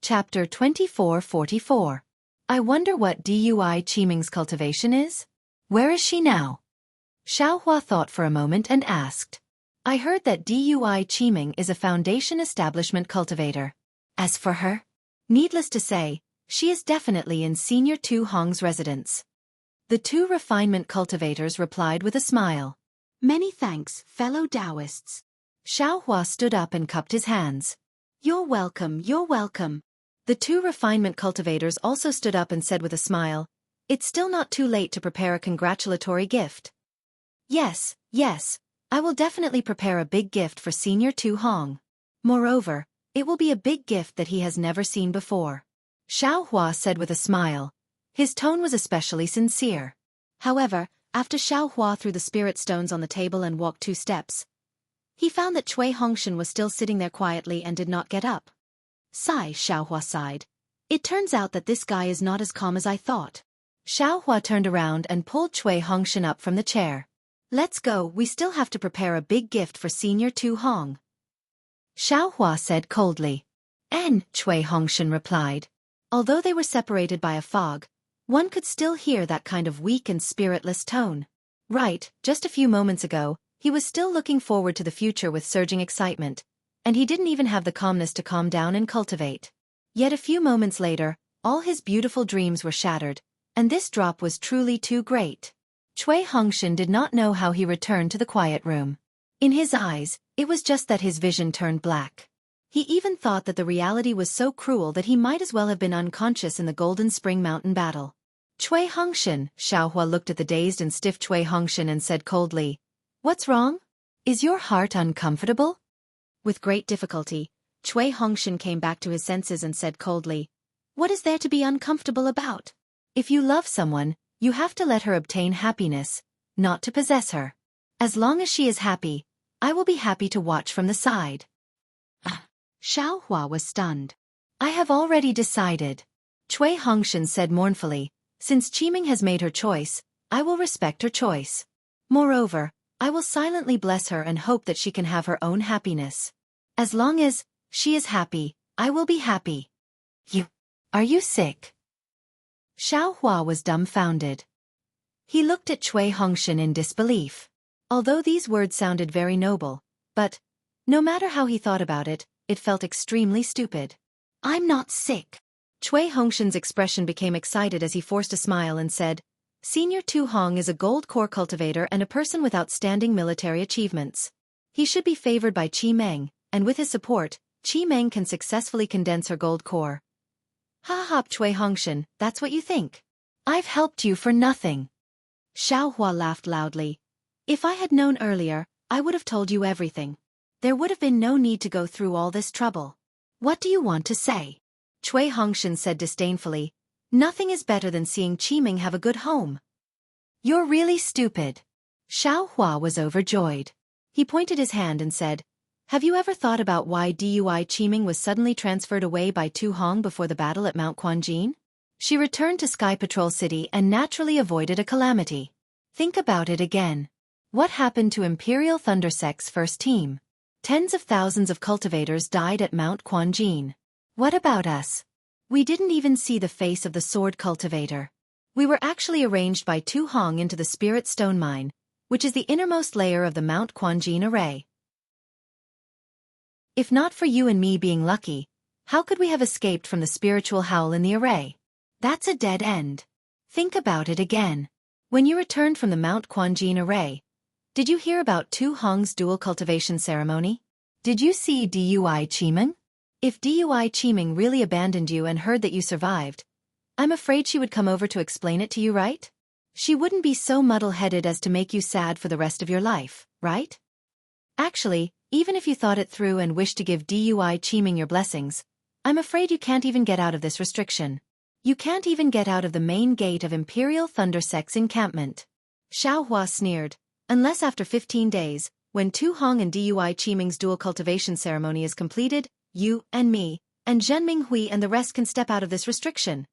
Chapter 2444. I wonder what Dui Qiming's cultivation is? Where is she now? Xiaohua thought for a moment and asked. I heard that Dui Qiming is a foundation establishment cultivator. As for her, needless to say, she is definitely in Senior Tu Hong's residence. The two refinement cultivators replied with a smile. Many thanks, fellow Taoists. Xiaohua stood up and cupped his hands. You're welcome, you're welcome. The two refinement cultivators also stood up and said with a smile, It's still not too late to prepare a congratulatory gift. Yes, I will definitely prepare a big gift for Senior Tu Hong. Moreover, it will be a big gift that he has never seen before. Xiaohua said with a smile. His tone was especially sincere. However, after Xiaohua threw the spirit stones on the table and walked 2 steps, he found that Cui Hongshan was still sitting there quietly and did not get up. Sigh, Xiaohua sighed. It turns out that this guy is not as calm as I thought. Xiaohua turned around and pulled Cui Hongshan up from the chair. Let's go, we still have to prepare a big gift for Senior Tu Hong. Xiaohua said coldly. Cui Hongshan replied. Although they were separated by a fog, one could still hear that kind of weak and spiritless tone. Right, just a few moments ago, he was still looking forward to the future with surging excitement, and he didn't even have the calmness to calm down and cultivate. Yet a few moments later, all his beautiful dreams were shattered, and this drop was truly too great. Cui Hongshan did not know how he returned to the quiet room. In his eyes, it was just that his vision turned black. He even thought that the reality was so cruel that he might as well have been unconscious in the Golden Spring Mountain battle. Cui Hongshan, Xiaohua looked at the dazed and stiff Cui Hongshan and said coldly, What's wrong? Is your heart uncomfortable? With great difficulty, Cui Hongshan came back to his senses and said coldly, What is there to be uncomfortable about? If you love someone, you have to let her obtain happiness, not to possess her. As long as she is happy, I will be happy to watch from the side. Xiaohua was stunned. I have already decided. Cui Hongshan said mournfully, Since Qiming has made her choice, I will respect her choice. Moreover, I will silently bless her and hope that she can have her own happiness. As long as she is happy, I will be happy. Are you sick? Xiaohua was dumbfounded. He looked at Cui Hongshan in disbelief. Although these words sounded very noble, but, no matter how he thought about it, it felt extremely stupid. I'm not sick. Cui Hongshan's expression became excited as he forced a smile and said, Senior Tu Hong is a gold core cultivator and a person with outstanding military achievements. He should be favored by Qi Meng, and with his support, Qi Meng can successfully condense her gold core. Ha, Cui Hongshan, that's what you think. I've helped you for nothing. Xiaohua laughed loudly. If I had known earlier, I would have told you everything. There would have been no need to go through all this trouble. What do you want to say? Cui Hongshan said disdainfully. Nothing is better than seeing Qiming have a good home. You're really stupid. Xiaohua was overjoyed. He pointed his hand and said, Have you ever thought about why Dui Qiming was suddenly transferred away by Tu Hong before the battle at Mount Quanjin? She returned to Sky Patrol City and naturally avoided a calamity. Think about it again. What happened to Imperial Thundersec's first team? Tens of thousands of cultivators died at Mount Quanjin. What about us? We didn't even see the face of the sword cultivator. We were actually arranged by Tu Hong into the Spirit Stone Mine, which is the innermost layer of the Mount Quanjin array. If not for you and me being lucky, how could we have escaped from the spiritual howl in the array? That's a dead end. Think about it again. When you returned from the Mount Quanjin array, did you hear about Tu Hong's dual cultivation ceremony? Did you see Dui Qiming? If Dui Qiming really abandoned you and heard that you survived, I'm afraid she would come over to explain it to you, right? She wouldn't be so muddle-headed as to make you sad for the rest of your life, right? Actually, even if you thought it through and wished to give Dui Qiming your blessings, I'm afraid you can't even get out of this restriction. You can't even get out of the main gate of Imperial Thundersec's encampment. Xiaohua sneered, unless after 15 days, when Tu Hong and Dui Qiming's dual cultivation ceremony is completed, you and me, and Zhenming Hui and the rest can step out of this restriction.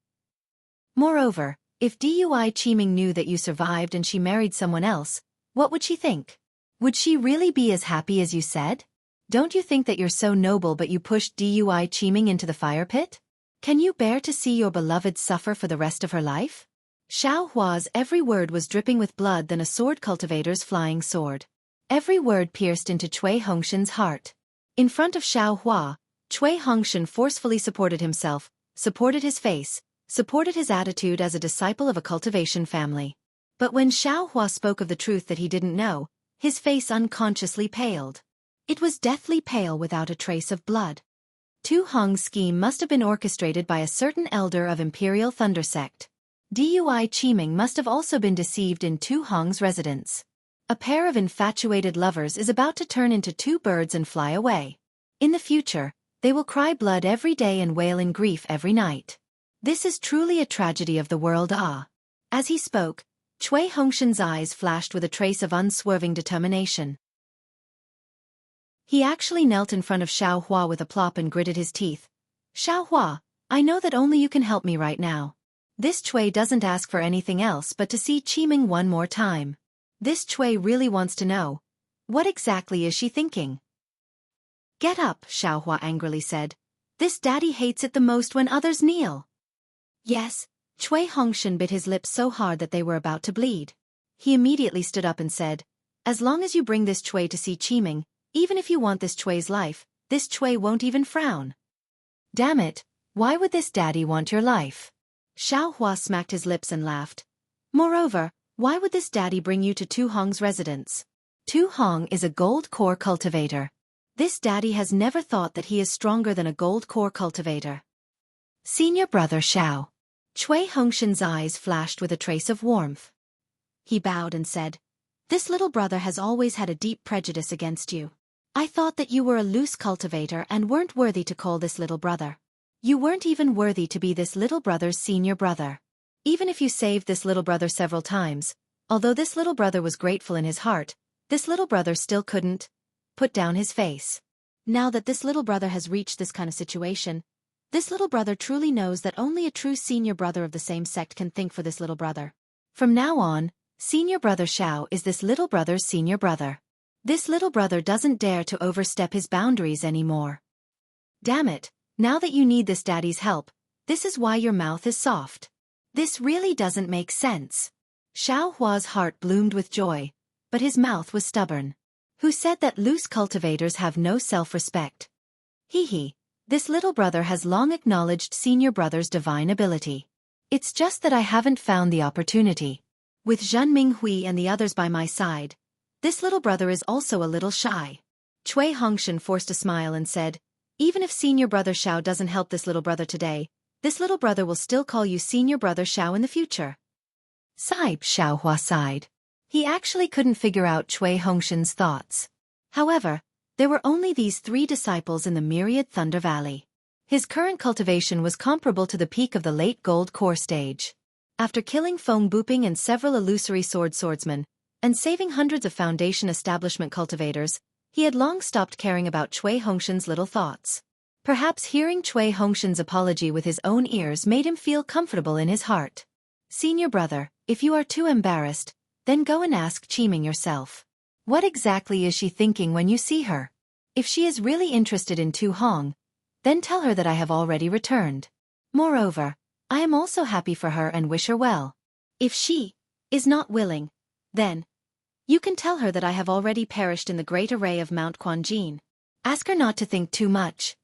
Moreover, if Dui Qiming knew that you survived and she married someone else, what would she think? Would she really be as happy as you said? Don't you think that you're so noble but you pushed Dui Qiming into the fire pit? Can you bear to see your beloved suffer for the rest of her life? Xiao Hua's every word was dripping with blood than a sword cultivator's flying sword. Every word pierced into Cui Hongshan's heart. In front of Xiao Hua, Cui Hongshan forcefully supported himself, supported his face, supported his attitude as a disciple of a cultivation family. But when Xiao Hua spoke of the truth that he didn't know, his face unconsciously paled. It was deathly pale without a trace of blood. Tu Hong's scheme must have been orchestrated by a certain elder of Imperial Thunder Sect. Dui Qiming must have also been deceived in Tu Hong's residence. A pair of infatuated lovers is about to turn into two birds and fly away. In the future, they will cry blood every day and wail in grief every night. This is truly a tragedy of the world. As he spoke, Cui Hongshan's eyes flashed with a trace of unswerving determination. He actually knelt in front of Xiao Hua with a plop and gritted his teeth. Xiao Hua, I know that only you can help me right now. This Cui doesn't ask for anything else but to see Qiming one more time. This Cui really wants to know. What exactly is she thinking? Get up, Xiao Hua angrily said. This daddy hates it the most when others kneel. Yes, Cui Hongshan bit his lips so hard that they were about to bleed. He immediately stood up and said, as long as you bring this Cui to see Qiming, even if you want this Cui's life, this Cui won't even frown. Damn it, why would this daddy want your life? Xiao Hua smacked his lips and laughed. Moreover, why would this daddy bring you to Tu Hong's residence? Tu Hong is a gold core cultivator. This daddy has never thought that he is stronger than a gold core cultivator. Senior brother Xiao. Cui Hongshan's eyes flashed with a trace of warmth. He bowed and said, this little brother has always had a deep prejudice against you. I thought that you were a loose cultivator and weren't worthy to call this little brother. You weren't even worthy to be this little brother's senior brother. Even if you saved this little brother several times, although this little brother was grateful in his heart, this little brother still couldn't put down his face. Now that this little brother has reached this kind of situation, this little brother truly knows that only a true senior brother of the same sect can think for this little brother. From now on, senior brother Xiao is this little brother's senior brother. This little brother doesn't dare to overstep his boundaries anymore. Damn it, now that you need this daddy's help, this is why your mouth is soft. This really doesn't make sense. Xiao Hua's heart bloomed with joy, but his mouth was stubborn. Who said that loose cultivators have no self-respect? Hee, this little brother has long acknowledged senior brother's divine ability. It's just that I haven't found the opportunity. With Zhen Minghui and the others by my side, this little brother is also a little shy. Cui Hongshan forced a smile and said, even if senior brother Xiao doesn't help this little brother today, this little brother will still call you senior brother Xiao in the future. Sigh, Xiao Hua sighed. He actually couldn't figure out Cui Hongshan's thoughts. However, there were only these 3 disciples in the myriad Thunder Valley. His current cultivation was comparable to the peak of the late Gold Core stage. After killing Feng Buping and several illusory swordsmen, and saving hundreds of Foundation establishment cultivators, he had long stopped caring about Cui Hongshan's little thoughts. Perhaps hearing Cui Hongshan's apology with his own ears made him feel comfortable in his heart. Senior brother, if you are too embarrassed, then go and ask Qiming yourself. What exactly is she thinking when you see her? If she is really interested in Tu Hong, then tell her that I have already returned. Moreover, I am also happy for her and wish her well. If she is not willing, then you can tell her that I have already perished in the great array of Mount Quanjin. Ask her not to think too much.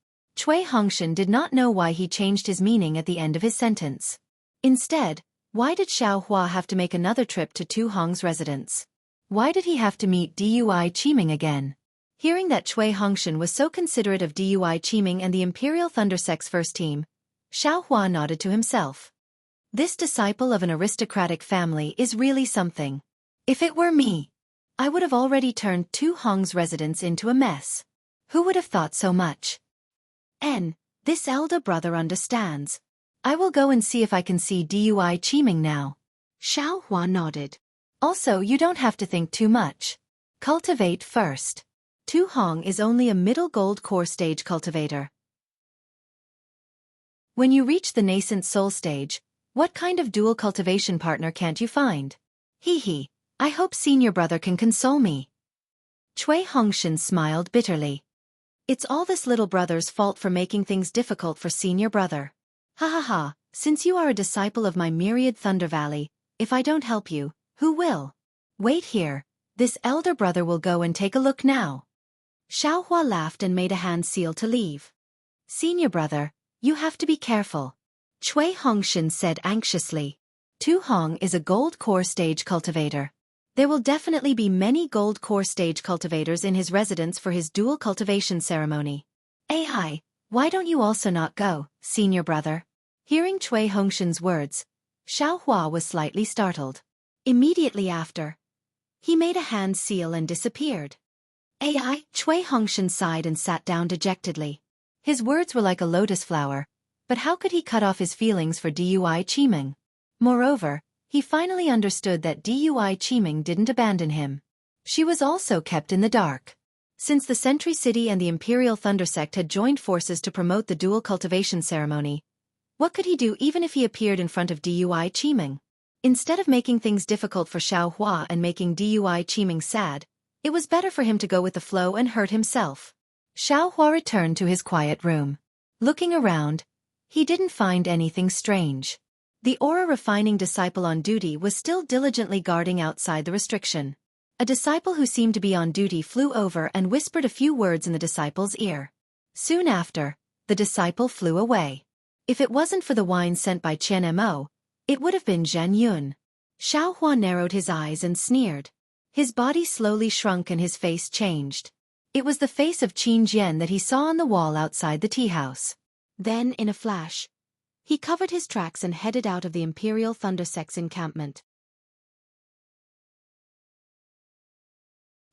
Cui Hongshan did not know why he changed his meaning at the end of his sentence. Instead, why did Xiao Hua have to make another trip to Tu Hong's residence? Why did he have to meet Dui Qiming again? Hearing that Cui Hongshan was so considerate of Dui Qiming and the Imperial Thunder Sect's first team, Xiao Hua nodded to himself. This disciple of an aristocratic family is really something. If it were me, I would have already turned Tu Hong's residence into a mess. Who would have thought so much? This elder brother understands. I will go and see if I can see Dui Qiming now. Xiao Hua nodded. Also, you don't have to think too much. Cultivate first. Tu Hong is only a middle gold core stage cultivator. When you reach the nascent soul stage, what kind of dual cultivation partner can't you find? Hee, I hope senior brother can console me. Cui Hongshan smiled bitterly. It's all this little brother's fault for making things difficult for senior brother. Ha ha ha, since you are a disciple of my myriad Thunder Valley, if I don't help you, who will? Wait here, this elder brother will go and take a look now. Xiaohua laughed and made a hand seal to leave. Senior brother, you have to be careful. Cui Hongshan said anxiously. Tu Hong is a gold core stage cultivator. There will definitely be many gold core stage cultivators in his residence for his dual cultivation ceremony. Ai, why don't you also not go, senior brother? Hearing Cui Hongshan's words, Xiaohua was slightly startled. Immediately after, he made a hand seal and disappeared. Ai, Cui Hongshan sighed and sat down dejectedly. His words were like a lotus flower, but how could he cut off his feelings for Dui Qiming? Moreover, he finally understood that Dui Qiming didn't abandon him. She was also kept in the dark. Since the Sentry City and the Imperial Thunder Sect had joined forces to promote the dual cultivation ceremony, what could he do even if he appeared in front of Dui Qiming? Instead of making things difficult for Xiaohua and making Dui Qiming sad, it was better for him to go with the flow and hurt himself. Xiaohua returned to his quiet room. Looking around, he didn't find anything strange. The aura refining disciple on duty was still diligently guarding outside the restriction. A disciple who seemed to be on duty flew over and whispered a few words in the disciple's ear. Soon after, the disciple flew away. If it wasn't for the wine sent by Qian Mo, it would have been Zhen Yun. Xiaohua narrowed his eyes and sneered. His body slowly shrunk and his face changed. It was the face of Qin Jian that he saw on the wall outside the tea house. Then, in a flash, he covered his tracks and headed out of the Imperial Thunder Sect's encampment.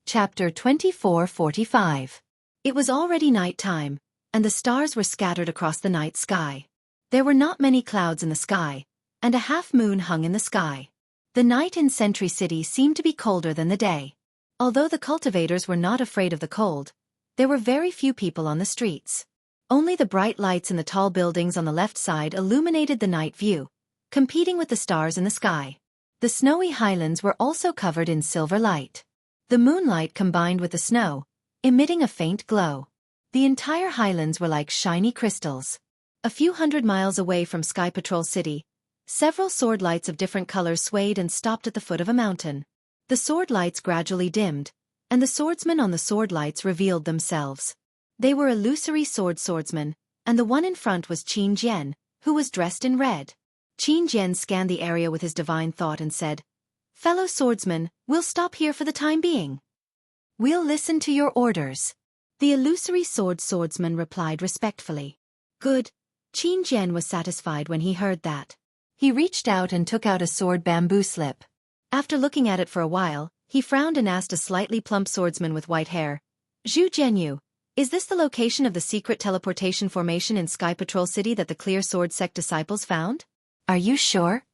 Chapter 2445. It was already night time, and the stars were scattered across the night sky. There were not many clouds in the sky, and a half-moon hung in the sky. The night in Sentry City seemed to be colder than the day. Although the cultivators were not afraid of the cold, there were very few people on the streets. Only the bright lights in the tall buildings on the left side illuminated the night view, competing with the stars in the sky. The snowy highlands were also covered in silver light. The moonlight combined with the snow, emitting a faint glow. The entire highlands were like shiny crystals. A few hundred miles away from Sky Patrol City, several sword lights of different colors swayed and stopped at the foot of a mountain. The sword lights gradually dimmed, and the swordsmen on the sword lights revealed themselves. They were illusory swordsmen, and the one in front was Qin Jian, who was dressed in red. Qin Jian scanned the area with his divine thought and said, "Fellow swordsmen, we'll stop here for the time being. We'll listen to your orders." The illusory swordsman replied respectfully. Good. Qin Jian was satisfied when he heard that. He reached out and took out a sword bamboo slip. After looking at it for a while, he frowned and asked a slightly plump swordsman with white hair, "Zhu Jianyu, is this the location of the secret teleportation formation in Sky Patrol City that the Clear Sword Sect disciples found?" "Are you sure?"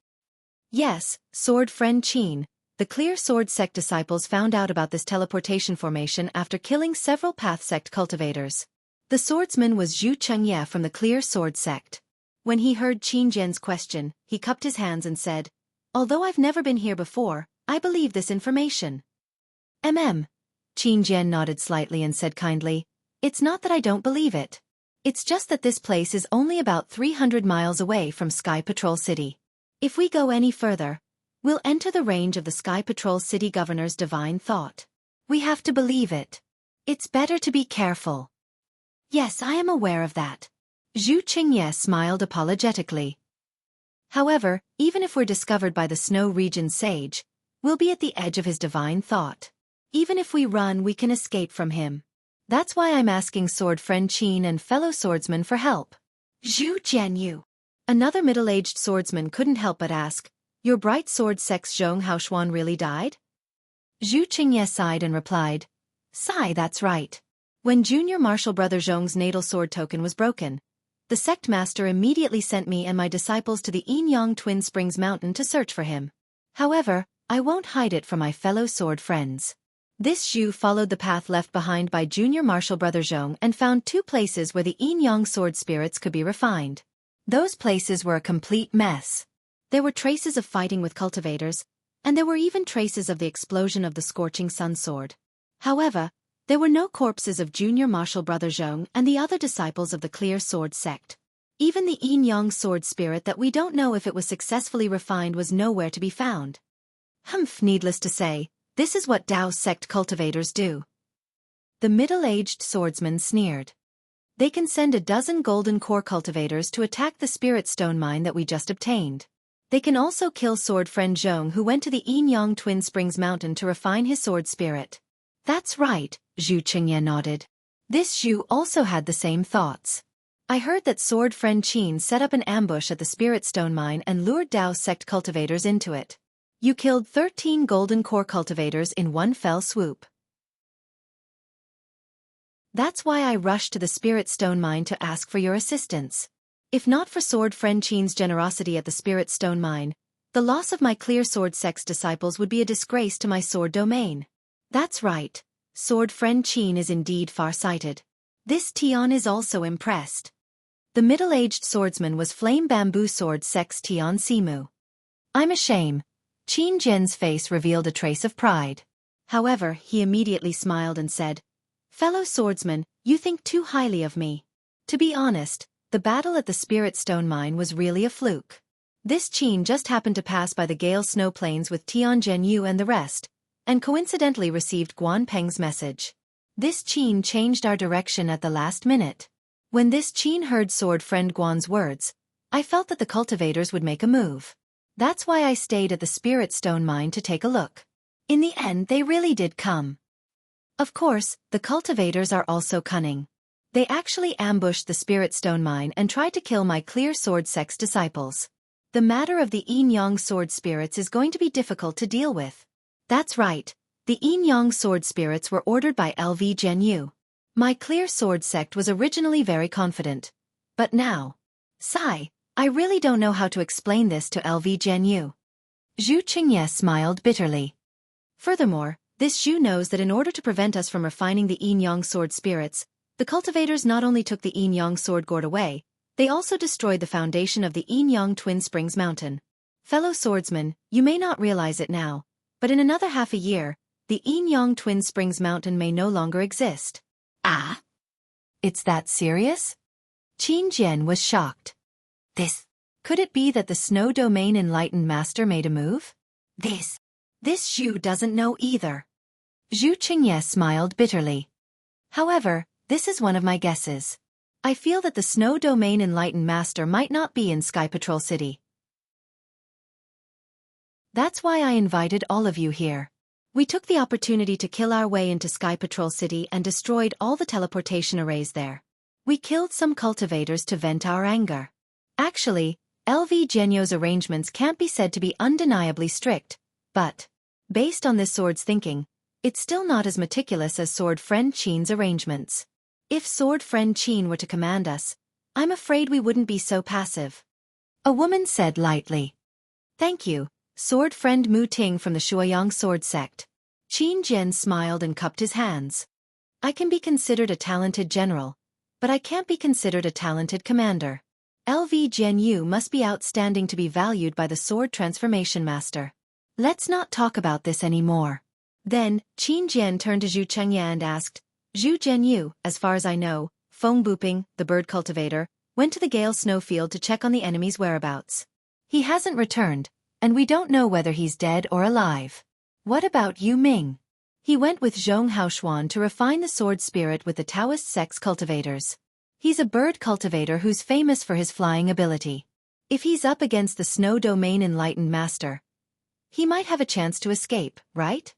"Yes, Sword Friend Qin. The Clear Sword Sect disciples found out about this teleportation formation after killing several Path Sect cultivators." The swordsman was Zhu Xianxia from the Clear Sword Sect. When he heard Qin Jian's question, he cupped his hands and said, "Although I've never been here before, I believe this information." Qin Jian nodded slightly and said kindly, "It's not that I don't believe it. It's just that this place is only about 300 miles away from Sky Patrol City. If we go any further, we'll enter the range of the Sky Patrol City Governor's divine thought. We have to believe it. It's better to be careful." "Yes, I am aware of that." Zhu Xianxia smiled apologetically. "However, even if we're discovered by the Snow Region Sage, we'll be at the edge of his divine thought. Even if we run, we can escape from him. That's why I'm asking Sword Friend Qin and fellow swordsmen for help." "Zhu Jianyu." Another middle-aged swordsman couldn't help but ask, "Your bright sword sex Zhong Haoshuan really died?" Zhu Xianxia sighed and replied, "Sigh, that's right. When Junior Martial Brother Zhong's natal sword token was broken, the sect master immediately sent me and my disciples to the Yinyang Twin Springs Mountain to search for him. However, I won't hide it from my fellow sword friends." This Zhu followed the path left behind by Junior Martial Brother Zhong and found two places where the Yinyang sword spirits could be refined. Those places were a complete mess. There were traces of fighting with cultivators, and there were even traces of the explosion of the Scorching Sun sword. However, there were no corpses of Junior Martial Brother Zhong and the other disciples of the Clear Sword Sect. Even the yin-yang sword spirit that we don't know if it was successfully refined was nowhere to be found. Needless to say, this is what Dao sect cultivators do. The middle-aged swordsman sneered. They can send a dozen golden core cultivators to attack the spirit stone mine that we just obtained. They can also kill sword friend Zhong, who went to the Yin-Yang Twin Springs Mountain to refine his sword spirit. That's right, Xianxia nodded. This Zhu also had the same thoughts. I heard that sword friend Qin set up an ambush at the spirit stone mine and lured Dao sect cultivators into it. You killed 13 golden core cultivators in one fell swoop. That's why I rushed to the spirit stone mine to ask for your assistance. If not for sword friend Qin's generosity at the spirit stone mine, the loss of my clear sword sect's disciples would be a disgrace to my sword domain. That's right, sword friend Qin is indeed far-sighted. This Tian is also impressed. The middle-aged swordsman was Flame Bamboo Sword Sect's Tian Simu. I'm a shame. Qin Jian's face revealed a trace of pride. However, he immediately smiled and said, Fellow swordsman, you think too highly of me. To be honest, the battle at the Spirit Stone Mine was really a fluke. This Qin just happened to pass by the Gale Snow Plains with Tian Zhenyu and the rest, and coincidentally received Guan Peng's message. This Qin changed our direction at the last minute. When this Qin heard sword friend Guan's words, I felt that the cultivators would make a move. That's why I stayed at the Spirit Stone Mine to take a look. In the end, they really did come. Of course, the cultivators are also cunning. They actually ambushed the Spirit Stone Mine and tried to kill my clear sword sect's disciples. The matter of the yin-yang sword spirits is going to be difficult to deal with. That's right, the yin-yang sword spirits were ordered by LV Jianghu. My clear sword sect was originally very confident. But now, sigh, I really don't know how to explain this to LV Jianghu. Zhu Qingye smiled bitterly. Furthermore, this Zhu knows that in order to prevent us from refining the yin-yang sword spirits, the cultivators not only took the yin-yang sword gourd away, they also destroyed the foundation of the Yin-Yang Twin Springs Mountain. Fellow swordsmen, you may not realize it now, but in another half a year, the Yin-Yang Twin Springs Mountain may no longer exist. Ah? It's that serious? Qin Jian was shocked. Could it be that the Snow Domain Enlightened Master made a move? This Zhu doesn't know either. Zhu Qingye smiled bitterly. However, this is one of my guesses. I feel that the Snow Domain Enlightened Master might not be in Sky Patrol City. That's why I invited all of you here. We took the opportunity to kill our way into Sky Patrol City and destroyed all the teleportation arrays there. We killed some cultivators to vent our anger. Actually, LV Jianghu's arrangements can't be said to be undeniably strict, but, based on this sword's thinking, it's still not as meticulous as sword friend Qin's arrangements. If sword friend Qin were to command us, I'm afraid we wouldn't be so passive. A woman said lightly. Thank you, sword friend Mu Ting from the Shuoyang sword sect. Qin Jian smiled and cupped his hands. I can be considered a talented general, but I can't be considered a talented commander. LV Jianghu must be outstanding to be valued by the sword transformation master. Let's not talk about this anymore. Then, Qin Jian turned to Zhu Qingye and asked, Zhu Jianghu, as far as I know, Feng Buping, the bird cultivator, went to the Gale Snowfield to check on the enemy's whereabouts. He hasn't returned, and we don't know whether he's dead or alive. What about Yu Ming? He went with Zhong Haoshuan to refine the sword spirit with the Taoist sect's cultivators. He's a bird cultivator who's famous for his flying ability. If he's up against the Snow Domain Enlightened Master, he might have a chance to escape, right?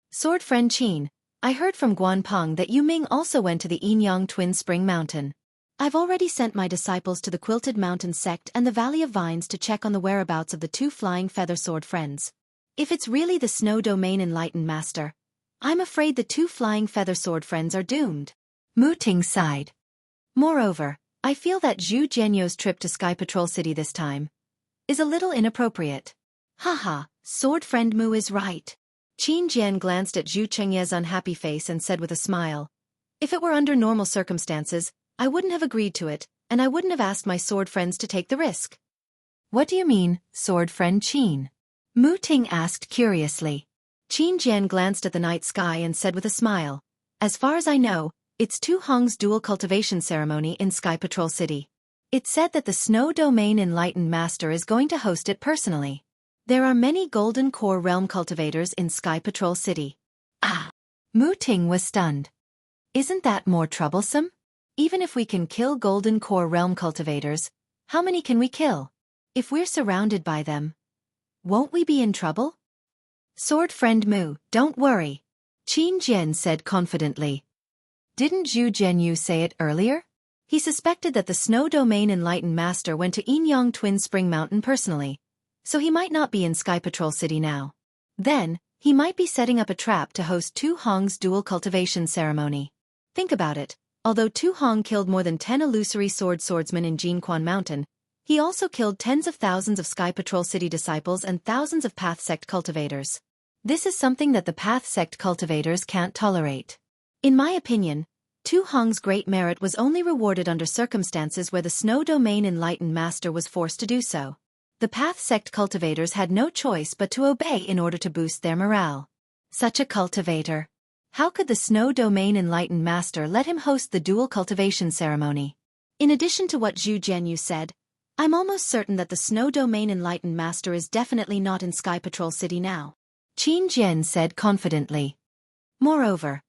Sword friend Qin, I heard from Guan Peng that Yu Ming also went to the Yin-Yang Twin Spring Mountain. I've already sent my disciples to the Quilted Mountain sect and the Valley of Vines to check on the whereabouts of the two flying feather sword friends. If it's really the Snow Domain Enlightened Master, I'm afraid the two flying feather sword friends are doomed. Mu Ting sighed. Moreover, I feel that Zhu Jianghu's trip to Sky Patrol City this time is a little inappropriate. Haha, sword friend Mu is right. Qin Jian glanced at Zhu Qingye's unhappy face and said with a smile, If it were under normal circumstances, I wouldn't have agreed to it, and I wouldn't have asked my sword friends to take the risk. What do you mean, sword friend Qin? Mu Ting asked curiously. Qin Jian glanced at the night sky and said with a smile, As far as I know, it's Tu Hong's dual cultivation ceremony in Sky Patrol City. It said that the Snow Domain Enlightened Master is going to host it personally. There are many Golden Core Realm cultivators in Sky Patrol City. Ah! Mu Ting was stunned. Isn't that more troublesome? Even if we can kill Golden Core Realm cultivators, how many can we kill? If we're surrounded by them, won't we be in trouble? Sword friend Mu, don't worry. Qin Jian said confidently. Didn't Zhu Jianyu say it earlier? He suspected that the Snow Domain Enlightened Master went to Yinyang Twin Spring Mountain personally, so he might not be in Sky Patrol City now. Then, he might be setting up a trap to host Tu Hong's dual cultivation ceremony. Think about it. Although Tu Hong killed more than 10 illusory swordsmen in Jinquan Mountain, he also killed tens of thousands of Sky Patrol City disciples and thousands of Path Sect cultivators. This is something that the Path Sect cultivators can't tolerate. In my opinion, Tu Hong's great merit was only rewarded under circumstances where the Snow Domain Enlightened Master was forced to do so. The Path Sect cultivators had no choice but to obey in order to boost their morale. Such a cultivator. How could the Snow Domain Enlightened Master let him host the dual cultivation ceremony? In addition to what Zhu Jianyu said, I'm almost certain that the Snow Domain Enlightened Master is definitely not in Sky Patrol City now. Qin Jian said confidently. Moreover,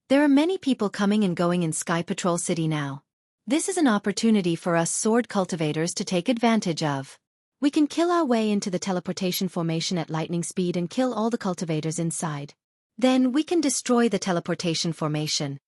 there are many people coming and going in Sky Patrol City now. This is an opportunity for us sword cultivators to take advantage of. We can kill our way into the teleportation formation at lightning speed and kill all the cultivators inside. Then we can destroy the teleportation formation.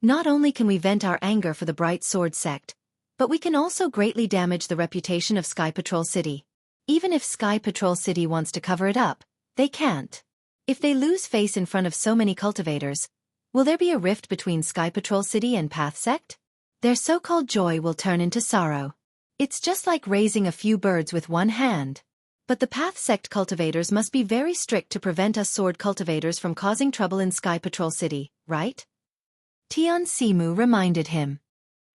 Not only can we vent our anger for the Bright Sword Sect, but we can also greatly damage the reputation of Sky Patrol City. Even if Sky Patrol City wants to cover it up, they can't. If they lose face in front of so many cultivators, will there be a rift between Sky Patrol City and Path Sect? Their so-called joy will turn into sorrow. It's just like raising a few birds with one hand. But the Path Sect cultivators must be very strict to prevent us sword cultivators from causing trouble in Sky Patrol City, right? Tian Simu reminded him.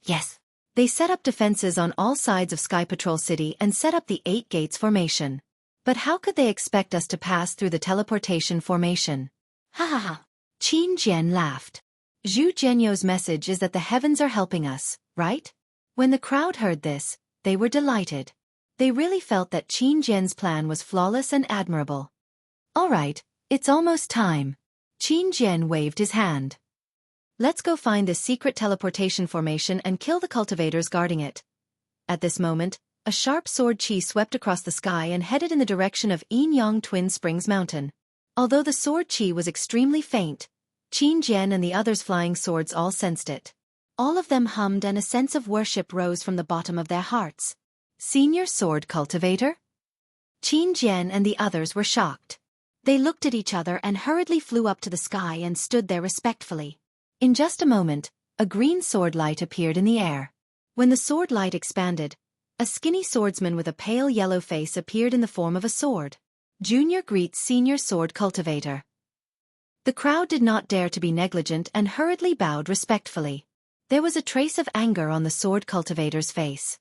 Yes. They set up defenses on all sides of Sky Patrol City and set up the 8 gates formation. But how could they expect us to pass through the teleportation formation? Ha ha ha. Qin Jian laughed. Zhu Jianyu's message is that the heavens are helping us, right? When the crowd heard this, they were delighted. They really felt that Qin Jian's plan was flawless and admirable. All right, it's almost time. Qin Jian waved his hand. Let's go find the secret teleportation formation and kill the cultivators guarding it. At this moment, a sharp sword chi swept across the sky and headed in the direction of Yinyang Twin Springs Mountain. Although the sword chi was extremely faint, Qin Jian and the others flying swords all sensed it. All of them hummed and a sense of worship rose from the bottom of their hearts. Senior sword cultivator? Qin Jian and the others were shocked. They looked at each other and hurriedly flew up to the sky and stood there respectfully. In just a moment, a green sword light appeared in the air. When the sword light expanded, a skinny swordsman with a pale yellow face appeared in the form of a sword. Junior greets senior sword cultivator. The crowd did not dare to be negligent and hurriedly bowed respectfully. There was a trace of anger on the sword cultivator's face.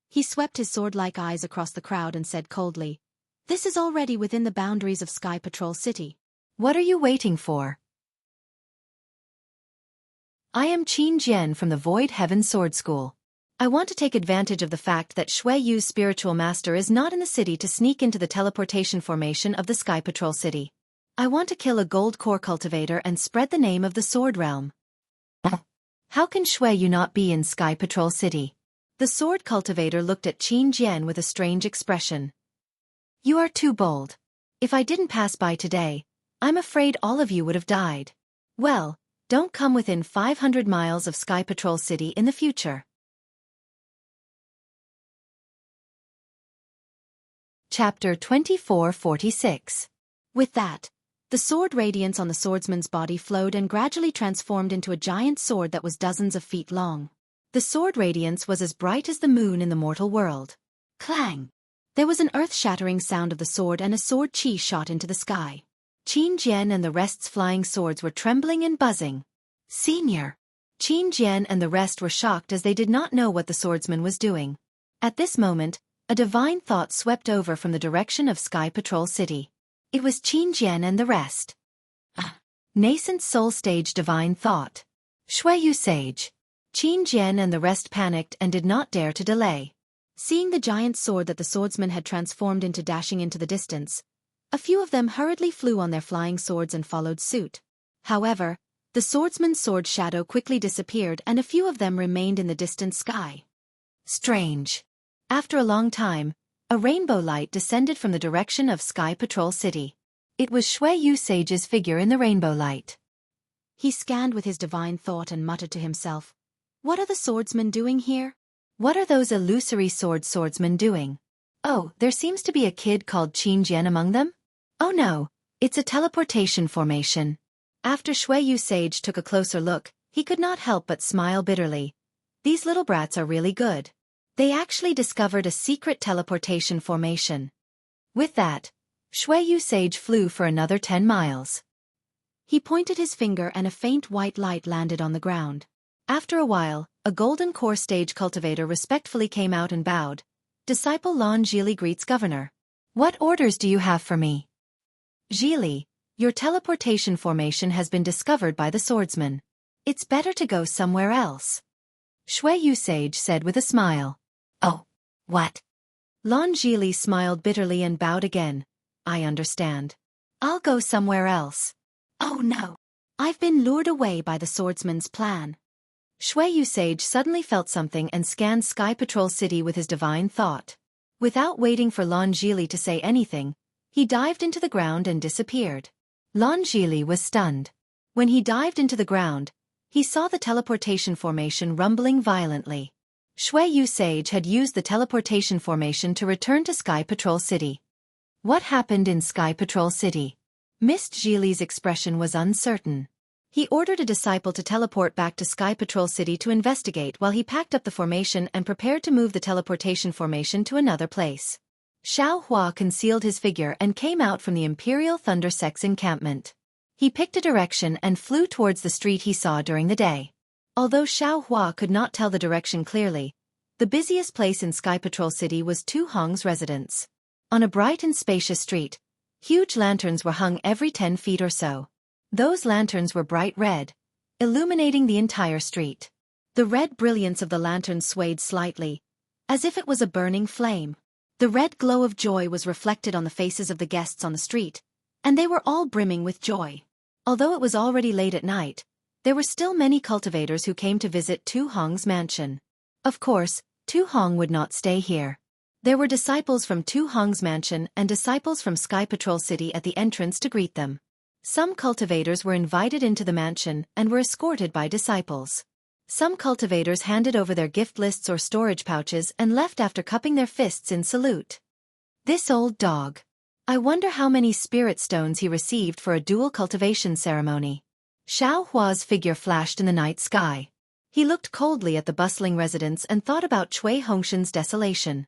He swept his sword-like eyes across the crowd and said coldly, "This is already within the boundaries of Sky Patrol City. What are you waiting for?" I am Qin Jian from the Void Heaven Sword School. I want to take advantage of the fact that Shui Yu's spiritual master is not in the city to sneak into the teleportation formation of the Sky Patrol City. I want to kill a gold core cultivator and spread the name of the Sword Realm. How can Shui Yu not be in Sky Patrol City? The sword cultivator looked at Qin Jian with a strange expression. You are too bold. If I didn't pass by today, I'm afraid all of you would have died. Well, don't come within 500 miles of Sky Patrol City in the future. Chapter 2446. With that, the sword radiance on the swordsman's body flowed and gradually transformed into a giant sword that was dozens of feet long. The sword radiance was as bright as the moon in the mortal world. Clang! There was an earth-shattering sound of the sword and a sword chi shot into the sky. Qin Jian and the rest's flying swords were trembling and buzzing. Senior! Qin Jian and the rest were shocked as they did not know what the swordsman was doing. At this moment, a divine thought swept over from the direction of Sky Patrol City. It was Qin Jian and the rest. Nascent soul stage divine thought. Shui Yu Sage. Qin Jian and the rest panicked and did not dare to delay. Seeing the giant sword that the swordsman had transformed into dashing into the distance, a few of them hurriedly flew on their flying swords and followed suit. However, the swordsman's sword shadow quickly disappeared and a few of them remained in the distant sky. Strange. After a long time, a rainbow light descended from the direction of Sky Patrol City. It was Shui Yu Sage's figure in the rainbow light. He scanned with his divine thought and muttered to himself, "What are the swordsmen doing here? What are those illusory swordsmen doing? Oh, there seems to be a kid called Qin Jian among them? Oh no, it's a teleportation formation." After Shui Yu Sage took a closer look, he could not help but smile bitterly. These little brats are really good. They actually discovered a secret teleportation formation. With that, Shui Yu Sage flew for another 10 miles. He pointed his finger and a faint white light landed on the ground. After a while, a golden core stage cultivator respectfully came out and bowed. Disciple Lan Zhili greets Governor. "What orders do you have for me?" "Zhili, your teleportation formation has been discovered by the swordsman. It's better to go somewhere else," Shui Yu Sage said with a smile. "Oh, what?" Lan Zhili smiled bitterly and bowed again. "I understand. I'll go somewhere else." "Oh no. I've been lured away by the swordsman's plan." Shui Yu Sage suddenly felt something and scanned Sky Patrol City with his divine thought. Without waiting for Lan Zhili to say anything, he dived into the ground and disappeared. Lan Zhili was stunned. When he dived into the ground, he saw the teleportation formation rumbling violently. Shui Yu Sage had used the teleportation formation to return to Sky Patrol City. What happened in Sky Patrol City? Mist Zhili's expression was uncertain. He ordered a disciple to teleport back to Sky Patrol City to investigate while he packed up the formation and prepared to move the teleportation formation to another place. Xiao Hua concealed his figure and came out from the Imperial Thunder Sect's encampment. He picked a direction and flew towards the street he saw during the day. Although Xiao Hua could not tell the direction clearly, the busiest place in Sky Patrol City was Tu Hong's residence. On a bright and spacious street, huge lanterns were hung every 10 feet or so. Those lanterns were bright red, illuminating the entire street. The red brilliance of the lanterns swayed slightly, as if it was a burning flame. The red glow of joy was reflected on the faces of the guests on the street, and they were all brimming with joy. Although it was already late at night, there were still many cultivators who came to visit Tu Hong's mansion. Of course, Tu Hong would not stay here. There were disciples from Tu Hong's mansion and disciples from Sky Patrol City at the entrance to greet them. Some cultivators were invited into the mansion and were escorted by disciples. Some cultivators handed over their gift lists or storage pouches and left after cupping their fists in salute. This old dog. I wonder how many spirit stones he received for a dual cultivation ceremony. Xiao Hua's figure flashed in the night sky. He looked coldly at the bustling residence and thought about Cui Hongshan's desolation.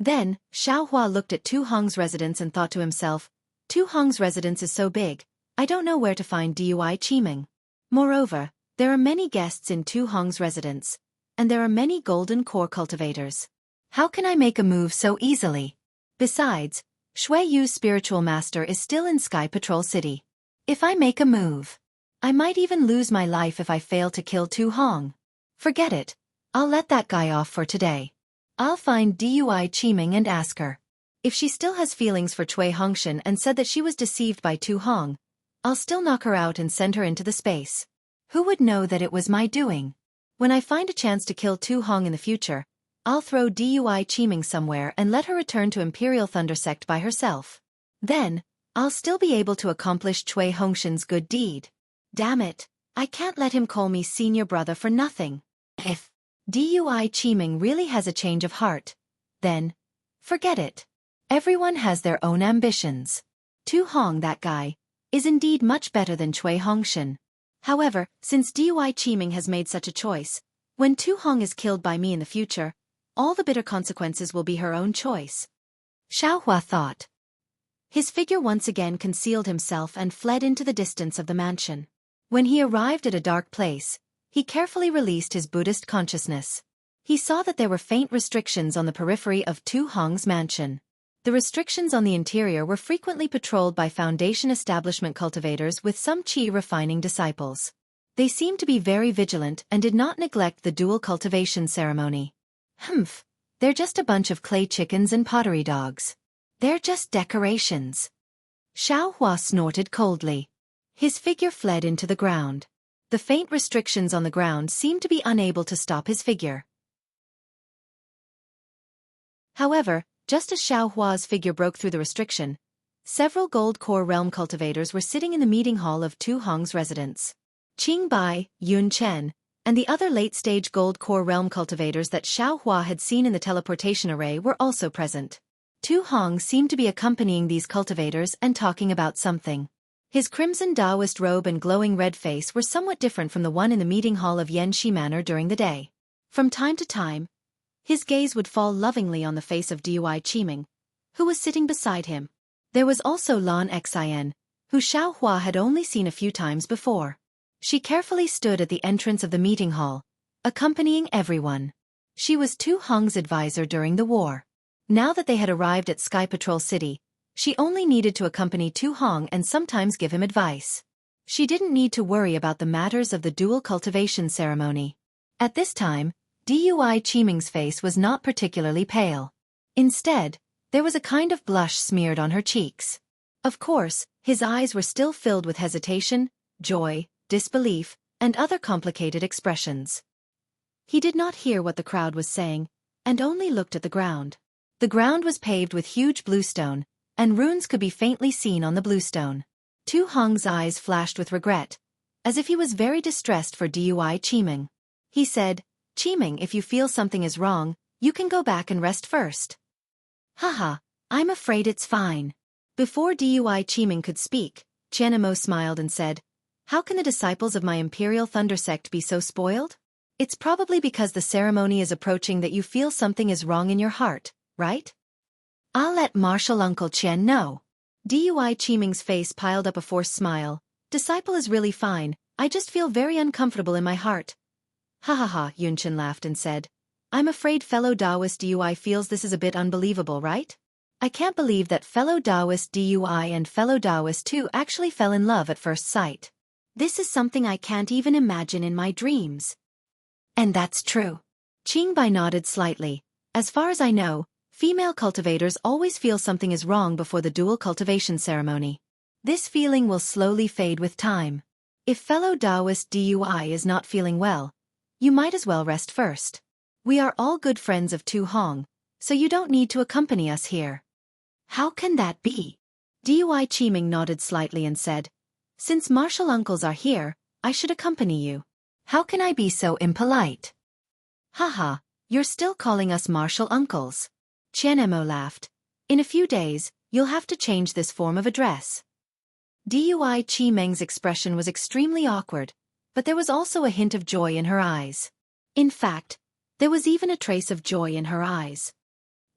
Then, Xiao Hua looked at Tu Hong's residence and thought to himself, Tu Hong's residence is so big, I don't know where to find Dui Qiming. Moreover, there are many guests in Tu Hong's residence, and there are many golden core cultivators. How can I make a move so easily? Besides, Shui Yu's spiritual master is still in Sky Patrol City. If I make a move, I might even lose my life if I fail to kill Tu Hong. Forget it. I'll let that guy off for today. I'll find Dui Qiming and ask her. If she still has feelings for Cui Hongshan and said that she was deceived by Tu Hong, I'll still knock her out and send her into the space. Who would know that it was my doing? When I find a chance to kill Tu Hong in the future, I'll throw Dui Qiming somewhere and let her return to Imperial Thunder Sect by herself. Then, I'll still be able to accomplish Cui Hongshan's good deed. Damn it, I can't let him call me senior brother for nothing. If Dui Qiming really has a change of heart, then, forget it. Everyone has their own ambitions. Tu Hong, that guy, is indeed much better than Cui Hongshan. However, since Dui Qiming has made such a choice, when Tu Hong is killed by me in the future, all the bitter consequences will be her own choice. Xiao Hua thought. His figure once again concealed himself and fled into the distance of the mansion. When he arrived at a dark place, he carefully released his Buddhist consciousness. He saw that there were faint restrictions on the periphery of Tu Hong's mansion. The restrictions on the interior were frequently patrolled by Foundation establishment cultivators with some qi refining disciples. They seemed to be very vigilant and did not neglect the dual cultivation ceremony. Humph, they're just a bunch of clay chickens and pottery dogs. They're just decorations. Xianxia snorted coldly. His figure fled into the ground. The faint restrictions on the ground seemed to be unable to stop his figure. However, just as Xiaohua's figure broke through the restriction, several Gold Core Realm cultivators were sitting in the meeting hall of Tu Hong's residence. Qing Bai, Yun Chen, and the other late-stage Gold Core Realm cultivators that Xiaohua had seen in the teleportation array were also present. Tu Hong seemed to be accompanying these cultivators and talking about something. His crimson Taoist robe and glowing red face were somewhat different from the one in the meeting hall of Yanxi Manor during the day. From time to time, his gaze would fall lovingly on the face of Dui Qiming, who was sitting beside him. There was also Lan Xin, who Xiaohua had only seen a few times before. She carefully stood at the entrance of the meeting hall, accompanying everyone. She was Tu Hong's advisor during the war. Now that they had arrived at Sky Patrol City, she only needed to accompany Tu Hong and sometimes give him advice. She didn't need to worry about the matters of the dual cultivation ceremony. At this time, Dui Qiming's face was not particularly pale. Instead, there was a kind of blush smeared on her cheeks. Of course, his eyes were still filled with hesitation, joy, disbelief, and other complicated expressions. He did not hear what the crowd was saying, and only looked at the ground. The ground was paved with huge bluestone, and runes could be faintly seen on the bluestone. Tu Hong's eyes flashed with regret, as if he was very distressed for Dui Qiming. He said, "Qiming, if you feel something is wrong, you can go back and rest first." "Haha, I'm afraid it's fine." Before Dui Qiming could speak, Qianmo smiled and said, "How can the disciples of my Imperial Thunder Sect be so spoiled? It's probably because the ceremony is approaching that you feel something is wrong in your heart, right? I'll let Martial Uncle Qian know." Dui Qiming's face piled up a forced smile. "Disciple is really fine, I just feel very uncomfortable in my heart." "Ha ha ha," Yunchen laughed and said, "I'm afraid fellow Taoist Dui feels this is a bit unbelievable, right? I can't believe that fellow Taoist Dui and fellow Taoist too actually fell in love at first sight. This is something I can't even imagine in my dreams." "And that's true." Qingbai nodded slightly. "As far as I know, female cultivators always feel something is wrong before the dual cultivation ceremony. This feeling will slowly fade with time. If fellow Taoist Dui is not feeling well, you might as well rest first. We are all good friends of Tu Hong, so you don't need to accompany us here." "How can that be?" Dui Qiming nodded slightly and said, "Since martial uncles are here, I should accompany you. How can I be so impolite?" "Haha, you're still calling us martial uncles." Qianmo laughed. "In a few days, you'll have to change this form of address." Dui Qiming's expression was extremely awkward, but there was also a hint of joy in her eyes. In fact, there was even a trace of joy in her eyes.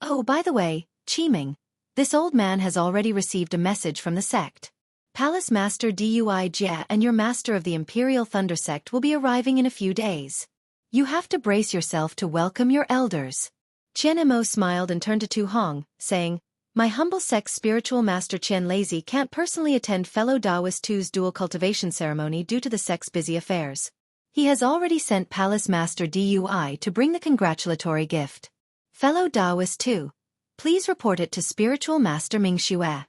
"Oh, by the way, Qiming, this old man has already received a message from the sect. Palace Master Dui Jie and your master of the Imperial Thunder Sect will be arriving in a few days. You have to brace yourself to welcome your elders." Qianmo smiled and turned to Tu Hong, saying, "My humble sect's spiritual master Qian Lazy can't personally attend fellow Taoist Tu's dual cultivation ceremony due to the sect's busy affairs. He has already sent Palace Master Dui to bring the congratulatory gift. Fellow Taoist Tu, please report it to Spiritual Master Ming Xue."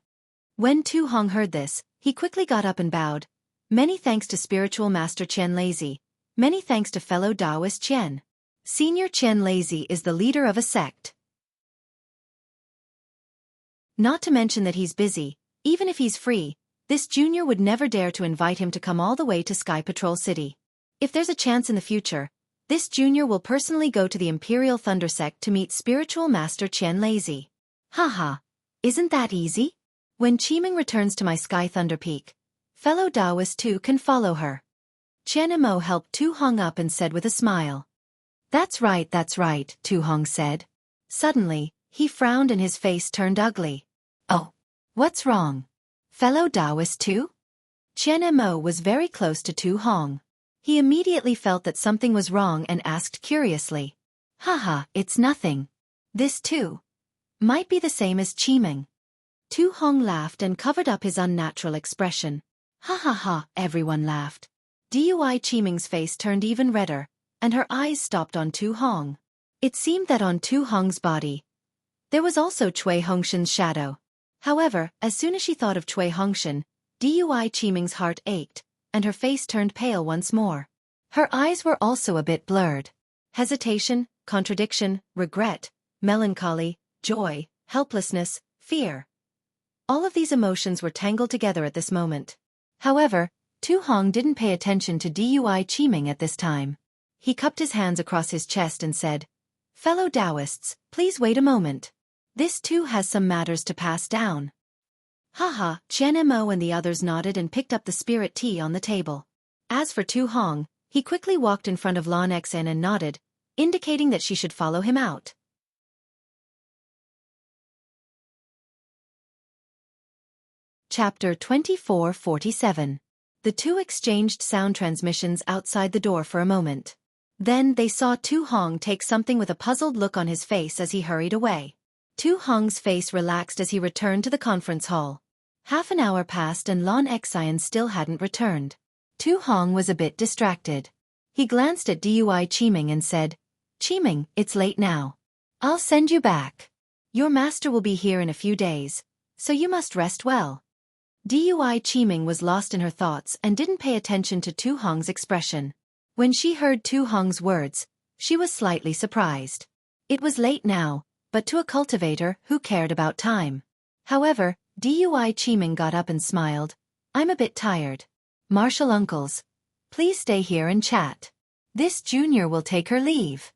When Tu Hong heard this, he quickly got up and bowed. "Many thanks to Spiritual Master Qian Lazy. Many thanks to fellow Taoist Qian. Senior Qian Lazy is the leader of a sect. Not to mention that he's busy, even if he's free, this junior would never dare to invite him to come all the way to Sky Patrol City. If there's a chance in the future, this junior will personally go to the Imperial Thunder Sect to meet Spiritual Master Qian Lazy. Haha, isn't that easy? When Qiming returns to my Sky Thunder Peak, fellow Taoist too can follow her." Qianmo helped Tu Hong up and said with a smile. That's right, Tu Hong said. Suddenly, he frowned and his face turned ugly. "Oh, what's wrong? Fellow Taoist too?" Qianmo was very close to Tu Hong. He immediately felt that something was wrong and asked curiously. "Haha, it's nothing. This too might be the same as Qiming." Tu Hong laughed and covered up his unnatural expression. "Ha ha ha," everyone laughed. Dui Qiming's face turned even redder, and her eyes stopped on Tu Hong. It seemed that on Tu Hong's body, there was also Cui Hongshan's shadow. However, as soon as she thought of Cui Hongshan, Dui Qiming's heart ached, and her face turned pale once more. Her eyes were also a bit blurred. Hesitation, contradiction, regret, melancholy, joy, helplessness, fear. All of these emotions were tangled together at this moment. However, Tu Hong didn't pay attention to Dui Qiming at this time. He cupped his hands across his chest and said, "Fellow Taoists, please wait a moment. This too has some matters to pass down." Haha, Chen Mo and the others nodded and picked up the spirit tea on the table. As for Tu Hong, he quickly walked in front of Lan Xen and nodded, indicating that she should follow him out. Chapter 2447. The two exchanged sound transmissions outside the door for a moment. Then they saw Tu Hong take something with a puzzled look on his face as he hurried away. Tu Hong's face relaxed as he returned to the conference hall. Half an hour passed and Lan Xen still hadn't returned. Tu Hong was a bit distracted. He glanced at Dui Qiming and said, "Qiming, it's late now. I'll send you back. Your master will be here in a few days, so you must rest well." Dui Qiming was lost in her thoughts and didn't pay attention to Tu Hong's expression. When she heard Tu Hong's words, she was slightly surprised. It was late now, but to a cultivator who cared about time. However, Dui Qiming got up and smiled. "I'm a bit tired. Martial uncles, please stay here and chat. This junior will take her leave."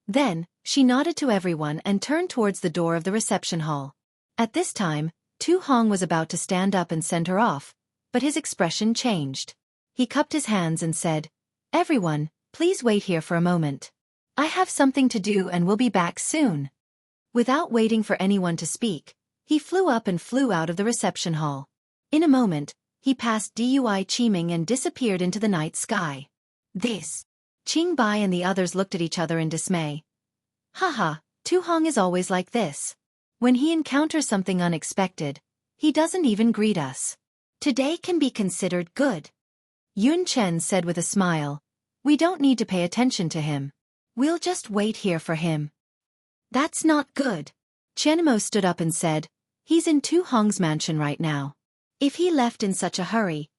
Then, she nodded to everyone and turned towards the door of the reception hall. At this time, Tu Hong was about to stand up and send her off, but his expression changed. He cupped his hands and said, "Everyone, please wait here for a moment. I have something to do and will be back soon." Without waiting for anyone to speak, he flew up and flew out of the reception hall. In a moment, he passed Dui Qiming and disappeared into the night sky. This. Qing Bai and the others looked at each other in dismay. Haha, Tu Hong is always like this. When he encounters something unexpected, he doesn't even greet us. Today can be considered good. Yun Chen said with a smile, "We don't need to pay attention to him. We'll just wait here for him." "That's not good." Chen Mo stood up and said, "He's in Tu Hong's mansion right now. If he left in such a hurry,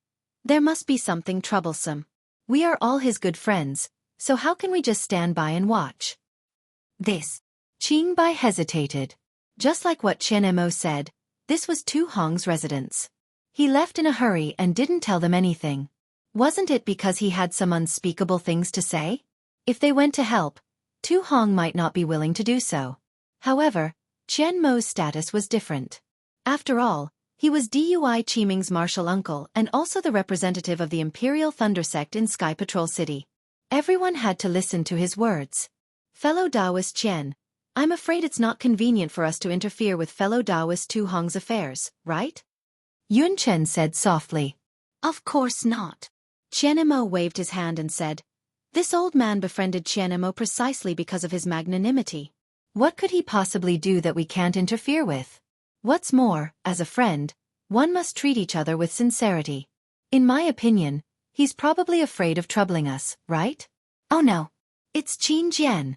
there must be something troublesome. We are all his good friends, so how can we just stand by and watch?" This. Qing Bai hesitated. Just like what Chen Mo said, this was Tu Hong's residence. He left in a hurry and didn't tell them anything. Wasn't it because he had some unspeakable things to say? If they went to help, Tu Hong might not be willing to do so. However, Chen Mo's status was different. After all, he was Dui Qiming's martial uncle and also the representative of the Imperial Thunder Sect in Sky Patrol City. Everyone had to listen to his words. "Fellow Taoist Chen, I'm afraid it's not convenient for us to interfere with fellow Taoist Tu Hong's affairs, right?" Yun Chen said softly. "Of course not." Chen Mo waved his hand and said, "This old man befriended Chen Mo precisely because of his magnanimity. What could he possibly do that we can't interfere with? What's more, as a friend, one must treat each other with sincerity. In my opinion, he's probably afraid of troubling us, right? Oh no. It's Qin Jian.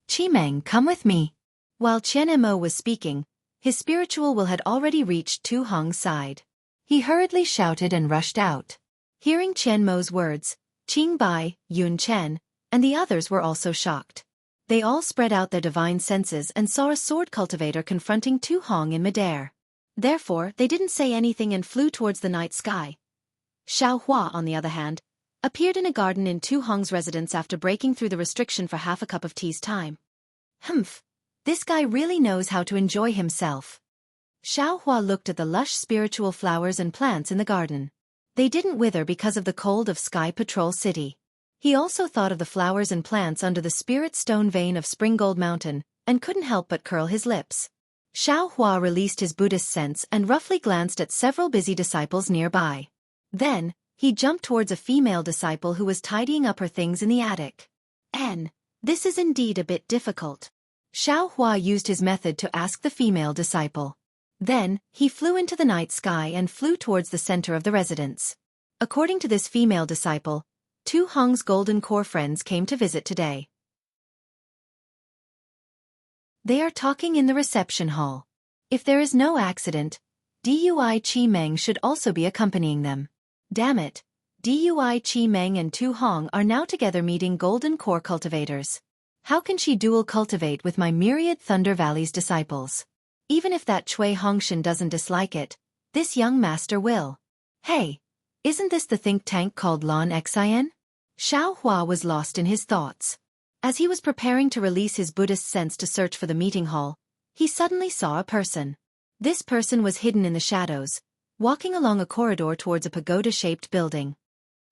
Qimeng, come with me." While Chen Mo was speaking, his spiritual will had already reached Tu Hong's side. He hurriedly shouted and rushed out. Hearing Chen Mo's words, Qing Bai, Yun Chen, and the others were also shocked. They all spread out their divine senses and saw a sword cultivator confronting Tu Hong in midair. Therefore, they didn't say anything and flew towards the night sky. Xiao Hua, on the other hand, appeared in a garden in Tu Hong's residence after breaking through the restriction for half a cup of tea's time. Humph, this guy really knows how to enjoy himself. Xiao Hua looked at the lush spiritual flowers and plants in the garden. They didn't wither because of the cold of Sky Patrol City. He also thought of the flowers and plants under the spirit stone vein of Springgold Mountain, and couldn't help but curl his lips. Xiao Hua released his Buddhist sense and roughly glanced at several busy disciples nearby. Then, he jumped towards a female disciple who was tidying up her things in the attic. This is indeed a bit difficult. Xiao Hua used his method to ask the female disciple. Then, he flew into the night sky and flew towards the center of the residence. According to this female disciple, Tu Hong's golden core friends came to visit today. They are talking in the reception hall. If there is no accident, Dui Chi Meng should also be accompanying them. Damn it, Dui Chi Meng and Tu Hong are now together meeting golden core cultivators. How can she dual cultivate with my myriad Thunder Valley's disciples? Even if that Cui Hongshan doesn't dislike it, this young master will. Hey, isn't this the think tank called Lan Xian? Xiao Hua was lost in his thoughts. As he was preparing to release his Buddhist sense to search for the meeting hall, he suddenly saw a person. This person was hidden in the shadows, walking along a corridor towards a pagoda-shaped building.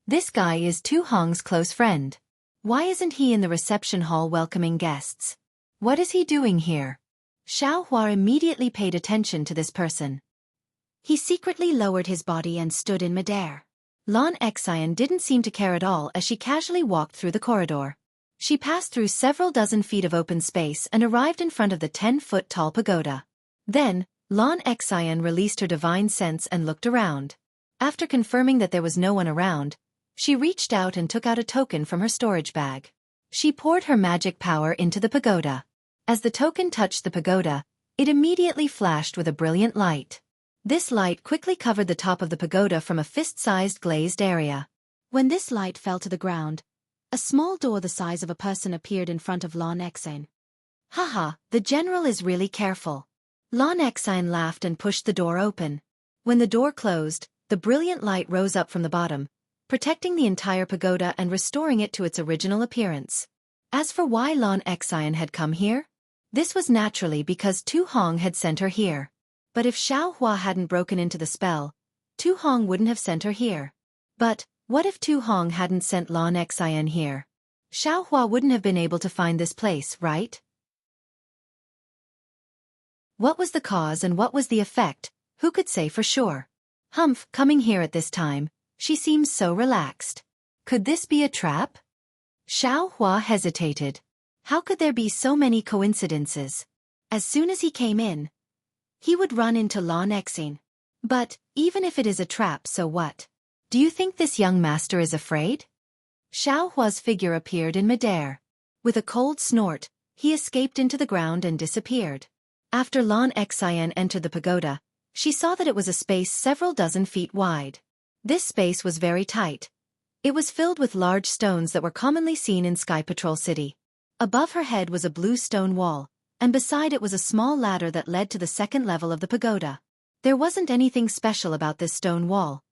This guy is Tu Hong's close friend. Why isn't he in the reception hall welcoming guests? What is he doing here? Xiao Hua immediately paid attention to this person. He secretly lowered his body and stood in midair. Lan Xian didn't seem to care at all as she casually walked through the corridor. She passed through several dozen feet of open space and arrived in front of the 10-foot-tall pagoda. Then, Lan Xian released her divine sense and looked around. After confirming that there was no one around, she reached out and took out a token from her storage bag. She poured her magic power into the pagoda. As the token touched the pagoda, it immediately flashed with a brilliant light. This light quickly covered the top of the pagoda from a fist-sized glazed area. When this light fell to the ground, a small door the size of a person appeared in front of Lan Xian. Haha, the general is really careful. Lan Xian laughed and pushed the door open. When the door closed, the brilliant light rose up from the bottom, protecting the entire pagoda and restoring it to its original appearance. As for why Lan Xian had come here, this was naturally because Tu Hong had sent her here. But if Xiao Hua hadn't broken into the spell, Tu Hong wouldn't have sent her here. But what if Tu Hong hadn't sent Lan Xian here? Xiao Hua wouldn't have been able to find this place, right? What was the cause and what was the effect? Who could say for sure? Humph, coming here at this time, she seems so relaxed. Could this be a trap? Xiao Hua hesitated. How could there be so many coincidences? As soon as he came in, he would run into Lan Xian. But, even if it is a trap, so what? Do you think this young master is afraid? Xiao Hua's figure appeared in midair. With a cold snort, he escaped into the ground and disappeared. After Lan Xian entered the pagoda, she saw that it was a space several dozen feet wide. This space was very tight. It was filled with large stones that were commonly seen in Sky Patrol City. Above her head was a blue stone wall, and beside it was a small ladder that led to the second level of the pagoda. There wasn't anything special about this stone wall.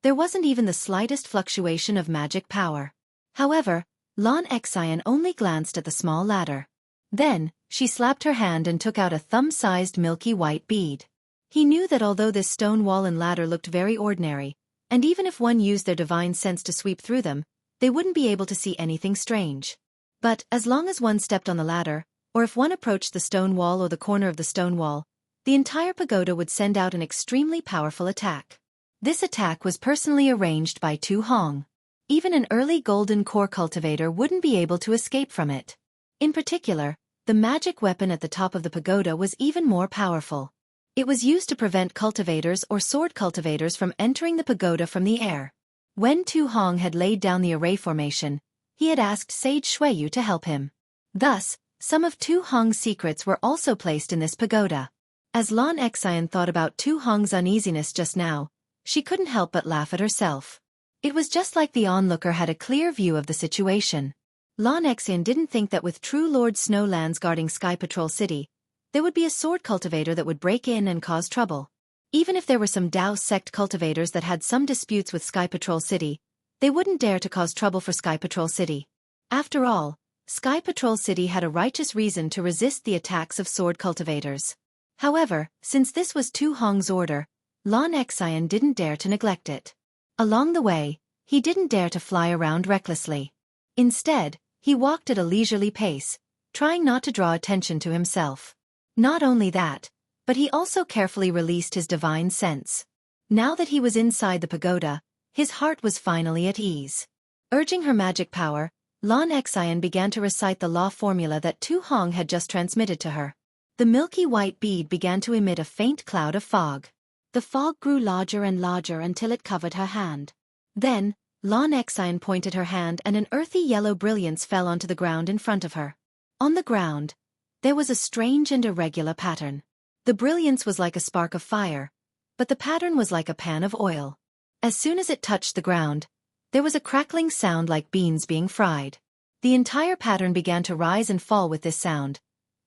There wasn't even the slightest fluctuation of magic power. However, Lan Xian only glanced at the small ladder. Then, she slapped her hand and took out a thumb-sized milky white bead. He knew that although this stone wall and ladder looked very ordinary, and even if one used their divine sense to sweep through them, they wouldn't be able to see anything strange. But, as long as one stepped on the ladder, or if one approached the stone wall or the corner of the stone wall, the entire pagoda would send out an extremely powerful attack. This attack was personally arranged by Tu Hong. Even an early golden core cultivator wouldn't be able to escape from it. In particular, the magic weapon at the top of the pagoda was even more powerful. It was used to prevent cultivators or sword cultivators from entering the pagoda from the air. When Tu Hong had laid down the array formation, he had asked Sage Xueyu to help him. Thus, some of Tu Hong's secrets were also placed in this pagoda. As Lan Xian thought about Tu Hong's uneasiness just now, she couldn't help but laugh at herself. It was just like the onlooker had a clear view of the situation. Lan Xian didn't think that with true Lord Snowlands guarding Sky Patrol City, there would be a sword cultivator that would break in and cause trouble. Even if there were some Dao sect cultivators that had some disputes with Sky Patrol City, they wouldn't dare to cause trouble for Sky Patrol City. After all, Sky Patrol City had a righteous reason to resist the attacks of sword cultivators. However, since this was Tu Hong's order, Lan Xian didn't dare to neglect it. Along the way, he didn't dare to fly around recklessly. Instead, he walked at a leisurely pace, trying not to draw attention to himself. Not only that, but he also carefully released his divine sense. Now that he was inside the pagoda, his heart was finally at ease. Urging her magic power, Lan Xian began to recite the law formula that Tu Hong had just transmitted to her. The milky white bead began to emit a faint cloud of fog. The fog grew larger and larger until it covered her hand. Then, Lan Xian pointed her hand and an earthy yellow brilliance fell onto the ground in front of her. On the ground, there was a strange and irregular pattern. The brilliance was like a spark of fire, but the pattern was like a pan of oil. As soon as it touched the ground, there was a crackling sound like beans being fried. The entire pattern began to rise and fall with this sound,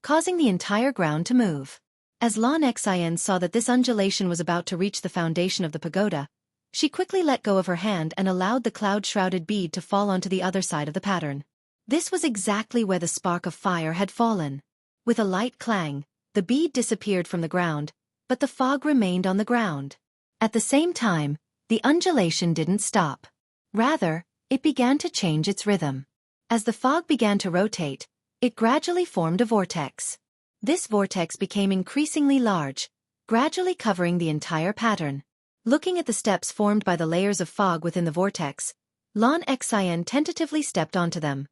causing the entire ground to move. As Lan Xian saw that this undulation was about to reach the foundation of the pagoda, she quickly let go of her hand and allowed the cloud-shrouded bead to fall onto the other side of the pattern. This was exactly where the spark of fire had fallen. With a light clang, the bead disappeared from the ground, but the fog remained on the ground. At the same time, the undulation didn't stop. Rather, it began to change its rhythm. As the fog began to rotate, it gradually formed a vortex. This vortex became increasingly large, gradually covering the entire pattern. Looking at the steps formed by the layers of fog within the vortex, Lan Xian tentatively stepped onto them.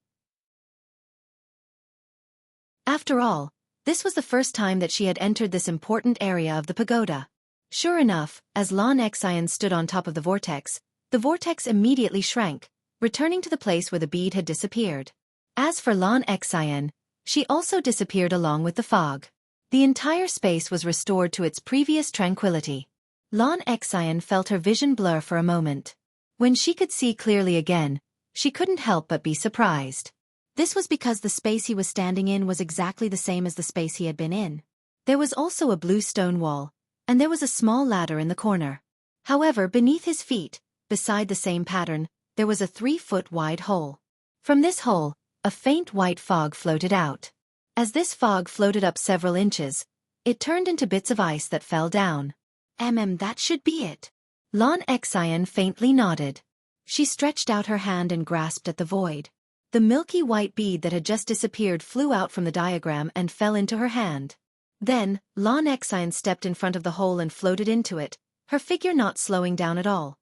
After all, this was the first time that she had entered this important area of the pagoda. Sure enough, as Lan Xian stood on top of the vortex immediately shrank, returning to the place where the bead had disappeared. As for Lan Xian, she also disappeared along with the fog. The entire space was restored to its previous tranquility. Lan Xian felt her vision blur for a moment. When she could see clearly again, she couldn't help but be surprised. This was because the space he was standing in was exactly the same as the space he had been in. There was also a blue stone wall, and there was a small ladder in the corner. However, beneath his feet, beside the same pattern, there was a 3-foot wide hole. From this hole, a faint white fog floated out. As this fog floated up several inches, it turned into bits of ice that fell down. That should be it. Lan Xian faintly nodded. She stretched out her hand and grasped at the void. The milky white bead that had just disappeared flew out from the diagram and fell into her hand. Then, Lan Xian stepped in front of the hole and floated into it, her figure not slowing down at all.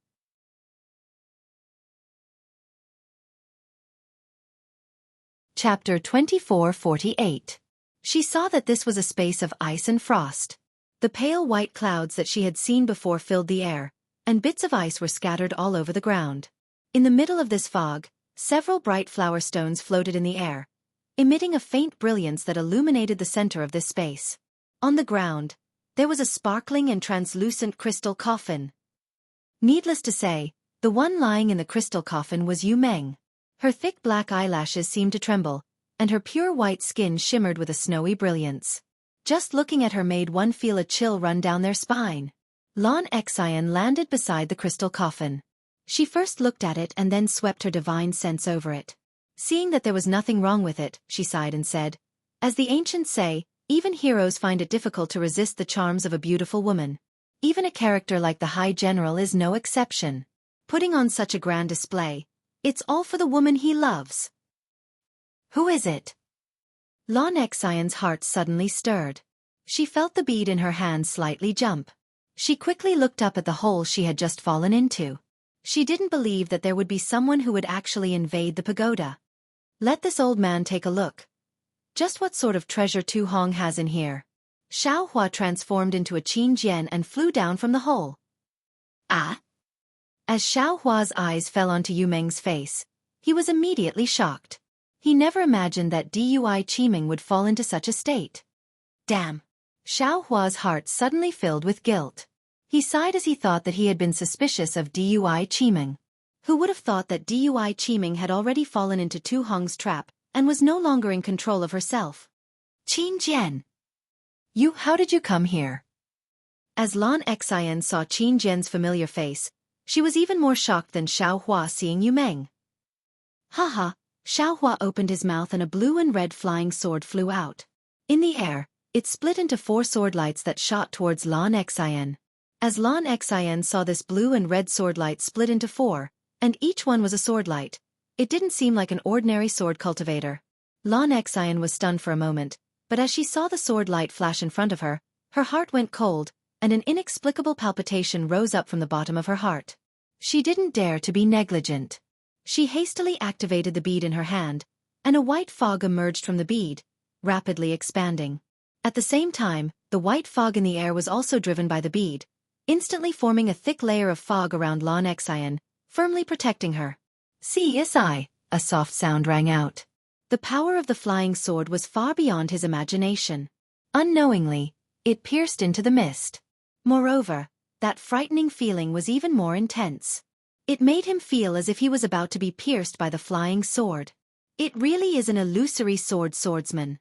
Chapter 2448. She saw that this was a space of ice and frost. The pale white clouds that she had seen before filled the air, and bits of ice were scattered all over the ground. In the middle of this fog, several bright flower stones floated in the air, emitting a faint brilliance that illuminated the center of this space. On the ground, there was a sparkling and translucent crystal coffin. Needless to say, the one lying in the crystal coffin was Yu Meng. Her thick black eyelashes seemed to tremble, and her pure white skin shimmered with a snowy brilliance. Just looking at her made one feel a chill run down their spine. Lan Xian landed beside the crystal coffin. She first looked at it and then swept her divine sense over it. Seeing that there was nothing wrong with it, she sighed and said, "As the ancients say, even heroes find it difficult to resist the charms of a beautiful woman. Even a character like the High General is no exception. Putting on such a grand display, it's all for the woman he loves." "Who is it?" Lan Xian's heart suddenly stirred. She felt the bead in her hand slightly jump. She quickly looked up at the hole she had just fallen into. She didn't believe that there would be someone who would actually invade the pagoda. Let this old man take a look. Just what sort of treasure Tu Hong has in here. Xiaohua transformed into a Qianjian and flew down from the hole. "Ah?" As Xiaohua's eyes fell onto Yu Meng's face, he was immediately shocked. He never imagined that Dui Qiming would fall into such a state. Damn. Xiaohua's heart suddenly filled with guilt. He sighed as he thought that he had been suspicious of Dui Qiming. Who would have thought that Dui Qiming had already fallen into Tu Hong's trap and was no longer in control of herself? "Qin Jian! How did you come here?" As Lan Xian saw Qin Jian's familiar face, she was even more shocked than Xiaohua seeing Yu Meng. Haha, Xiaohua opened his mouth and a blue and red flying sword flew out. In the air, it split into 4 sword lights that shot towards Lan Xian. As Lan Xian saw this blue and red sword light split into 4, and each one was a sword light, it didn't seem like an ordinary sword cultivator. Lan Xian was stunned for a moment, but as she saw the sword light flash in front of her, her heart went cold, and an inexplicable palpitation rose up from the bottom of her heart. She didn't dare to be negligent. She hastily activated the bead in her hand, and a white fog emerged from the bead, rapidly expanding. At the same time, the white fog in the air was also driven by the bead, instantly forming a thick layer of fog around Lan Xian, firmly protecting her. CSI, a soft sound rang out. The power of the flying sword was far beyond his imagination. Unknowingly, it pierced into the mist. Moreover, that frightening feeling was even more intense. It made him feel as if he was about to be pierced by the flying sword. It really is an illusory swordsman.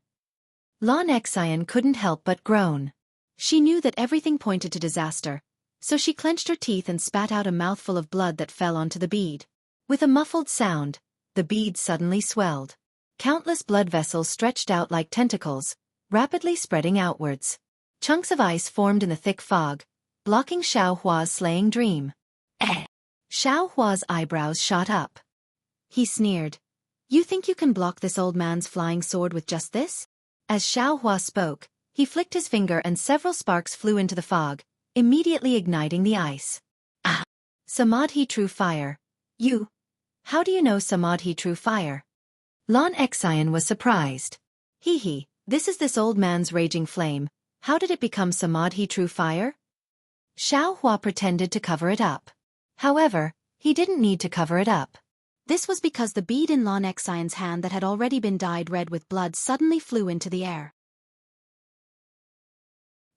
Xianxia couldn't help but groan. She knew that everything pointed to disaster, so she clenched her teeth and spat out a mouthful of blood that fell onto the bead. With a muffled sound, the bead suddenly swelled. Countless blood vessels stretched out like tentacles, rapidly spreading outwards. Chunks of ice formed in the thick fog, blocking Xiaohua's slaying dream. Xiaohua's eyebrows shot up. He sneered. You think you can block this old man's flying sword with just this? As Xiaohua spoke, he flicked his finger and several sparks flew into the fog, immediately igniting the ice. Ah! Samadhi true fire. You? How do you know Samadhi true fire? Xianxia was surprised. This is this old man's raging flame. How did it become Samadhi true fire? Xiaohua pretended to cover it up. However, he didn't need to cover it up. This was because the bead in Xianxia's hand that had already been dyed red with blood suddenly flew into the air.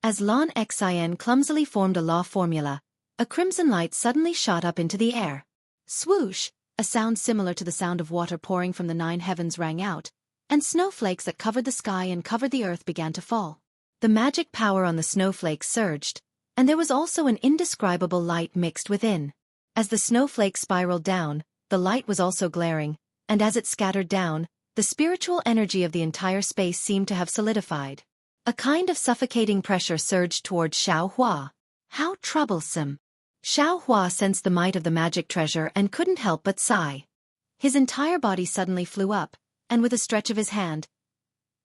As Xianxia clumsily formed a law formula, a crimson light suddenly shot up into the air. Swoosh! A sound similar to the sound of water pouring from the 9 heavens rang out, and snowflakes that covered the sky and covered the earth began to fall. The magic power on the snowflakes surged, and there was also an indescribable light mixed within. As the snowflakes spiraled down, the light was also glaring, and as it scattered down, the spiritual energy of the entire space seemed to have solidified. A kind of suffocating pressure surged towards Xiaohua. How troublesome! Xiaohua sensed the might of the magic treasure and couldn't help but sigh. His entire body suddenly flew up, and with a stretch of his hand,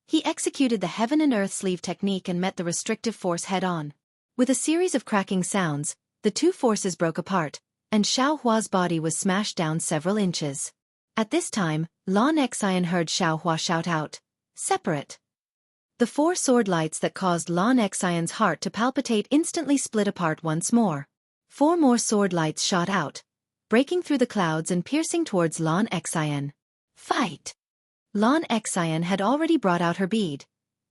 he executed the heaven and earth sleeve technique and met the restrictive force head-on. With a series of cracking sounds, the two forces broke apart, and Xiaohua's body was smashed down several inches. At this time, Xianxia heard Xiaohua shout out, "Separate!" The 4 sword lights that caused Xianxia's heart to palpitate instantly split apart once more. 4 more sword lights shot out, breaking through the clouds and piercing towards Xianxia. Fight! Xianxia had already brought out her bead,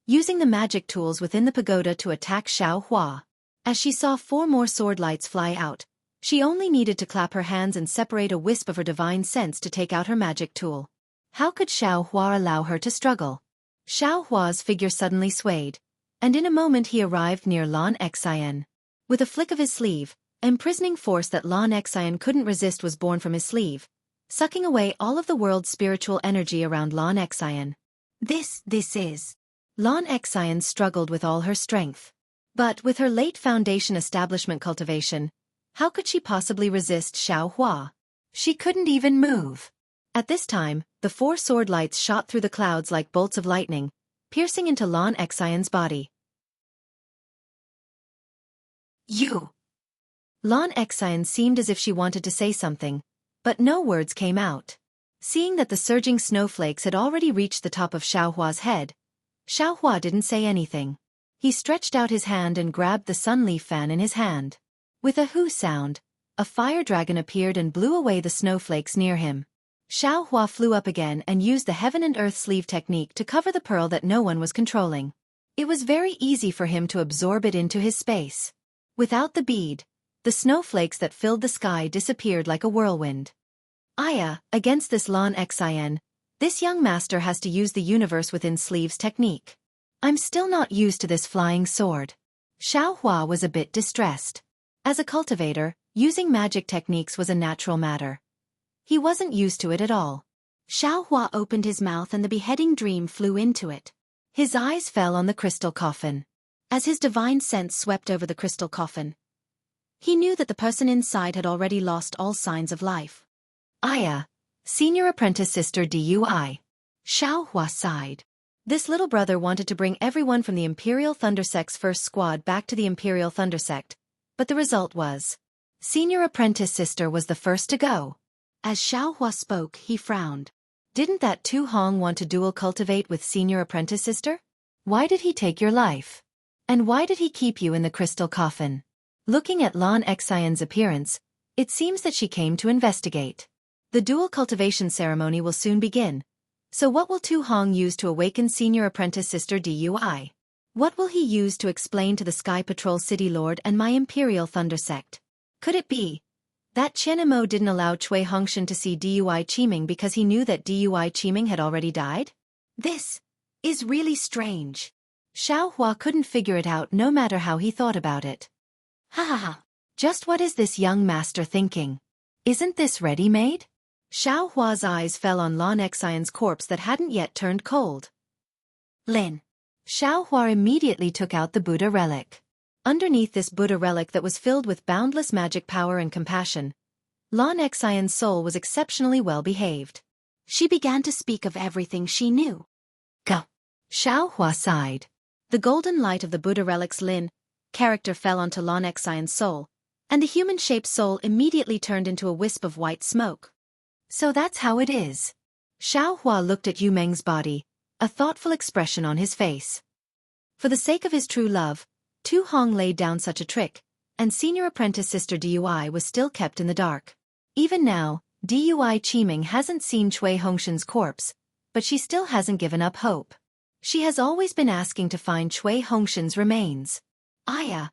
using the magic tools within the pagoda to attack Xiaohua. As she saw 4 more sword lights fly out, she only needed to clap her hands and separate a wisp of her divine sense to take out her magic tool. How could Xiaohua allow her to struggle? Xiaohua's figure suddenly swayed, and in a moment he arrived near Xianxia. With a flick of his sleeve, imprisoning force that Xianxia couldn't resist was born from his sleeve, sucking away all of the world's spiritual energy around Xianxia. This is... Xianxia struggled with all her strength. But with her late foundation establishment cultivation, how could she possibly resist Xiaohua? She couldn't even move. At this time, the 4 sword lights shot through the clouds like bolts of lightning, piercing into Xianxia's body. You! Xianxia seemed as if she wanted to say something, but no words came out. Seeing that the surging snowflakes had already reached the top of Xiaohua's head, Xiaohua didn't say anything. He stretched out his hand and grabbed the sunleaf fan in his hand. With a hoo sound, a fire dragon appeared and blew away the snowflakes near him. Xiaohua flew up again and used the heaven and earth sleeve technique to cover the pearl that no one was controlling. It was very easy for him to absorb it into his space. Without the bead, the snowflakes that filled the sky disappeared like a whirlwind. Against this Xianxia, this young master has to use the universe within sleeves technique. I'm still not used to this flying sword. Xiaohua was a bit distressed. As a cultivator, using magic techniques was a natural matter. He wasn't used to it at all. Xiaohua opened his mouth and the beheading dream flew into it. His eyes fell on the crystal coffin. As his divine sense swept over the crystal coffin, he knew that the person inside had already lost all signs of life. Senior apprentice sister Dui. Xiaohua sighed. This little brother wanted to bring everyone from the Imperial Thunder Sect's first squad back to the Imperial Thunder Sect, but the result was, Senior apprentice sister was the first to go. As Xiaohua spoke, he frowned. Didn't that Tu Hong want to dual cultivate with Senior apprentice sister? Why did he take your life? And why did he keep you in the crystal coffin? Looking at Xianxia's appearance, It seems that she came to investigate. The dual cultivation ceremony will soon begin. So what will Tu Hong use to awaken senior apprentice sister Dui? What will he use to explain to the Sky Patrol City Lord and my Imperial Thunder Sect? Could it be that Chen Imo didn't allow Cui Hongshan to see Dui Qiming because he knew that Dui Qiming had already died? This is really strange. Xiao Hua couldn't figure it out no matter how he thought about it. Ha ha ha. Just what is this young master thinking? Isn't this ready-made? Xiao Hua's eyes fell on Lan Xian's corpse that hadn't yet turned cold. Lin. Xiao Hua immediately took out the Buddha relic. Underneath this Buddha relic that was filled with boundless magic power and compassion, Lan Xian's soul was exceptionally well behaved. She began to speak of everything she knew. Go. Xiao Hua sighed. The golden light of the Buddha relic's Lin character fell onto Lan Xian's soul, and the human-shaped soul immediately turned into a wisp of white smoke. So that's how it is. Xiao Hua looked at Yu Meng's body, a thoughtful expression on his face. For the sake of his true love, Tu Hong laid down such a trick, and senior apprentice sister Dui was still kept in the dark. Even now, Dui Qiming hasn't seen Cui Hongshan's corpse, but she still hasn't given up hope. She has always been asking to find Cui Hongshan's remains. Aya,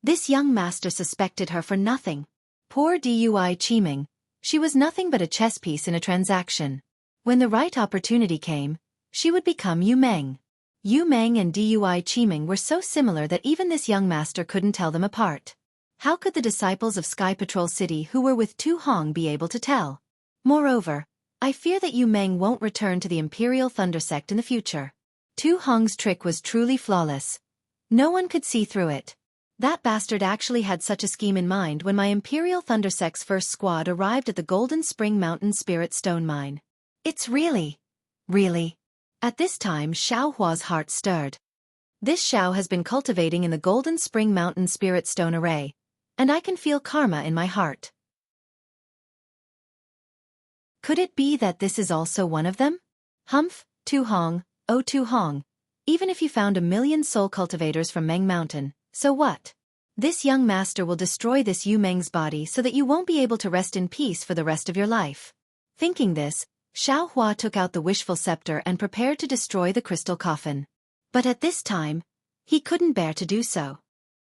this young master suspected her for nothing. Poor Dui Qiming, she was nothing but a chess piece in a transaction. When the right opportunity came, she would become Yu Meng. Yu Meng and Dui Qiming were so similar that even this young master couldn't tell them apart. How could the disciples of Sky Patrol City who were with Tu Hong be able to tell? Moreover, I fear that Yu Meng won't return to the Imperial Thunder Sect in the future. Tu Hong's trick was truly flawless. No one could see through it. That bastard actually had such a scheme in mind when my Imperial Thunder Sect's first squad arrived at the Golden Spring Mountain Spirit Stone Mine. It's really. At this time Xiao Hua's heart stirred. This Xiao has been cultivating in the Golden Spring Mountain Spirit Stone Array, and I can feel karma in my heart. Could it be that this is also one of them? Humph, Tu Hong, oh Tu Hong. Even if you found 1,000,000 soul cultivators from Meng Mountain, so what? This young master will destroy this Yu Meng's body so that you won't be able to rest in peace for the rest of your life. Thinking this, Xiao Hua took out the wishful scepter and prepared to destroy the crystal coffin. But at this time, he couldn't bear to do so.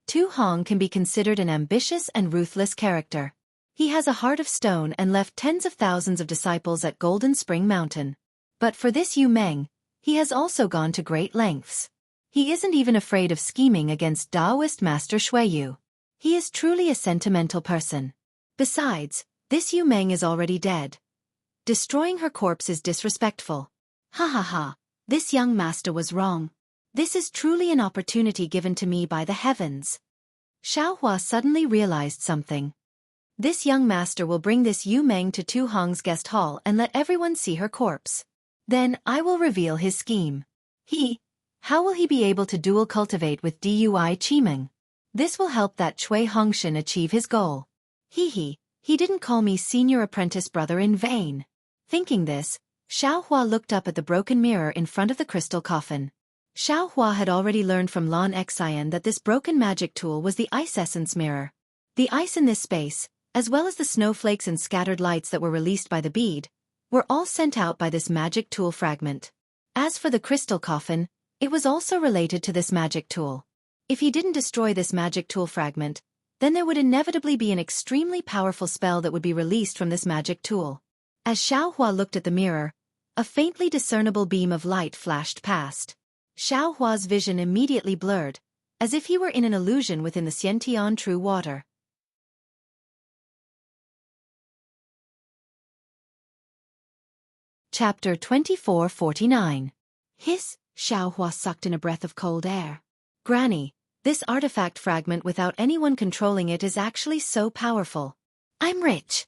Tu Hong can be considered an ambitious and ruthless character. He has a heart of stone and left tens of thousands of disciples at Golden Spring Mountain. But for this Yu Meng, he has also gone to great lengths. He isn't even afraid of scheming against Taoist Master Xueyu. He is truly a sentimental person. Besides, this Yu Meng is already dead. Destroying her corpse is disrespectful. Ha ha ha, this young master was wrong. This is truly an opportunity given to me by the heavens. Xiao Hua suddenly realized something. This young master will bring this Yu Meng to Tu Hong's guest hall and let everyone see her corpse. Then I will reveal his scheme. How will he be able to dual cultivate with Dui Qiming? This will help that Cui Hongshan achieve his goal. He didn't call me senior apprentice brother in vain. Thinking this, Xiao Hua looked up at the broken mirror in front of the crystal coffin. Xiao Hua had already learned from Lan Xian that this broken magic tool was the ice essence mirror. The ice in this space, as well as the snowflakes and scattered lights that were released by the bead, were all sent out by this magic tool fragment. As for the crystal coffin, it was also related to this magic tool. If he didn't destroy this magic tool fragment, then there would inevitably be an extremely powerful spell that would be released from this magic tool. As Xiao Hua looked at the mirror, a faintly discernible beam of light flashed past. Xiao Hua's vision immediately blurred, as if he were in an illusion within the Xiantian true water. Chapter 2449. Hiss, Xiao Hua sucked in a breath of cold air. Granny, this artifact fragment without anyone controlling it is actually so powerful. I'm rich.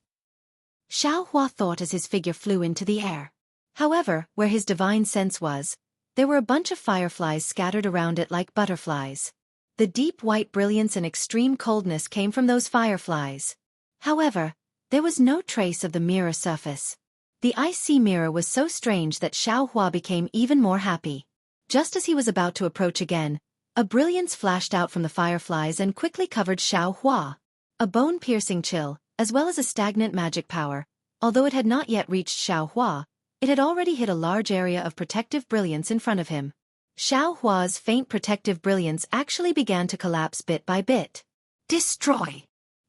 Xiao Hua thought as his figure flew into the air. However, where his divine sense was, there were a bunch of fireflies scattered around it like butterflies. The deep white brilliance and extreme coldness came from those fireflies. However, there was no trace of the mirror surface. The icy mirror was so strange that Xiao Hua became even more happy. Just as he was about to approach again, a brilliance flashed out from the fireflies and quickly covered Xiao Hua. A bone-piercing chill, as well as a stagnant magic power. Although it had not yet reached Xiaohua, it had already hit a large area of protective brilliance in front of him. Xiaohua's faint protective brilliance actually began to collapse bit by bit. Destroy!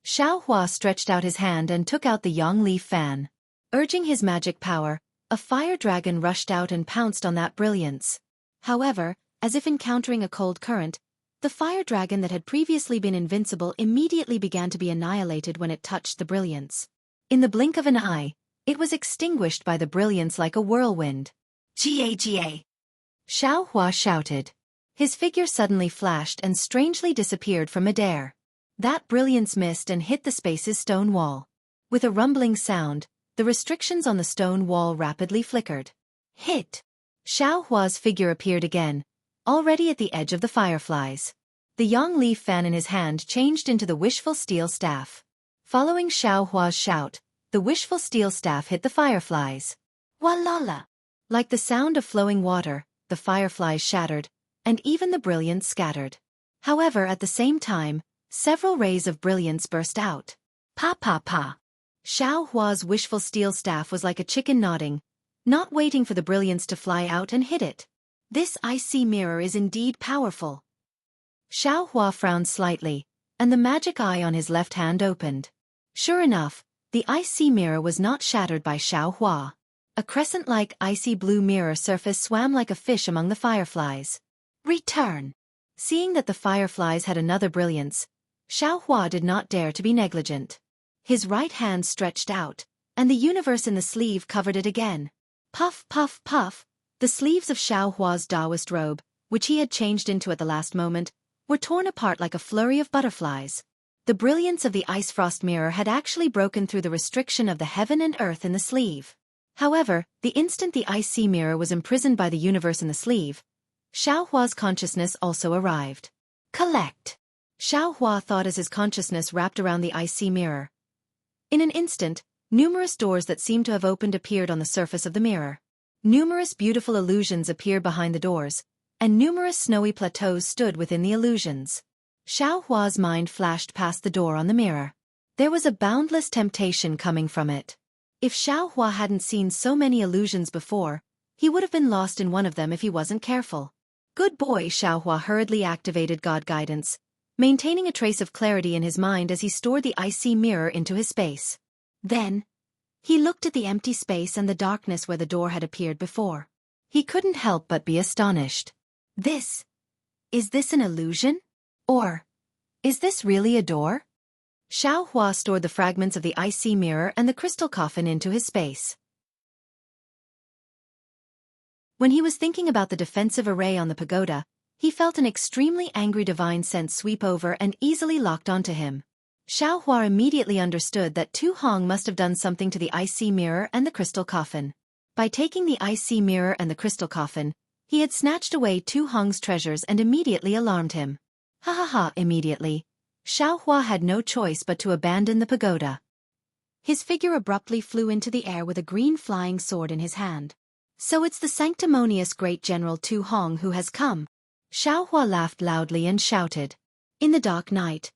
Xiaohua stretched out his hand and took out the Yang Leaf fan. Urging his magic power, a fire dragon rushed out and pounced on that brilliance. However, as if encountering a cold current, the fire dragon that had previously been invincible immediately began to be annihilated when it touched the brilliance. In the blink of an eye, it was extinguished by the brilliance like a whirlwind. Ga! Xiaohua shouted. His figure suddenly flashed and strangely disappeared from midair. That brilliance missed and hit the space's stone wall. With a rumbling sound, the restrictions on the stone wall rapidly flickered. Hit! Xiaohua's figure appeared again, already at the edge of the fireflies. The Yang Leaf fan in his hand changed into the wishful steel staff. Following Xiaohua's shout, the wishful steel staff hit the fireflies. Walala! Like the sound of flowing water, the fireflies shattered, and even the brilliance scattered. However, at the same time, several rays of brilliance burst out. Pa pa pa! Xiaohua's wishful steel staff was like a chicken nodding, not waiting for the brilliance to fly out and hit it. This icy mirror is indeed powerful. Xiaohua frowned slightly, and the magic eye on his left hand opened. Sure enough, the icy mirror was not shattered by Xiaohua. A crescent-like icy blue mirror surface swam like a fish among the fireflies. Return! Seeing that the fireflies had another brilliance, Xiaohua did not dare to be negligent. His right hand stretched out, and the universe in the sleeve covered it again. Puff, puff, puff! The sleeves of Xiaohua's Taoist robe, which he had changed into at the last moment, were torn apart like a flurry of butterflies. The brilliance of the ice frost mirror had actually broken through the restriction of the heaven and earth in the sleeve. However, the instant the icy mirror was imprisoned by the universe in the sleeve, Xiaohua's consciousness also arrived. Collect! Xiaohua thought as his consciousness wrapped around the icy mirror. In an instant, numerous doors that seemed to have opened appeared on the surface of the mirror. Numerous beautiful illusions appeared behind the doors, and numerous snowy plateaus stood within the illusions. Xiaohua's mind flashed past the door on the mirror. There was a boundless temptation coming from it. If Xiaohua hadn't seen so many illusions before, he would have been lost in one of them if he wasn't careful. Good boy! Xiaohua hurriedly activated God Guidance, maintaining a trace of clarity in his mind as he stored the icy mirror into his space. Then, he looked at the empty space and the darkness where the door had appeared before. He couldn't help but be astonished. Is this an illusion? Or, is this really a door? Xiaohua stored the fragments of the icy mirror and the crystal coffin into his space. When he was thinking about the defensive array on the pagoda, he felt an extremely angry divine sense sweep over and easily locked onto him. Xiaohua immediately understood that Tu Hong must have done something to the icy mirror and the crystal coffin. By taking the icy mirror and the crystal coffin, he had snatched away Tu Hong's treasures and immediately alarmed him. Ha ha ha! Immediately, Xiaohua had no choice but to abandon the pagoda. His figure abruptly flew into the air with a green flying sword in his hand. So it's the sanctimonious great general Tu Hong who has come. Xiaohua laughed loudly and shouted. In the dark night,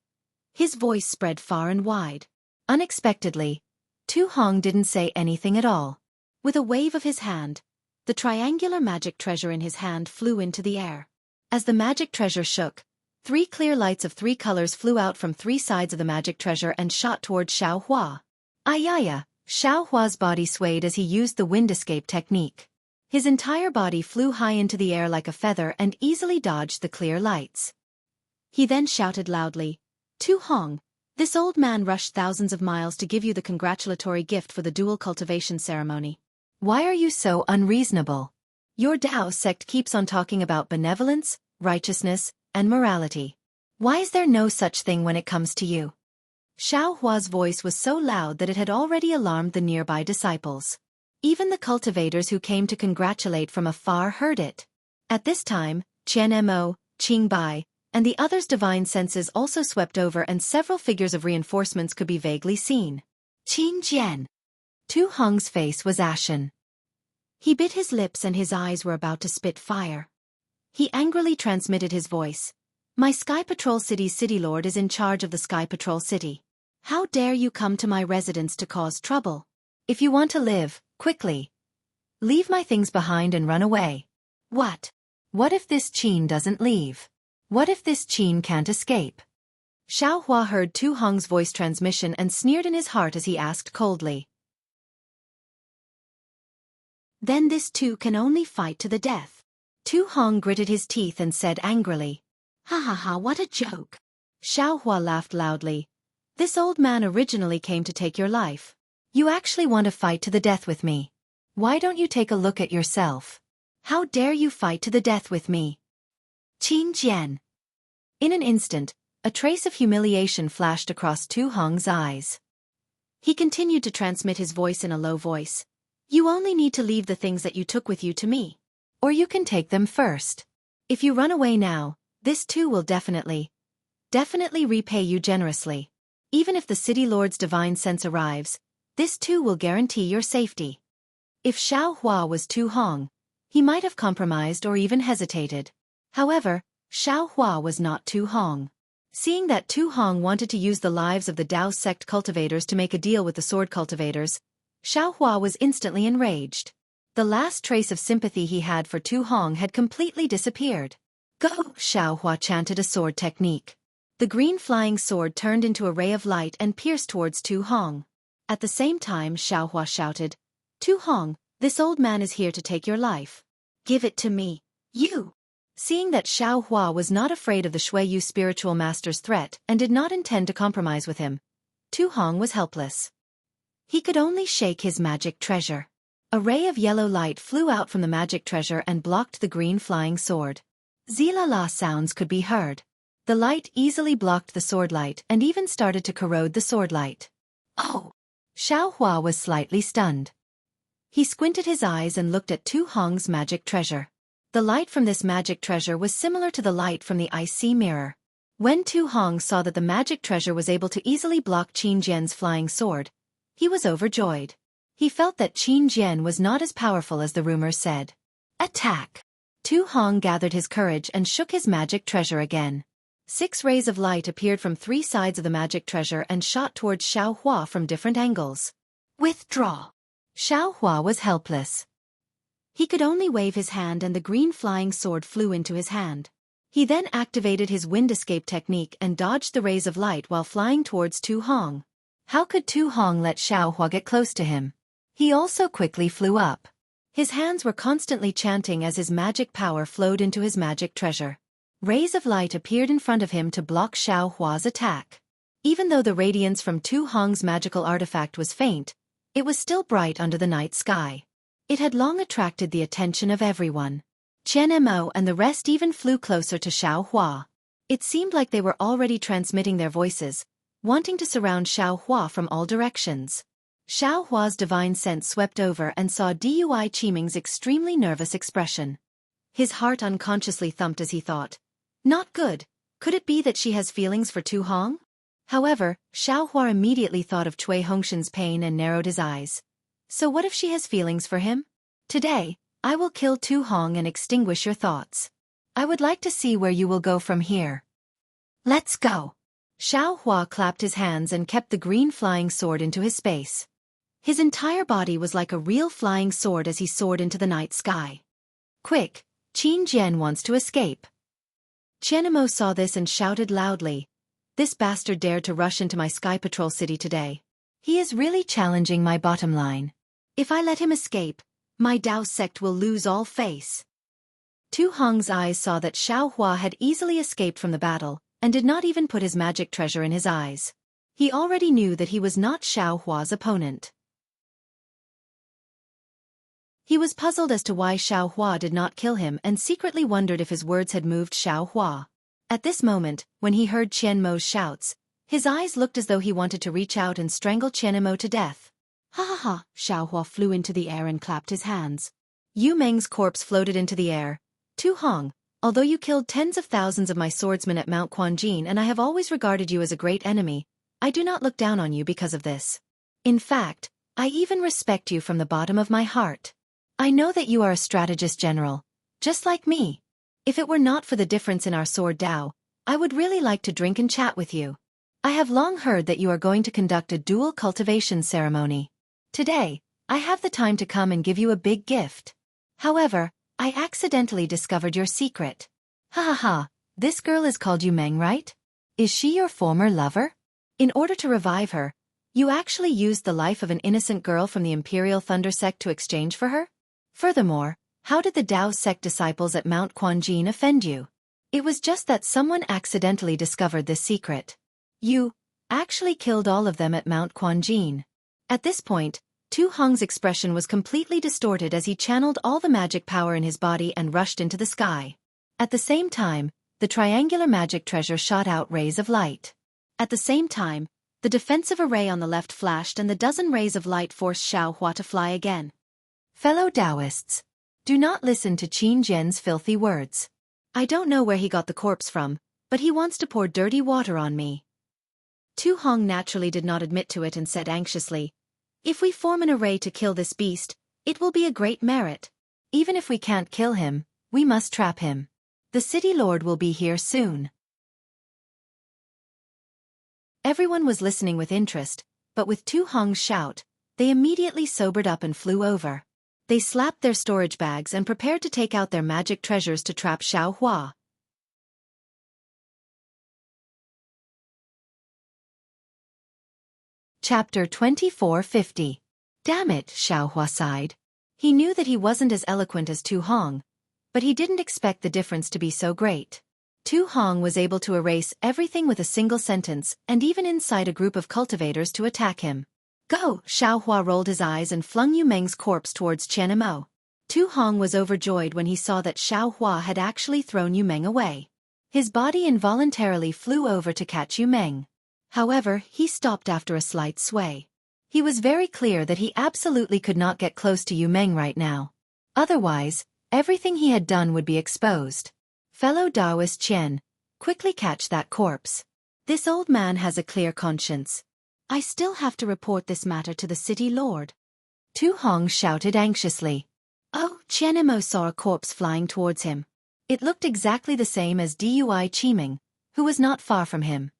his voice spread far and wide. Unexpectedly, Tu Hong didn't say anything at all. With a wave of his hand, the triangular magic treasure in his hand flew into the air. As the magic treasure shook, 3 clear lights of 3 colors flew out from 3 sides of the magic treasure and shot toward Xiaohua. Ayaya! Xiaohua's body swayed as he used the wind escape technique. His entire body flew high into the air like a feather and easily dodged the clear lights. He then shouted loudly, Tu Hong, this old man rushed thousands of miles to give you the congratulatory gift for the dual cultivation ceremony. Why are you so unreasonable? Your Dao sect keeps on talking about benevolence, righteousness, and morality. Why is there no such thing when it comes to you? Xiaohua's voice was so loud that it had already alarmed the nearby disciples. Even the cultivators who came to congratulate from afar heard it. At this time, Qian Mo, Qing Bai, and the others' divine senses also swept over and several figures of reinforcements could be vaguely seen. Qing Jian. Tu Hong's face was ashen. He bit his lips and his eyes were about to spit fire. He angrily transmitted his voice. My Sky Patrol City's City Lord is in charge of the Sky Patrol City. How dare you come to my residence to cause trouble? If you want to live, quickly. Leave my things behind and run away. What? What if this Qin doesn't leave? What if this Qin can't escape? Xiao Hua heard Tu Hong's voice transmission and sneered in his heart as he asked coldly. Then this two can only fight to the death. Tu Hong gritted his teeth and said angrily. Ha ha ha, what a joke. Xiao Hua laughed loudly. This old man originally came to take your life. You actually want to fight to the death with me. Why don't you take a look at yourself? How dare you fight to the death with me? Qin Jian. In an instant, a trace of humiliation flashed across Tu Hong's eyes. He continued to transmit his voice in a low voice. You only need to leave the things that you took with you to me. Or you can take them first. If you run away now, this too will definitely repay you generously. Even if the city lord's divine sense arrives, this too will guarantee your safety. If Xiao Hua was Tu Hong, he might have compromised or even hesitated. However, Xiao Hua was not Tu Hong. Seeing that Tu Hong wanted to use the lives of the Dao sect cultivators to make a deal with the sword cultivators, Xiao Hua was instantly enraged. The last trace of sympathy he had for Tu Hong had completely disappeared. Go! Xiao Hua chanted a sword technique. The green flying sword turned into a ray of light and pierced towards Tu Hong. At the same time, Xiao Hua shouted, Tu Hong, this old man is here to take your life. Give it to me, you! Seeing that Xiao Hua was not afraid of the Shuiyu spiritual master's threat and did not intend to compromise with him, Tu Hong was helpless. He could only shake his magic treasure. A ray of yellow light flew out from the magic treasure and blocked the green flying sword. Zilala sounds could be heard. The light easily blocked the sword light and even started to corrode the sword light. Oh! Xiao Hua was slightly stunned. He squinted his eyes and looked at Tu Hong's magic treasure. The light from this magic treasure was similar to the light from the icy mirror. When Tu Hong saw that the magic treasure was able to easily block Qin Jian's flying sword, he was overjoyed. He felt that Qin Jian was not as powerful as the rumors said. Attack! Tu Hong gathered his courage and shook his magic treasure again. 6 rays of light appeared from 3 sides of the magic treasure and shot towards Xiao Hua from different angles. Withdraw! Xiao Hua was helpless. He could only wave his hand and the green flying sword flew into his hand. He then activated his wind escape technique and dodged the rays of light while flying towards Tu Hong. How could Tu Hong let Xiao Hua get close to him? He also quickly flew up. His hands were constantly chanting as his magic power flowed into his magic treasure. Rays of light appeared in front of him to block Xiao Hua's attack. Even though the radiance from Tu Hong's magical artifact was faint, it was still bright under the night sky. It had long attracted the attention of everyone. Qian Mo and the rest even flew closer to Xiao Hua. It seemed like they were already transmitting their voices, wanting to surround Xiao Hua from all directions. Xiao Hua's divine sense swept over and saw Dui Qiming's extremely nervous expression. His heart unconsciously thumped as he thought, not good, could it be that she has feelings for Tu Hong? However, Xiao Hua immediately thought of Cui Hongshan's pain and narrowed his eyes. So what if she has feelings for him? Today, I will kill Tu Hong and extinguish your thoughts. I would like to see where you will go from here. Let's go. Xiao Hua clapped his hands and kept the green flying sword into his space. His entire body was like a real flying sword as he soared into the night sky. Quick, Qin Jian wants to escape. Qianmo saw this and shouted loudly, this bastard dared to rush into my Sky Patrol city today. He is really challenging my bottom line. If I let him escape, my Dao sect will lose all face. Tu Hong's eyes saw that Xiao Hua had easily escaped from the battle, and did not even put his magic treasure in his eyes. He already knew that he was not Xiao Hua's opponent. He was puzzled as to why Xiao Hua did not kill him and secretly wondered if his words had moved Xiao Hua. At this moment, when he heard Qian Mo's shouts, his eyes looked as though he wanted to reach out and strangle Qian Mo to death. Ha ha ha! Xiao Hua flew into the air and clapped his hands. Yu Meng's corpse floated into the air. Tu Hong, although you killed tens of thousands of my swordsmen at Mount Quanjin and I have always regarded you as a great enemy, I do not look down on you because of this. In fact, I even respect you from the bottom of my heart. I know that you are a strategist general, just like me. If it were not for the difference in our sword Dao, I would really like to drink and chat with you. I have long heard that you are going to conduct a dual cultivation ceremony. Today, I have the time to come and give you a big gift. However, I accidentally discovered your secret. Ha ha ha, this girl is called Yumeng, right? Is she your former lover? In order to revive her, you actually used the life of an innocent girl from the Imperial Thunder Sect to exchange for her? Furthermore, how did the Dao Sect disciples at Mount Quanjin offend you? It was just that someone accidentally discovered this secret. You actually killed all of them at Mount Quanjin. At this point, Tu Hong's expression was completely distorted as he channeled all the magic power in his body and rushed into the sky. At the same time, the triangular magic treasure shot out rays of light. At the same time, the defensive array on the left flashed and the dozen rays of light forced Xiaohua to fly again. Fellow Taoists, do not listen to Qin Jian's filthy words. I don't know where he got the corpse from, but he wants to pour dirty water on me. Tu Hong naturally did not admit to it and said anxiously, if we form an array to kill this beast, it will be a great merit. Even if we can't kill him, we must trap him. The city lord will be here soon. Everyone was listening with interest, but with Tu Hong's shout, they immediately sobered up and flew over. They slapped their storage bags and prepared to take out their magic treasures to trap Xiaohua. Chapter 2450. Damn it, Xiaohua sighed. He knew that he wasn't as eloquent as Tu Hong, but he didn't expect the difference to be so great. Tu Hong was able to erase everything with a single sentence and even incite a group of cultivators to attack him. Go! Xiaohua rolled his eyes and flung Yumeng's corpse towards Qianmo. Tu Hong was overjoyed when he saw that Xiaohua had actually thrown Yumeng away. His body involuntarily flew over to catch Yumeng. However, he stopped after a slight sway. He was very clear that he absolutely could not get close to Yumeng right now. Otherwise, everything he had done would be exposed. Fellow Taoist Qian, quickly catch that corpse. This old man has a clear conscience. I still have to report this matter to the city lord. Tu Hong shouted anxiously. Oh, Qianmo saw a corpse flying towards him. It looked exactly the same as Dui Qiming, who was not far from him.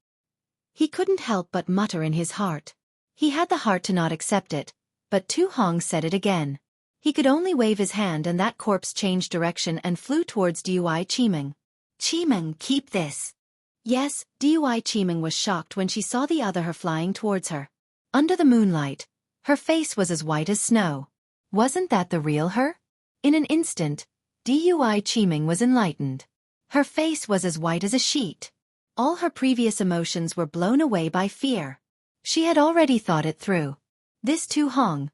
He couldn't help but mutter in his heart. He had the heart to not accept it, but Tu Hong said it again. He could only wave his hand and that corpse changed direction and flew towards Dui Qiming. Qiming, keep this. Yes, Dui Qiming was shocked when she saw the other her flying towards her. Under the moonlight, her face was as white as snow. Wasn't that the real her? In an instant, Dui Qiming was enlightened. Her face was as white as a sheet. All her previous emotions were blown away by fear. She had already thought it through. This Tu Hong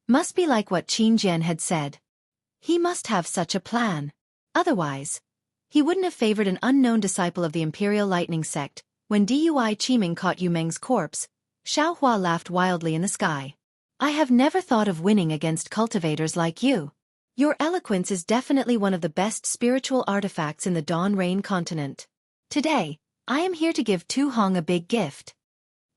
must be like what Qin Jian had said. He must have such a plan. Otherwise, he wouldn't have favored an unknown disciple of the Imperial Lightning Sect. When Dui Qiming caught Yumeng's corpse, Xiaohua laughed wildly in the sky. I have never thought of winning against cultivators like you. Your eloquence is definitely one of the best spiritual artifacts in the Dawn Rain continent. Today, I am here to give Tu Hong a big gift.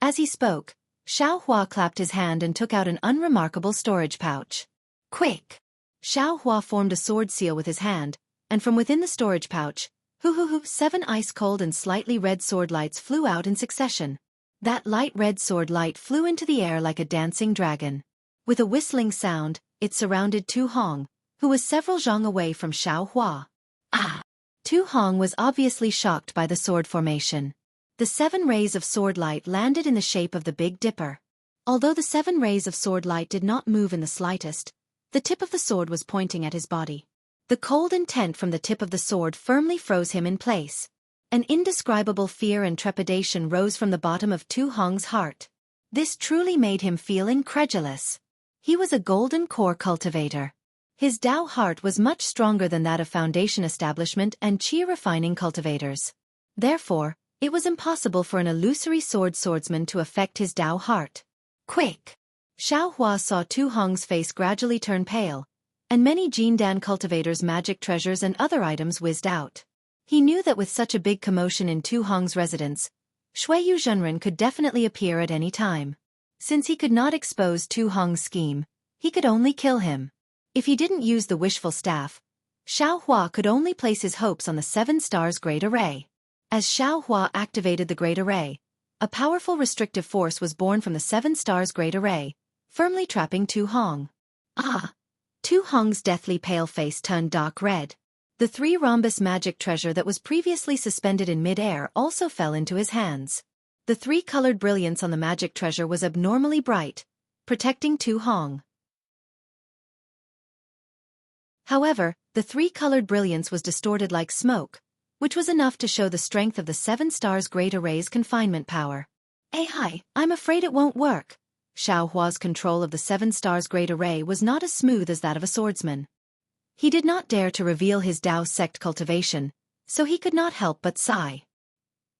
As he spoke, Xiaohua clapped his hand and took out an unremarkable storage pouch. Quick! Xiaohua formed a sword seal with his hand, and from within the storage pouch, 7 ice-cold and slightly red sword lights flew out in succession. That light red sword light flew into the air like a dancing dragon. With a whistling sound, it surrounded Tu Hong, who was several zhang away from Xiaohua. Ah! Tu Hong was obviously shocked by the sword formation. The 7 rays of sword light landed in the shape of the Big Dipper. Although the 7 rays of sword light did not move in the slightest, the tip of the sword was pointing at his body. The cold intent from the tip of the sword firmly froze him in place. An indescribable fear and trepidation rose from the bottom of Tu Hong's heart. This truly made him feel incredulous. He was a golden core cultivator. His Dao heart was much stronger than that of Foundation Establishment and Qi refining cultivators. Therefore, it was impossible for an illusory swordsman to affect his Dao heart. Quick! Xiaohua saw Tu Hong's face gradually turn pale, and many Jindan cultivators' magic treasures and other items whizzed out. He knew that with such a big commotion in Tu Hong's residence, Shuiyu Zhenren could definitely appear at any time. Since he could not expose Tu Hong's scheme, he could only kill him. If he didn't use the wishful staff, Xiaohua could only place his hopes on the 7 stars Great Array. As Xiaohua activated the Great Array, a powerful restrictive force was born from the 7 stars great array, firmly trapping Tu Hong. Ah! Tu Hong's deathly pale face turned dark red. The 3 rhombus magic treasure that was previously suspended in mid-air also fell into his hands. The 3-colored brilliance on the magic treasure was abnormally bright, protecting Tu Hong. However, the 3-colored brilliance was distorted like smoke, which was enough to show the strength of the 7 stars great array's confinement power. Hi, I'm afraid it won't work. Xiao Hua's control of the 7 stars great array was not as smooth as that of a swordsman. He did not dare to reveal his Dao sect cultivation, so he could not help but sigh.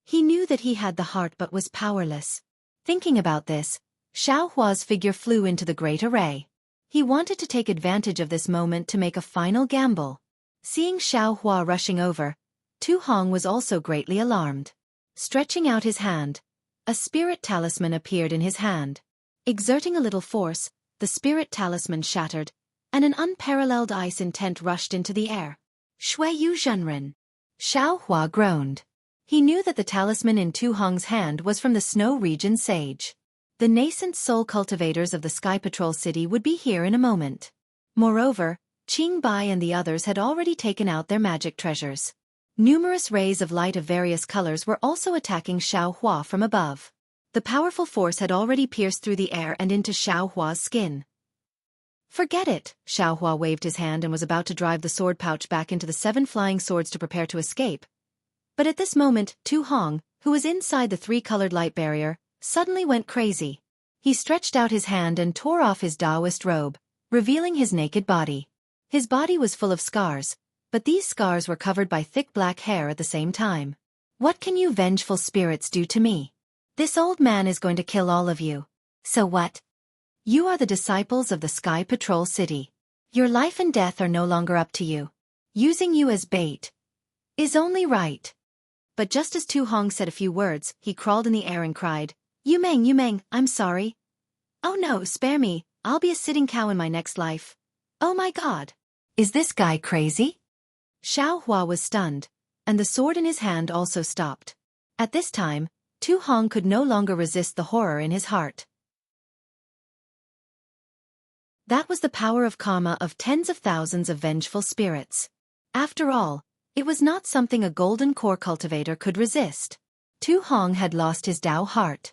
He knew that he had the heart but was powerless. Thinking about this, Xiao Hua's figure flew into the great array. He wanted to take advantage of this moment to make a final gamble. Seeing Xiao Hua rushing over, Tu Hong was also greatly alarmed. Stretching out his hand, a spirit talisman appeared in his hand. Exerting a little force, the spirit talisman shattered, and an unparalleled ice intent rushed into the air. Shui Yu Zhenren. Xiao Hua groaned. He knew that the talisman in Tu Hong's hand was from the Snow Region Sage. The nascent soul cultivators of the Sky Patrol City would be here in a moment. Moreover, Qing Bai and the others had already taken out their magic treasures. Numerous rays of light of various colors were also attacking Xiao Hua from above. The powerful force had already pierced through the air and into Xiao Hua's skin. Forget it, Xiao Hua waved his hand and was about to drive the sword pouch back into the 7 flying swords to prepare to escape. But at this moment, Tu Hong, who was inside the 3-colored light barrier, suddenly went crazy. He stretched out his hand and tore off his Taoist robe, revealing his naked body. His body was full of scars, but these scars were covered by thick black hair at the same time. What can you vengeful spirits do to me? This old man is going to kill all of you. So what? You are the disciples of the Sky Patrol City. Your life and death are no longer up to you. Using you as bait is only right. But just as Tu Hong said a few words, he crawled in the air and cried, Yu Meng, I'm sorry. Oh no, spare me, I'll be a sitting cow in my next life. Oh my god. Is this guy crazy? Xiao Hua was stunned, and the sword in his hand also stopped. At this time, Tu Hong could no longer resist the horror in his heart. That was the power of karma of tens of thousands of vengeful spirits. After all, it was not something a golden core cultivator could resist. Tu Hong had lost his Dao heart.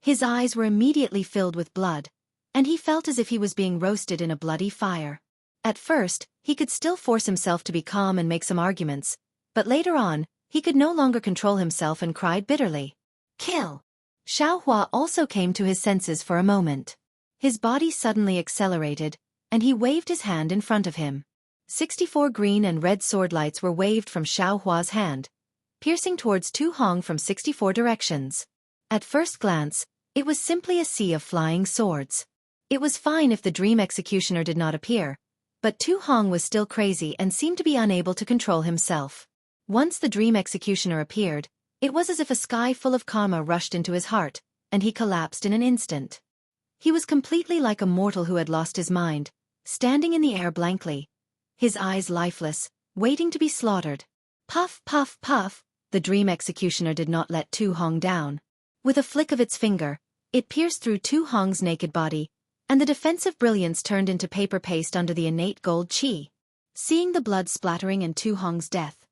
His eyes were immediately filled with blood, and he felt as if he was being roasted in a bloody fire. At first, he could still force himself to be calm and make some arguments, but later on, he could no longer control himself and cried bitterly. Kill! Xiao Hua also came to his senses for a moment. His body suddenly accelerated, and he waved his hand in front of him. 64 green and red sword lights were waved from Xiao Hua's hand, piercing towards Tu Hong from 64 directions. At first glance, it was simply a sea of flying swords. It was fine if the dream executioner did not appear, but Tu Hong was still crazy and seemed to be unable to control himself. Once the dream executioner appeared, it was as if a sky full of karma rushed into his heart, and he collapsed in an instant. He was completely like a mortal who had lost his mind, standing in the air blankly, his eyes lifeless, waiting to be slaughtered. Puff, puff, puff, the dream executioner did not let Tu Hong down. With a flick of its finger, it pierced through Tu Hong's naked body, and the defensive brilliance turned into paper paste under the innate gold qi. Seeing the blood splattering and Tu Hong's death,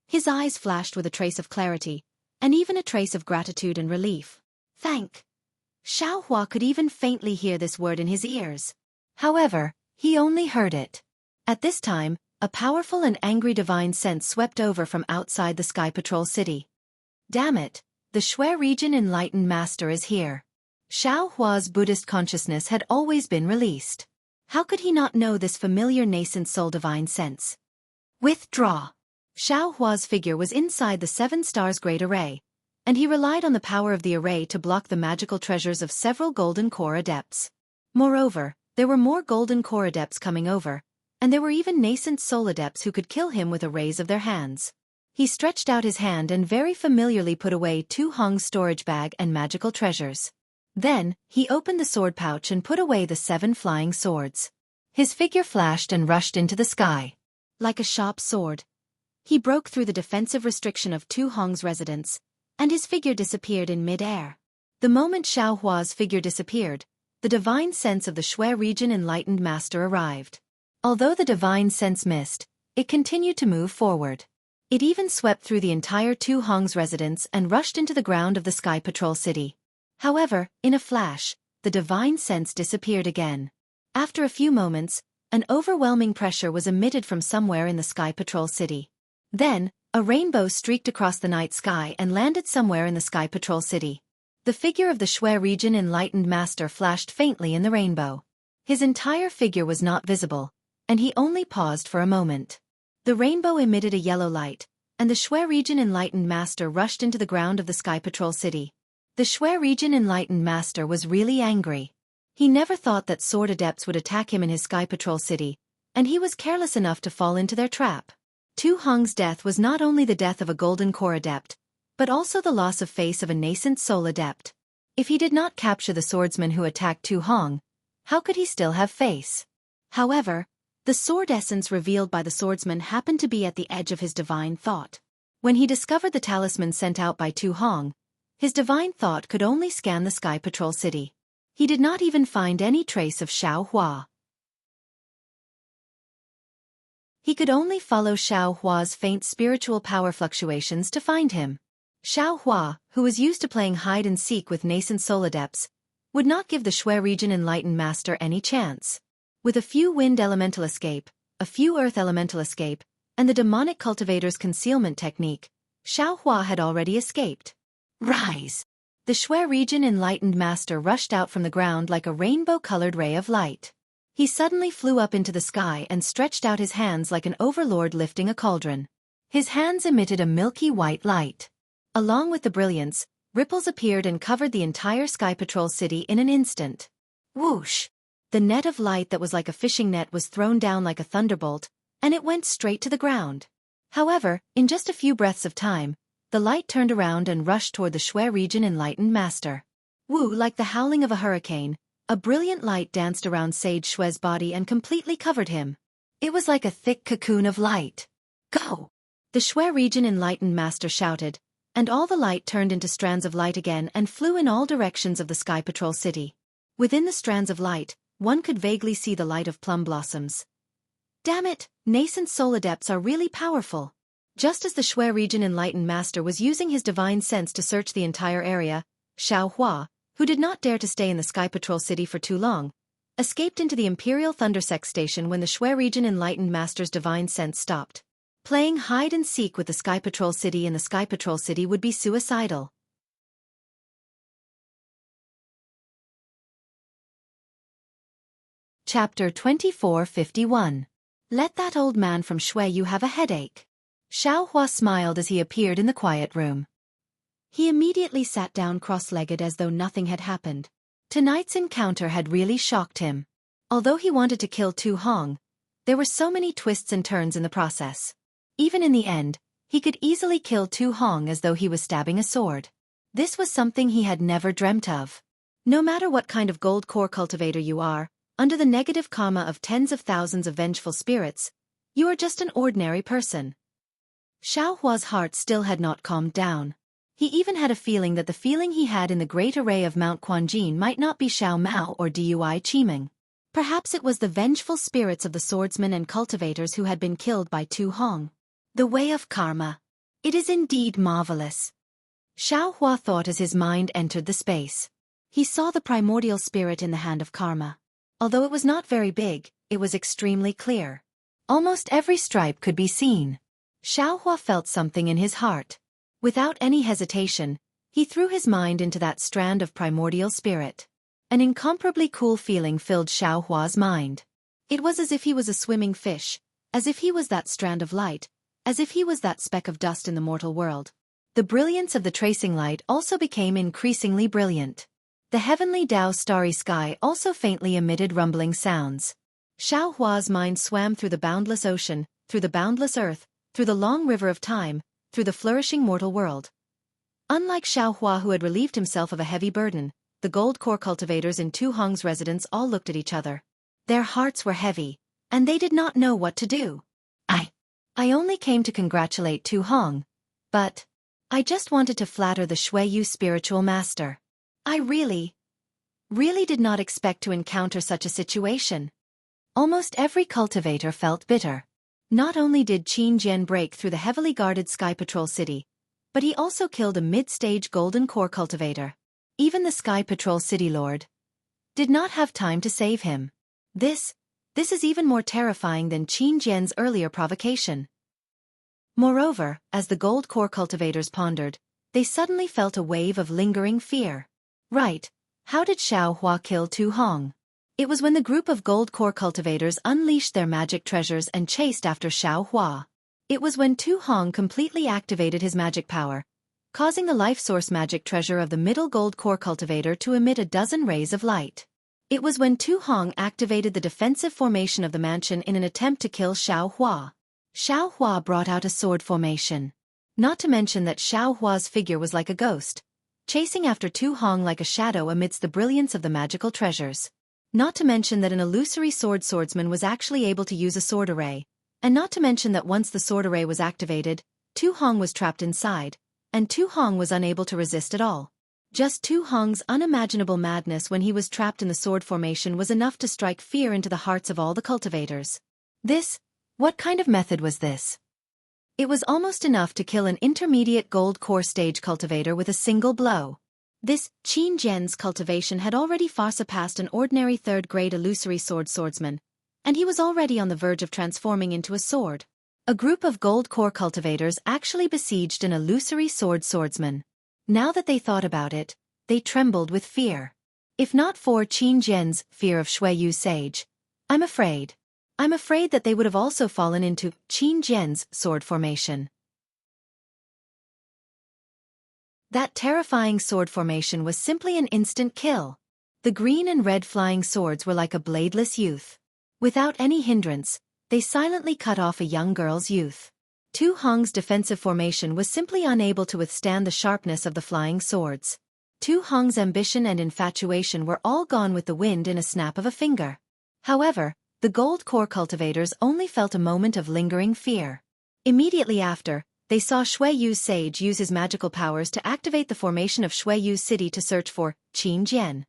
his eyes flashed with a trace of clarity, and even a trace of gratitude and relief. Thank. Xiao Hua could even faintly hear this word in his ears. However, he only heard it. At this time, a powerful and angry divine sense swept over from outside the Sky Patrol City. Damn it, the Shui Region Enlightened Master is here. Xiao Hua's Buddhist consciousness had always been released. How could he not know this familiar nascent soul divine sense? Withdraw. Xiao Hua's figure was inside the 7 stars great array, and he relied on the power of the array to block the magical treasures of several golden core adepts. Moreover, there were more golden core adepts coming over, and there were even nascent soul adepts who could kill him with a raise of their hands. He stretched out his hand and very familiarly put away Tu Hong's storage bag and magical treasures. Then, he opened the sword pouch and put away the 7 flying swords. His figure flashed and rushed into the sky. Like a sharp sword, he broke through the defensive restriction of Tu Hong's residence, and his figure disappeared in mid-air. The moment Xiao Hua's figure disappeared, the divine sense of the Shui region enlightened master arrived. Although the divine sense missed, it continued to move forward. It even swept through the entire Tu Hong's residence and rushed into the ground of the Sky Patrol City. However, in a flash, the divine sense disappeared again. After a few moments, an overwhelming pressure was emitted from somewhere in the Sky Patrol City. Then, a rainbow streaked across the night sky and landed somewhere in the Sky Patrol City. The figure of the Shui region enlightened master flashed faintly in the rainbow. His entire figure was not visible, and he only paused for a moment. The rainbow emitted a yellow light, and the Shui region enlightened master rushed into the ground of the Sky Patrol City. The Shui region enlightened master was really angry. He never thought that sword adepts would attack him in his Sky Patrol City, and he was careless enough to fall into their trap. Tu Hong's death was not only the death of a golden core adept, but also the loss of face of a nascent soul adept. If he did not capture the swordsman who attacked Tu Hong, how could he still have face? However, the sword essence revealed by the swordsman happened to be at the edge of his divine thought. When he discovered the talisman sent out by Tu Hong, his divine thought could only scan the Sky Patrol City. He did not even find any trace of Xiao Hua. He could only follow Xiao Hua's faint spiritual power fluctuations to find him. Xiao Hua, who was used to playing hide-and-seek with nascent soul adepts, would not give the Shui region enlightened master any chance. With a few wind elemental escape, a few earth elemental escape, and the demonic cultivator's concealment technique, Xiao Hua had already escaped. Rise! The Shui region enlightened master rushed out from the ground like a rainbow-colored ray of light. He suddenly flew up into the sky and stretched out his hands like an overlord lifting a cauldron. His hands emitted a milky white light. Along with the brilliance, ripples appeared and covered the entire Sky Patrol City in an instant. Whoosh! The net of light that was like a fishing net was thrown down like a thunderbolt, and it went straight to the ground. However, in just a few breaths of time, the light turned around and rushed toward the Shui region enlightened master. Woo! Like the howling of a hurricane, a brilliant light danced around Sage Shui's body and completely covered him. It was like a thick cocoon of light. Go! The Shui region enlightened master shouted, and all the light turned into strands of light again and flew in all directions of the Sky Patrol City. Within the strands of light, one could vaguely see the light of plum blossoms. Damn it, nascent soul adepts are really powerful. Just as the Shui region enlightened master was using his divine sense to search the entire area, Xiao Hua, who did not dare to stay in the Sky Patrol City for too long, escaped into the Imperial Thundersect Station when the Shui region enlightened master's divine sense stopped. Playing hide-and-seek with the Sky Patrol City in the Sky Patrol City would be suicidal. Chapter 2451. Let that old man from Shui you have a headache. Xiao Hua smiled as he appeared in the quiet room. He immediately sat down cross-legged as though nothing had happened. Tonight's encounter had really shocked him. Although he wanted to kill Tu Hong, there were so many twists and turns in the process. Even in the end, he could easily kill Tu Hong as though he was stabbing a sword. This was something he had never dreamt of. No matter what kind of gold core cultivator you are, under the negative karma of tens of thousands of vengeful spirits, you are just an ordinary person. Xiao Hua's heart still had not calmed down. He even had a feeling that the feeling he had in the great array of Mount Quanjin might not be Xiao Mao or Dui Qiming. Perhaps it was the vengeful spirits of the swordsmen and cultivators who had been killed by Tu Hong. The way of karma. It is indeed marvelous. Xiao Hua thought as his mind entered the space. He saw the primordial spirit in the hand of karma. Although it was not very big, it was extremely clear. Almost every stripe could be seen. Xiao Hua felt something in his heart. Without any hesitation, he threw his mind into that strand of primordial spirit. An incomparably cool feeling filled Xiao Hua's mind. It was as if he was a swimming fish, as if he was that strand of light, as if he was that speck of dust in the mortal world. The brilliance of the tracing light also became increasingly brilliant. The heavenly Tao starry sky also faintly emitted rumbling sounds. Xiao Hua's mind swam through the boundless ocean, through the boundless earth, through the long river of time, through the flourishing mortal world. Unlike Xiao Hua who had relieved himself of a heavy burden, the gold core cultivators in Tu Hong's residence all looked at each other. Their hearts were heavy, and they did not know what to do. I only came to congratulate Tu Hong. But I just wanted to flatter the Shui spiritual master. I really did not expect to encounter such a situation. Almost every cultivator felt bitter. Not only did Qin Jian break through the heavily guarded Sky Patrol City, but he also killed a mid-stage Golden Core cultivator. Even the Sky Patrol City Lord did not have time to save him. This is even more terrifying than Qin Jian's earlier provocation. Moreover, as the Gold Core cultivators pondered, they suddenly felt a wave of lingering fear. Right, how did Xiaohua kill Tu Hong? It was when the group of Gold Core cultivators unleashed their magic treasures and chased after Xiaohua. It was when Tu Hong completely activated his magic power, causing the life source magic treasure of the middle Gold Core cultivator to emit a dozen rays of light. It was when Tu Hong activated the defensive formation of the mansion in an attempt to kill Xiaohua. Xiaohua brought out a sword formation. Not to mention that Xiaohua's figure was like a ghost, chasing after Tu Hong like a shadow amidst the brilliance of the magical treasures. Not to mention that an illusory swordsman was actually able to use a sword array, and not to mention that once the sword array was activated, Tu Hong was trapped inside, and Tu Hong was unable to resist at all. Just Tu Hong's unimaginable madness when he was trapped in the sword formation was enough to strike fear into the hearts of all the cultivators. What kind of method was this? It was almost enough to kill an intermediate Gold Core stage cultivator with a single blow. This Qin Jian's cultivation had already far surpassed an ordinary third-grade illusory swordsman, and he was already on the verge of transforming into a sword. A group of Gold Core cultivators actually besieged an illusory swordsman. Now that they thought about it, they trembled with fear. If not for Qin Jian's fear of Shui Sage, I'm afraid that they would have also fallen into Qin Jian's sword formation. That terrifying sword formation was simply an instant kill. The green and red flying swords were like a bladeless youth. Without any hindrance, they silently cut off a young girl's youth. Tu Hong's defensive formation was simply unable to withstand the sharpness of the flying swords. Tu Hong's ambition and infatuation were all gone with the wind in a snap of a finger. However, the Gold Core cultivators only felt a moment of lingering fear. Immediately after, they saw Shui Sage use his magical powers to activate the formation of Shui City to search for Qin Jian.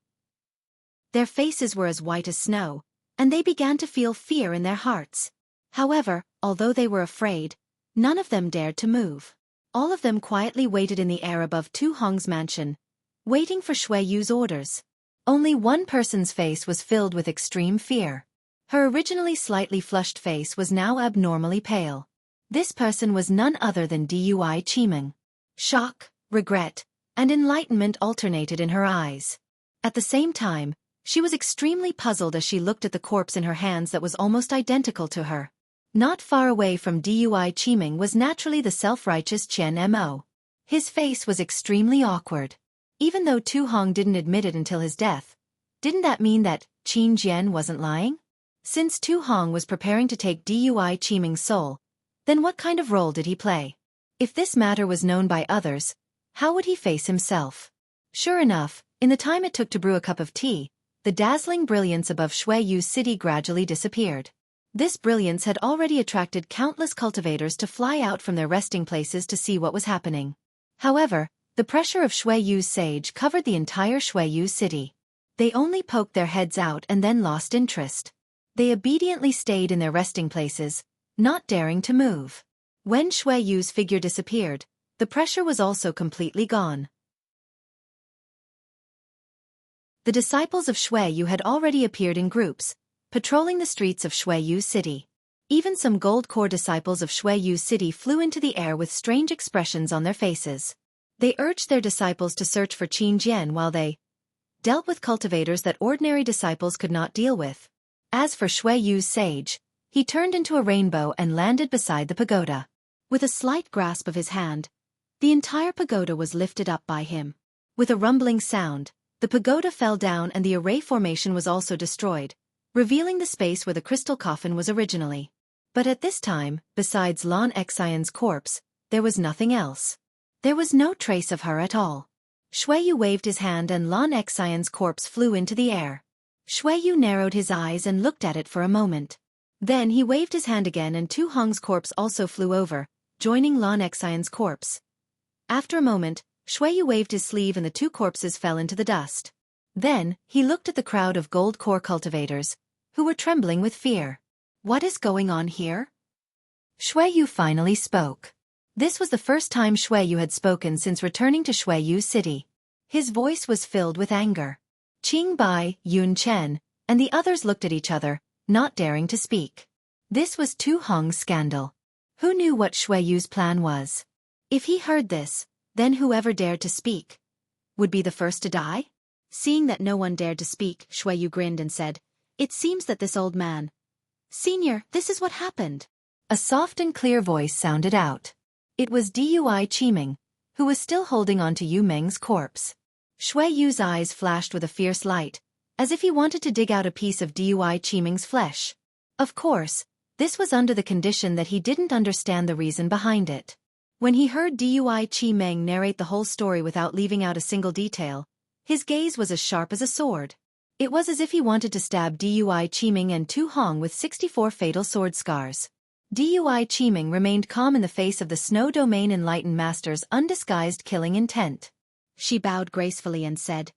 Their faces were as white as snow, and they began to feel fear in their hearts. However, although they were afraid, none of them dared to move. All of them quietly waited in the air above Tu Hong's mansion, waiting for Shui's orders. Only one person's face was filled with extreme fear. Her originally slightly flushed face was now abnormally pale. This person was none other than Dui Qimeng. Shock, regret, and enlightenment alternated in her eyes. At the same time, she was extremely puzzled as she looked at the corpse in her hands that was almost identical to her. Not far away from Dui Qimeng was naturally the self-righteous Qian Mo. His face was extremely awkward. Even though Tu Hong didn't admit it until his death, didn't that mean that Qin Jian wasn't lying? Since Tu Hong was preparing to take Dui Qimeng's soul, then what kind of role did he play? If this matter was known by others, how would he face himself? Sure enough, in the time it took to brew a cup of tea, the dazzling brilliance above Shui City gradually disappeared. This brilliance had already attracted countless cultivators to fly out from their resting places to see what was happening. However, the pressure of Shui Sage covered the entire Shui City. They only poked their heads out and then lost interest. They obediently stayed in their resting places, not daring to move. When Shui's figure disappeared, the pressure was also completely gone. The disciples of Shui had already appeared in groups, patrolling the streets of Shui City. Even some Gold Core disciples of Shui City flew into the air with strange expressions on their faces. They urged their disciples to search for Qin Jian while they dealt with cultivators that ordinary disciples could not deal with. As for Shui Sage, he turned into a rainbow and landed beside the pagoda. With a slight grasp of his hand, the entire pagoda was lifted up by him. With a rumbling sound, the pagoda fell down and the array formation was also destroyed, revealing the space where the crystal coffin was originally. But at this time, besides Lan Xian's corpse, there was nothing else. There was no trace of her at all. Shui waved his hand and Lan Xian's corpse flew into the air. Shui narrowed his eyes and looked at it for a moment. Then he waved his hand again and Tu Hong's corpse also flew over, joining Lan Xian's corpse. After a moment, Shui Yu waved his sleeve and the two corpses fell into the dust. Then, he looked at the crowd of gold core cultivators, who were trembling with fear. What is going on here? Shui Yu finally spoke. This was the first time Shui Yu had spoken since returning to Shui Yu City. His voice was filled with anger. Qing Bai, Yun Chen, and the others looked at each other, not daring to speak. This was Tu Hong's scandal. Who knew what Shui Yu's plan was? If he heard this, then whoever dared to speak would be the first to die? Seeing that no one dared to speak, Shui Yu grinned and said, "It seems that this old man... Senior, this is what happened." A soft and clear voice sounded out. It was Dui Qiming, who was still holding on to Yu Meng's corpse. Shui Yu's eyes flashed with a fierce light, as if he wanted to dig out a piece of Dui Qiming's flesh. Of course, this was under the condition that he didn't understand the reason behind it. When he heard Dui Qiming narrate the whole story without leaving out a single detail, his gaze was as sharp as a sword. It was as if he wanted to stab Dui Qiming and Tu Hong with 64 fatal sword scars. Dui Qiming remained calm in the face of the Snow Domain Enlightened Master's undisguised killing intent. She bowed gracefully and said,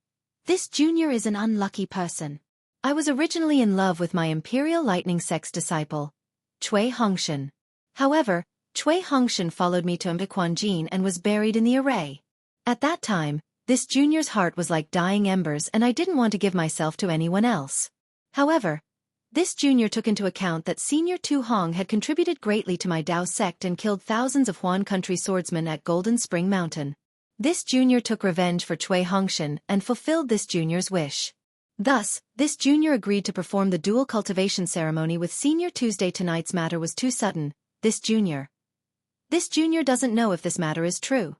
"This junior is an unlucky person. I was originally in love with my Imperial Lightning Sect's disciple, Cui Hongshan. However, Cui Hongshan followed me to Mbiquanjin and was buried in the array. At that time, this junior's heart was like dying embers and I didn't want to give myself to anyone else. However, this junior took into account that Senior Tu Hong had contributed greatly to my Dao sect and killed thousands of Huan country swordsmen at Golden Spring Mountain. This junior took revenge for Cui Hongshan and fulfilled this junior's wish. Thus, this junior agreed to perform the dual cultivation ceremony with Senior Tuesday. Tonight's matter was too sudden. This junior doesn't know if this matter is true.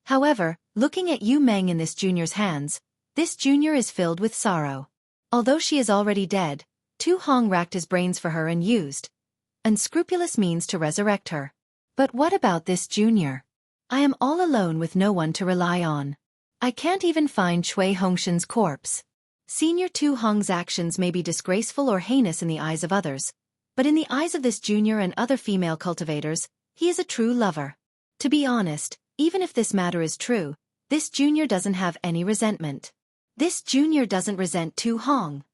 However, looking at Yu Meng in this junior's hands, this junior is filled with sorrow. Although she is already dead, Tu Hong racked his brains for her and used unscrupulous means to resurrect her. But what about this junior? I am all alone with no one to rely on. I can't even find Cui Hongshan's corpse. Senior Tu Hong's actions may be disgraceful or heinous in the eyes of others, but in the eyes of this junior and other female cultivators, he is a true lover. To be honest, even if this matter is true, this junior doesn't have any resentment. This junior doesn't resent Tu Hong.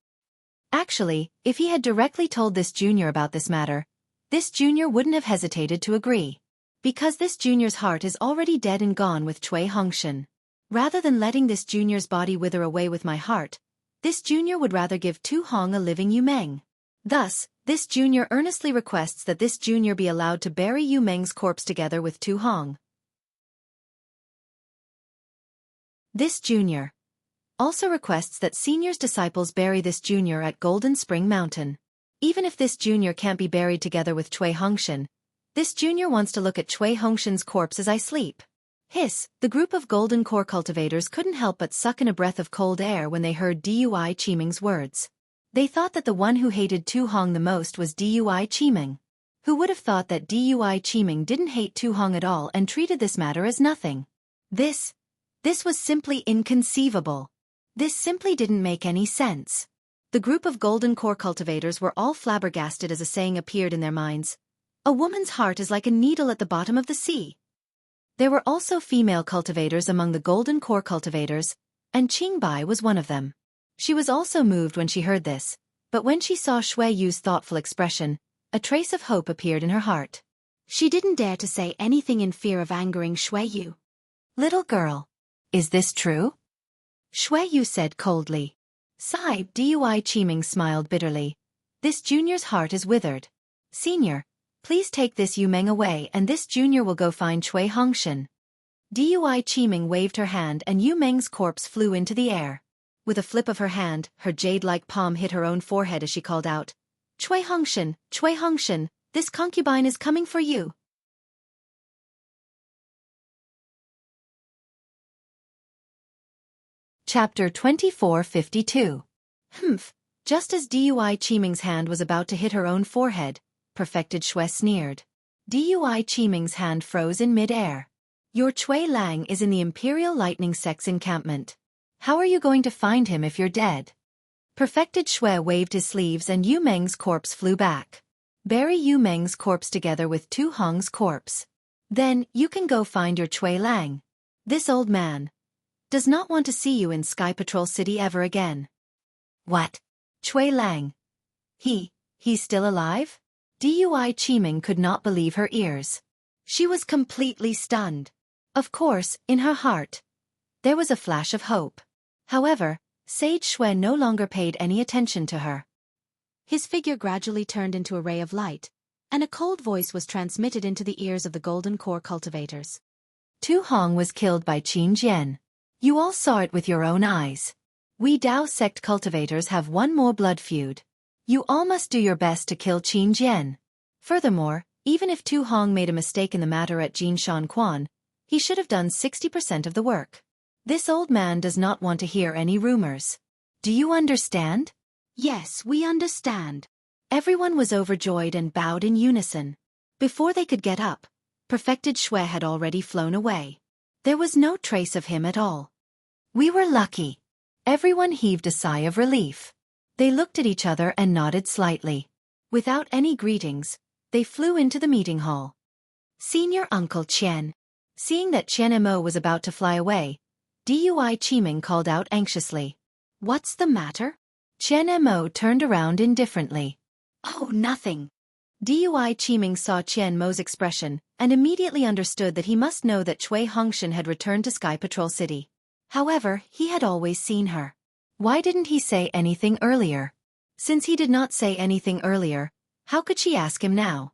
Actually, if he had directly told this junior about this matter, this junior wouldn't have hesitated to agree. Because this junior's heart is already dead and gone with Cui Hongshan. Rather than letting this junior's body wither away with my heart, this junior would rather give Tu Hong a living Yu Meng. Thus, this junior earnestly requests that this junior be allowed to bury Yu Meng's corpse together with Tu Hong. This junior also requests that Senior's disciples bury this junior at Golden Spring Mountain. Even if this junior can't be buried together with Cui Hongshan, this junior wants to look at Cui Hongshan's corpse as I sleep. Hiss, the group of golden core cultivators couldn't help but suck in a breath of cold air when they heard Dui Qiming's words. They thought that the one who hated Tu Hong the most was Dui Qiming. Who would have thought that Dui Qiming didn't hate Tu Hong at all and treated this matter as nothing? This was simply inconceivable. This simply didn't make any sense. The group of golden core cultivators were all flabbergasted as a saying appeared in their minds. A woman's heart is like a needle at the bottom of the sea. There were also female cultivators among the golden core cultivators, and Qingbai was one of them. She was also moved when she heard this, but when she saw Shui Yu's thoughtful expression, a trace of hope appeared in her heart. She didn't dare to say anything in fear of angering Shui Yu. "Little girl, is this true?" Shui Yu said coldly. Sahib, Dui Qiming smiled bitterly. "This junior's heart is withered. Senior, please take this Yu Meng away and this junior will go find Cui Hongshan." Dui Qiming waved her hand and Yu Meng's corpse flew into the air. With a flip of her hand, her jade-like palm hit her own forehead as she called out, Cui Hongshan, this concubine is coming for you." Chapter 2452. Just as Dui Qiming's hand was about to hit her own forehead, Perfected Shui sneered. Dui Qiming's hand froze in mid-air. "Your Cui Lang is in the Imperial Lightning Sect's encampment. How are you going to find him if you're dead?" Perfected Shui waved his sleeves and Yu Meng's corpse flew back. "Bury Yu Meng's corpse together with Tu Hong's corpse. Then, you can go find your Cui Lang." This old man does not want to see you in Sky Patrol City ever again. What? Chui Lang. He's still alive? Dui Qiming could not believe her ears. She was completely stunned. Of course, in her heart, there was a flash of hope. However, Sage Xue no longer paid any attention to her. His figure gradually turned into a ray of light, and a cold voice was transmitted into the ears of the Golden Core cultivators. Tu Hong was killed by Qin Jian. You all saw it with your own eyes. We Dao sect cultivators have one more blood feud. You all must do your best to kill Qin Jian. Furthermore, even if Tu Hong made a mistake in the matter at Jinshan Quan, he should have done 60% of the work. This old man does not want to hear any rumors. Do you understand? Yes, we understand. Everyone was overjoyed and bowed in unison. Before they could get up, Perfected Xue had already flown away. There was no trace of him at all. We were lucky. Everyone heaved a sigh of relief. They looked at each other and nodded slightly. Without any greetings, they flew into the meeting hall. Senior Uncle Qian. Seeing that Qian Mo was about to fly away, Dui Qiming called out anxiously. What's the matter? Qian Mo turned around indifferently. Oh, nothing. Dui Qiming saw Qian Mo's expression and immediately understood that he must know that Cui Hongshan had returned to Sky Patrol City. However, he had always seen her. Why didn't he say anything earlier? Since he did not say anything earlier, how could she ask him now?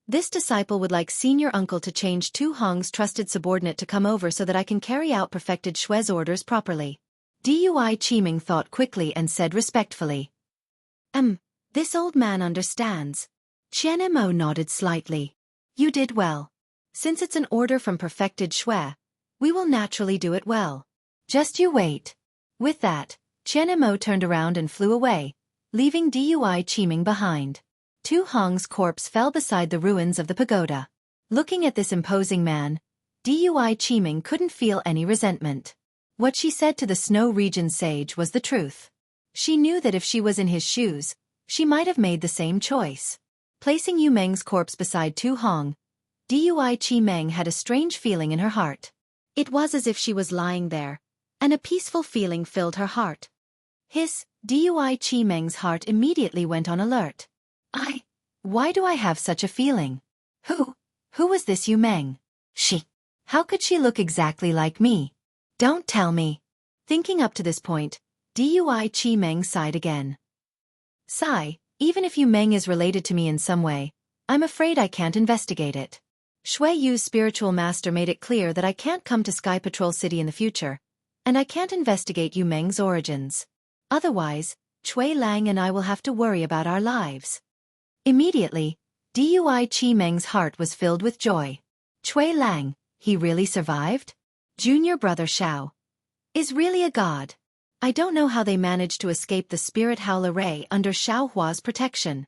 This disciple would like Senior Uncle to change Tu Hong's trusted subordinate to come over so that I can carry out Perfected Xue's orders properly. Dui Qiming thought quickly and said respectfully. This old man understands. Qian Mo nodded slightly. You did well. Since it's an order from Perfected Xue, we will naturally do it well. Just you wait. With that, Qian Mo turned around and flew away, leaving Dui Qiming behind. Tu Hong's corpse fell beside the ruins of the pagoda. Looking at this imposing man, Dui Qiming couldn't feel any resentment. What she said to the Snow Region sage was the truth. She knew that if she was in his shoes, she might have made the same choice. Placing Yu Meng's corpse beside Tu Hong, Dui Qiming had a strange feeling in her heart. It was as if she was lying there, and a peaceful feeling filled her heart. Dui Qiming's heart immediately went on alert. Why do I have such a feeling? Who was this Yu Meng? How could she look exactly like me? Don't tell me. Thinking up to this point, Dui Qiming sighed again. Sigh, even if Yu Meng is related to me in some way, I'm afraid I can't investigate it. Shui Yu's spiritual master made it clear that I can't come to Sky Patrol City in the future, and I can't investigate Yu Meng's origins. Otherwise, Chui Lang and I will have to worry about our lives. Immediately, Dui Qiming's heart was filled with joy. Chui Lang, he really survived? Junior brother Xiao is really a god. I don't know how they managed to escape the spirit Howler Ray under Xiao Hua's protection.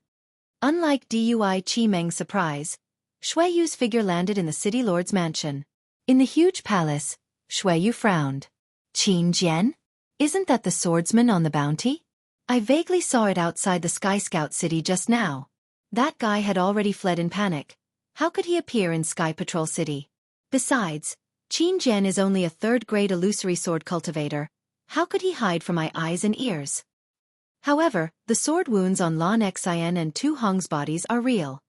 Unlike Dui Qiming's surprise, Shui Yu's figure landed in the city lord's mansion. In the huge palace, Shui Yu frowned. Qin Jian? Isn't that the swordsman on the bounty? I vaguely saw it outside the Sky Scout city just now. That guy had already fled in panic. How could he appear in Sky Patrol City? Besides, Qin Jian is only a third-grade illusory sword cultivator. How could he hide from my eyes and ears? However, the sword wounds on Lan Xian and Tu Hong's bodies are real.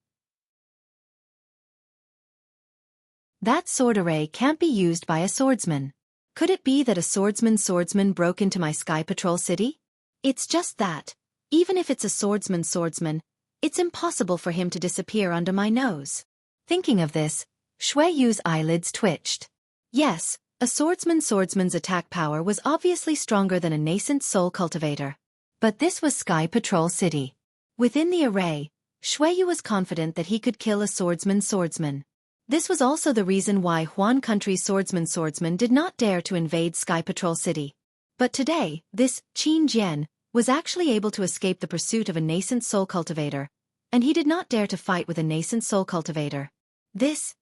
That sword array can't be used by a swordsman. Could it be that a swordsman broke into my Sky Patrol City? It's just that, even if it's a swordsman, it's impossible for him to disappear under my nose. Thinking of this, Shui Yu's eyelids twitched. Yes, a swordsman's attack power was obviously stronger than a nascent soul cultivator. But this was Sky Patrol City. Within the array, Shui Yu was confident that he could kill a swordsman. This was also the reason why Huan Country's swordsman did not dare to invade Sky Patrol City. But today, this Qin Jian was actually able to escape the pursuit of a nascent soul cultivator, and he did not dare to fight with a nascent soul cultivator. This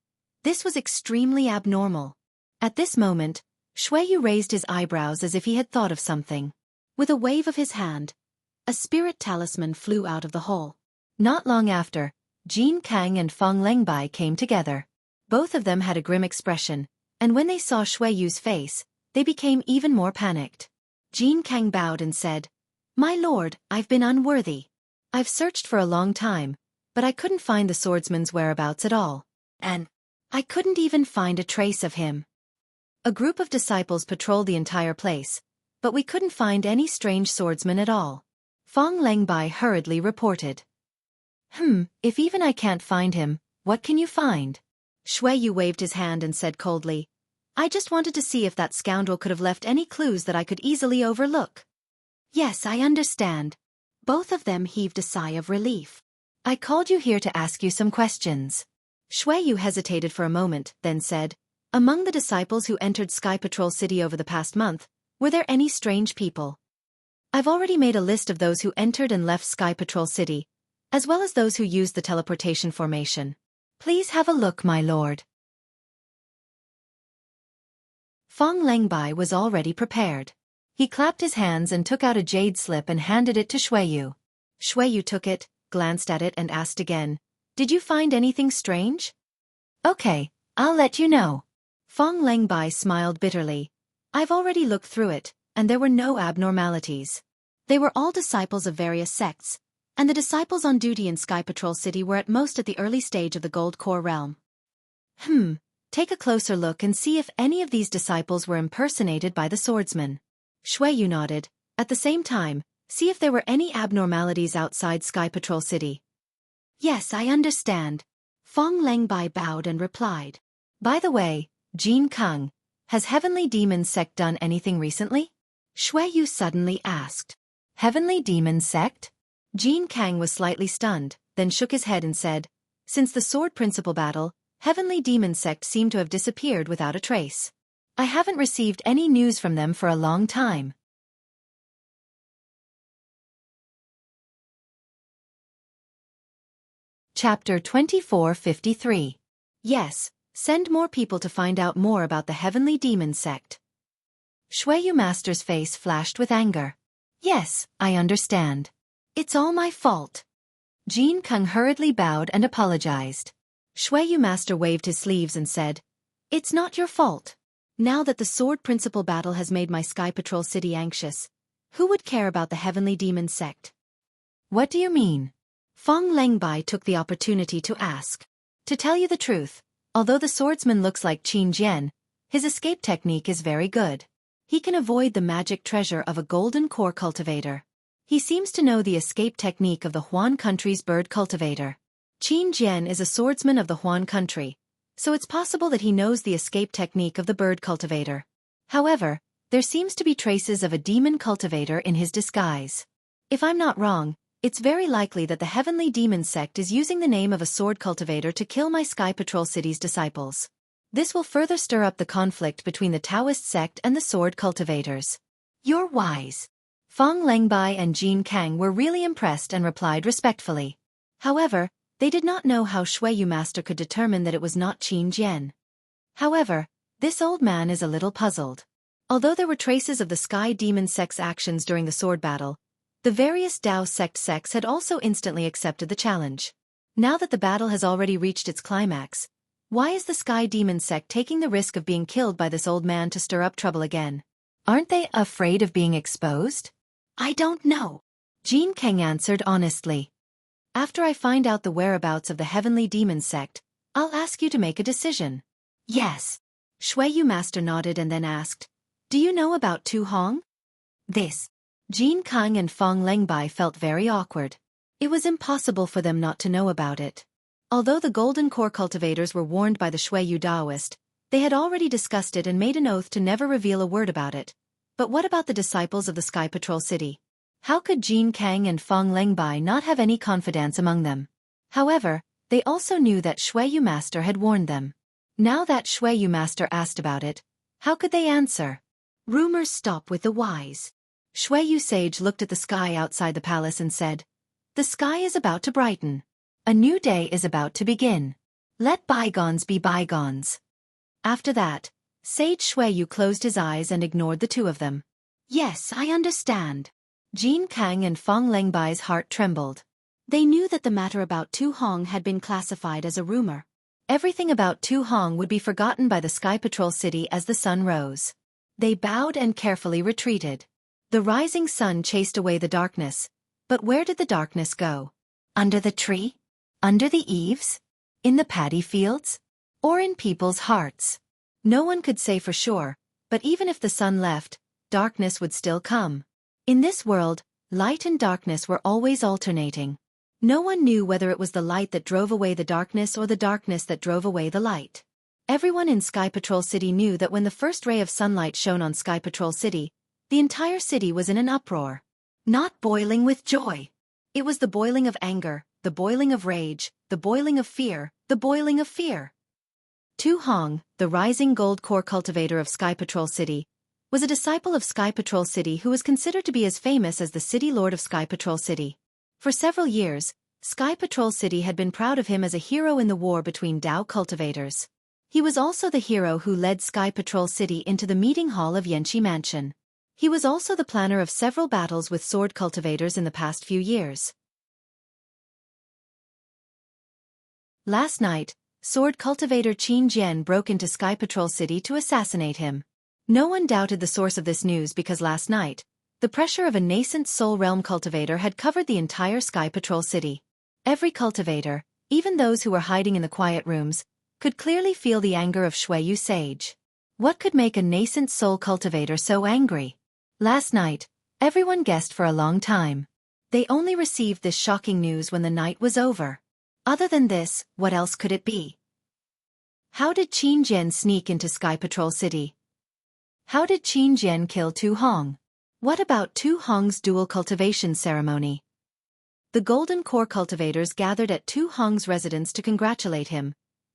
was extremely abnormal. At this moment, Shui Yu raised his eyebrows as if he had thought of something. With a wave of his hand, a spirit talisman flew out of the hole. Not long after, Jin Kang and Feng Lengbai came together. Both of them had a grim expression, and when they saw Shui Yu's face, they became even more panicked. Jin Kang bowed and said, "My lord, I've been unworthy. I've searched for a long time, but I couldn't find the swordsman's whereabouts at all. And I couldn't even find a trace of him. A group of disciples patrolled the entire place, but we couldn't find any strange swordsman at all." Fong Lengbai hurriedly reported. If even I can't find him, what can you find?" Shui Yu waved his hand and said coldly, "I just wanted to see if that scoundrel could have left any clues that I could easily overlook." "Yes, I understand." Both of them heaved a sigh of relief. "I called you here to ask you some questions." Shui Yu hesitated for a moment, then said, "Among the disciples who entered Sky Patrol City over the past month, were there any strange people?" "I've already made a list of those who entered and left Sky Patrol City, as well as those who used the teleportation formation. Please have a look, my lord." Fong Lengbai was already prepared. He clapped his hands and took out a jade slip and handed it to Shui Yu. Shui Yu took it, glanced at it and asked again, "Did you find anything strange?" "Okay, I'll let you know." Fong Lengbai smiled bitterly. "I've already looked through it, and there were no abnormalities. They were all disciples of various sects, and the disciples on duty in Sky Patrol City were at most at the early stage of the Gold Core realm." Take a closer look and see if any of these disciples were impersonated by the swordsman." Shui Yu nodded. "At the same time, see if there were any abnormalities outside Sky Patrol City." "Yes, I understand." Fong Lengbai bowed and replied. "By the way, Jin Kang, has Heavenly Demon Sect done anything recently?" Shui Yu suddenly asked. "Heavenly Demon Sect?" Jin Kang was slightly stunned, then shook his head and said, "Since the Sword Principle battle, Heavenly Demon Sect seemed to have disappeared without a trace. I haven't received any news from them for a long time." Chapter 2453. Yes, send more people to find out more about the Heavenly Demon Sect. Shui Yu Master's face flashed with anger. "Yes, I understand. It's all my fault." Jin Kang hurriedly bowed and apologized. Shui Yu Master waved his sleeves and said, "It's not your fault. Now that the Sword Principle battle has made my Sky Patrol City anxious, who would care about the Heavenly Demon Sect?" "What do you mean?" Fong Lengbai took the opportunity to ask. "To tell you the truth, although the swordsman looks like Qin Jian, his escape technique is very good. He can avoid the magic treasure of a golden core cultivator. He seems to know the escape technique of the Huan country's bird cultivator. Qin Jian is a swordsman of the Huan country, so it's possible that he knows the escape technique of the bird cultivator. However, there seems to be traces of a demon cultivator in his disguise. If I'm not wrong, it's very likely that the Heavenly Demon Sect is using the name of a sword cultivator to kill my Sky Patrol City's disciples. This will further stir up the conflict between the Taoist sect and the sword cultivators." "You're wise." Fong Lengbai and Jin Kang were really impressed and replied respectfully. However, they did not know how Shui Yu Master could determine that it was not Qin Jian. However, this old man is a little puzzled. Although there were traces of the Sky Demon Sect's actions during the sword battle, the various Dao sect sects had also instantly accepted the challenge. Now that the battle has already reached its climax, why is the Sky Demon Sect taking the risk of being killed by this old man to stir up trouble again? Aren't they afraid of being exposed? "I don't know," Jin Kang answered honestly. "After I find out the whereabouts of the Heavenly Demon Sect, I'll ask you to make a decision." "Yes." Shui Yu Master nodded and then asked, "Do you know about Tu Hong?" This. Jin Kang and Fong Lengbai felt very awkward. It was impossible for them not to know about it. Although the Golden Core cultivators were warned by the Shui Yu Daoist, they had already discussed it and made an oath to never reveal a word about it. But what about the disciples of the Sky Patrol City? How could Jin Kang and Fong Lengbai not have any confidence among them? However, they also knew that Shui Yu Master had warned them. Now that Shui Yu Master asked about it, how could they answer? Rumors stop with the wise. Shui Yu Sage looked at the sky outside the palace and said, "The sky is about to brighten. A new day is about to begin. Let bygones be bygones." After that, Sage Shui Yu closed his eyes and ignored the two of them. "Yes, I understand." Jin Kang and Fong Lengbai's heart trembled. They knew that the matter about Tu Hong had been classified as a rumor. Everything about Tu Hong would be forgotten by the Sky Patrol City as the sun rose. They bowed and carefully retreated. The rising sun chased away the darkness. But where did the darkness go? Under the tree? Under the eaves? In the paddy fields? Or in people's hearts? No one could say for sure, but even if the sun left, darkness would still come. In this world, light and darkness were always alternating. No one knew whether it was the light that drove away the darkness or the darkness that drove away the light. Everyone in Sky Patrol City knew that when the first ray of sunlight shone on Sky Patrol City, the entire city was in an uproar. Not boiling with joy. It was the boiling of anger, the boiling of rage, the boiling of fear, the boiling of fear. Tu Hong, the rising gold core cultivator of Sky Patrol City, was a disciple of Sky Patrol City who was considered to be as famous as the City Lord of Sky Patrol City. For several years, Sky Patrol City had been proud of him as a hero in the war between Dao cultivators. He was also the hero who led Sky Patrol City into the meeting hall of Xianxia Mansion. He was also the planner of several battles with sword cultivators in the past few years. Last night, sword cultivator Qin Jian broke into Sky Patrol City to assassinate him. No one doubted the source of this news because last night, the pressure of a nascent soul realm cultivator had covered the entire Sky Patrol City. Every cultivator, even those who were hiding in the quiet rooms, could clearly feel the anger of Xueyu Sage. What could make a nascent soul cultivator so angry? Last night, everyone guessed for a long time. They only received this shocking news when the night was over. Other than this, what else could it be? How did Qin Jian sneak into Sky Patrol City? How did Qin Jian kill Tu Hong? What about Tu Hong's dual cultivation ceremony? The Golden Core cultivators gathered at Tu Hong's residence to congratulate him.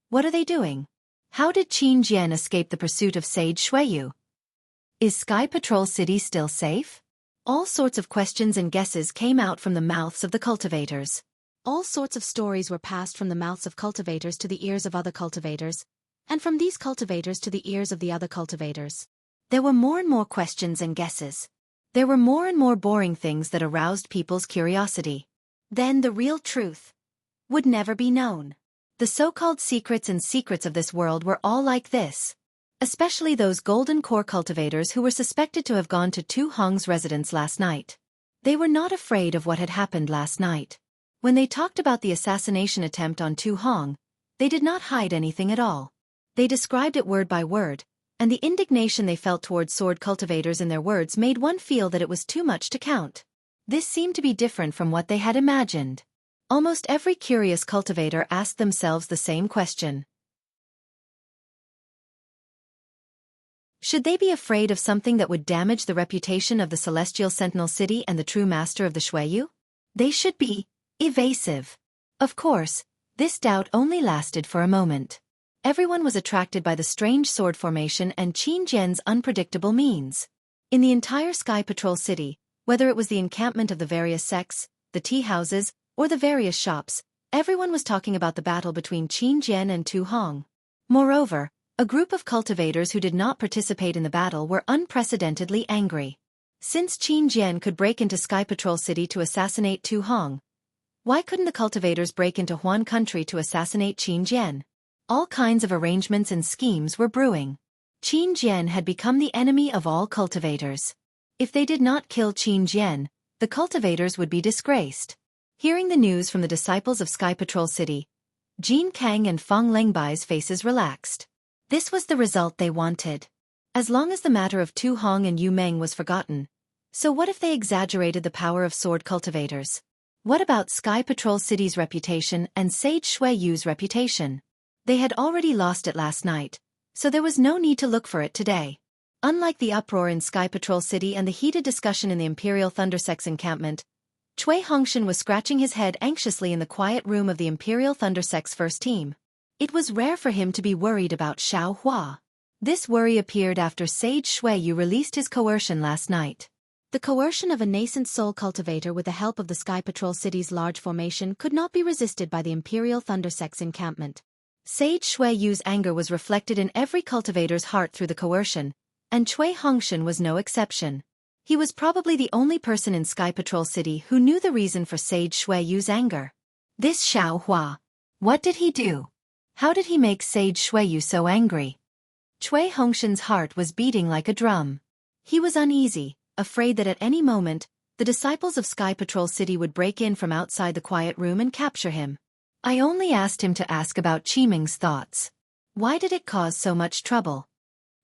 What are they doing? How did Qin Jian escape the pursuit of Sage Xueyu? Is Sky Patrol City still safe? All sorts of questions and guesses came out from the mouths of the cultivators. All sorts of stories were passed from the mouths of cultivators to the ears of other cultivators, and from these cultivators to the ears of the other cultivators. There were more and more questions and guesses. There were more and more boring things that aroused people's curiosity. Then the real truth would never be known. The so-called secrets and secrets of this world were all like this. Especially those Golden Core cultivators who were suspected to have gone to Tu Hong's residence last night. They were not afraid of what had happened last night. When they talked about the assassination attempt on Tu Hong, they did not hide anything at all. They described it word by word, and the indignation they felt towards sword cultivators in their words made one feel that it was too much to count. This seemed to be different from what they had imagined. Almost every curious cultivator asked themselves the same question. Should they be afraid of something that would damage the reputation of the Celestial Sentinel City and the true master of the Xueyu? They should be evasive. Of course, this doubt only lasted for a moment. Everyone was attracted by the strange sword formation and Qin Jian's unpredictable means. In the entire Sky Patrol City, whether it was the encampment of the various sects, the tea houses, or the various shops, everyone was talking about the battle between Qin Jian and Tu Hong. Moreover, a group of cultivators who did not participate in the battle were unprecedentedly angry. Since Qin Jian could break into Sky Patrol City to assassinate Tu Hong, why couldn't the cultivators break into Huan Country to assassinate Qin Jian? All kinds of arrangements and schemes were brewing. Qin Jian had become the enemy of all cultivators. If they did not kill Qin Jian, the cultivators would be disgraced. Hearing the news from the disciples of Sky Patrol City, Jin Kang and Feng Lengbai's faces relaxed. This was the result they wanted. As long as the matter of Tu Hong and Yu Meng was forgotten, so what if they exaggerated the power of sword cultivators? What about Sky Patrol City's reputation and Sage Xueyu's reputation? They had already lost it last night, so there was no need to look for it today. Unlike the uproar in Sky Patrol City and the heated discussion in the Imperial Thundersex encampment, Cui Hongshan was scratching his head anxiously in the quiet room of the Imperial Thundersex first team. It was rare for him to be worried about Xiao Hua. This worry appeared after Sage Xueyu released his coercion last night. The coercion of a nascent soul cultivator with the help of the Sky Patrol City's large formation could not be resisted by the Imperial Thundersex encampment. Sage Xueyu's anger was reflected in every cultivator's heart through the coercion, and Cui Hongshan was no exception. He was probably the only person in Sky Patrol City who knew the reason for Sage Xueyu's anger. This Xiao Hua. What did he do? How did he make Sage Xueyu so angry? Cui Hongshan's heart was beating like a drum. He was uneasy, afraid that at any moment, the disciples of Sky Patrol City would break in from outside the quiet room and capture him. I only asked him to ask about Qiming's thoughts. Why did it cause so much trouble?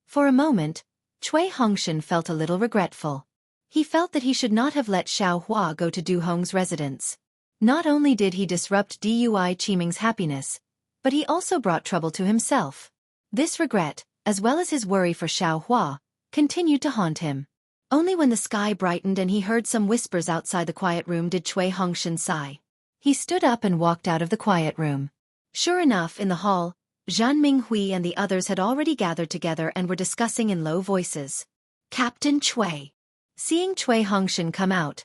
For a moment, Cui Hongshan felt a little regretful. He felt that he should not have let Xiao Hua go to Du Hong's residence. Not only did he disrupt Dui Qiming's happiness, but he also brought trouble to himself. This regret, as well as his worry for Xiao Hua, continued to haunt him. Only when the sky brightened and he heard some whispers outside the quiet room did Cui Hongshan sigh. He stood up and walked out of the quiet room. Sure enough, in the hall, Zhan Minghui and the others had already gathered together and were discussing in low voices. Captain Cui. Seeing Cui Hongshan come out,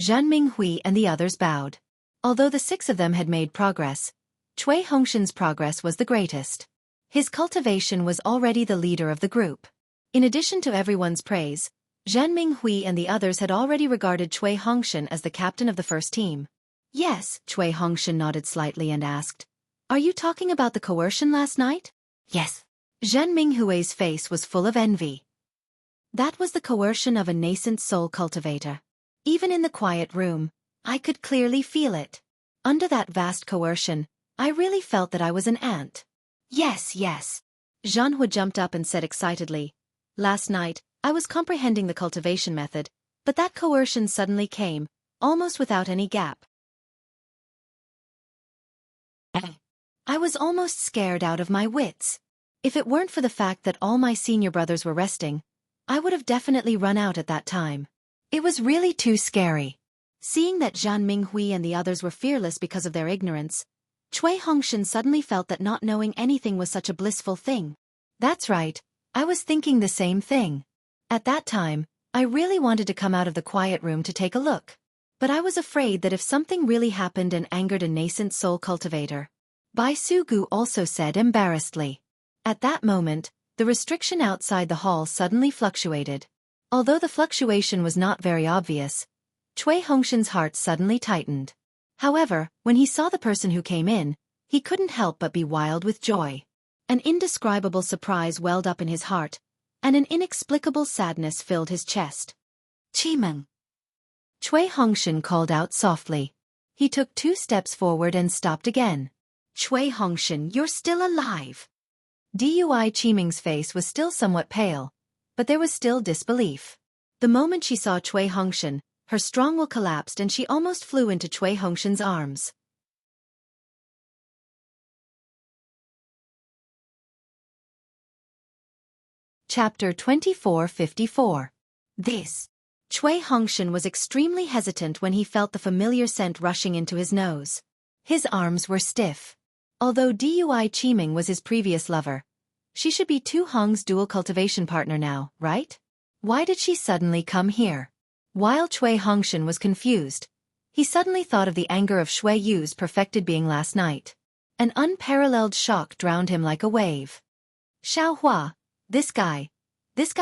Zhan Minghui and the others bowed. Although the 6 of them had made progress, Cui Hongshan's progress was the greatest. His cultivation was already the leader of the group. In addition to everyone's praise, Zhan Minghui and the others had already regarded Cui Hongshan as the captain of the first team. Yes, Cui Hongshan nodded slightly and asked, "Are you talking about the coercion last night?" Yes. Zhan Minghui's face was full of envy. That was the coercion of a nascent soul cultivator. Even in the quiet room, I could clearly feel it. Under that vast coercion, I really felt that I was an ant. Yes. Jianghu jumped up and said excitedly, "Last night, I was comprehending the cultivation method, but that coercion suddenly came, almost without any gap. I was almost scared out of my wits. If it weren't for the fact that all my senior brothers were resting, I would have definitely run out at that time. It was really too scary." Seeing that Zhan Minghui and the others were fearless because of their ignorance, Cui Hongshan suddenly felt that not knowing anything was such a blissful thing. That's right, I was thinking the same thing. At that time, I really wanted to come out of the quiet room to take a look. But I was afraid that if something really happened and angered a nascent soul cultivator. Bai Sugu also said embarrassedly. At that moment, the restriction outside the hall suddenly fluctuated. Although the fluctuation was not very obvious, Cui Hongshan's heart suddenly tightened. However, when he saw the person who came in, he couldn't help but be wild with joy. An indescribable surprise welled up in his heart, and an inexplicable sadness filled his chest. "Qiming!" Cui Hongshan called out softly. He took 2 steps forward and stopped again. "Cui Hongshan, you're still alive!" Dui Qiming's face was still somewhat pale, but there was still disbelief. The moment she saw Cui Hongshan, her strong will collapsed and she almost flew into Cui Hongshan's arms. Chapter 2454. This. Cui Hongshan was extremely hesitant when he felt the familiar scent rushing into his nose. His arms were stiff. Although Dui Qiming was his previous lover, she should be Tu Hong's dual cultivation partner now, right? Why did she suddenly come here? While Cui Hongshan was confused, he suddenly thought of the anger of Shui Yu's perfected being last night. An unparalleled shock drowned him like a wave. Xiao Hua, this guy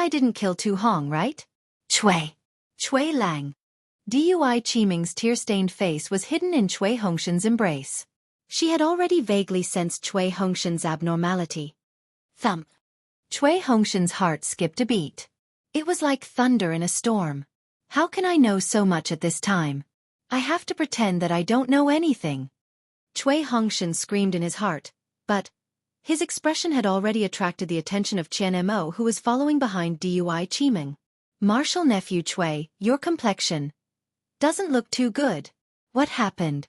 didn't kill Tu Hong, right? Cui Lang. Dui Qiming's tear-stained face was hidden in Cui Hongshan's embrace. She had already vaguely sensed Cui Hongshan's abnormality. Thump. Cui Hongshan's heart skipped a beat. It was like thunder in a storm. How can I know so much at this time? I have to pretend that I don't know anything. Cui Hongshan screamed in his heart, but his expression had already attracted the attention of Qian Mo, who was following behind Dui Qiming. "Martial nephew Cui, your complexion doesn't look too good. What happened?"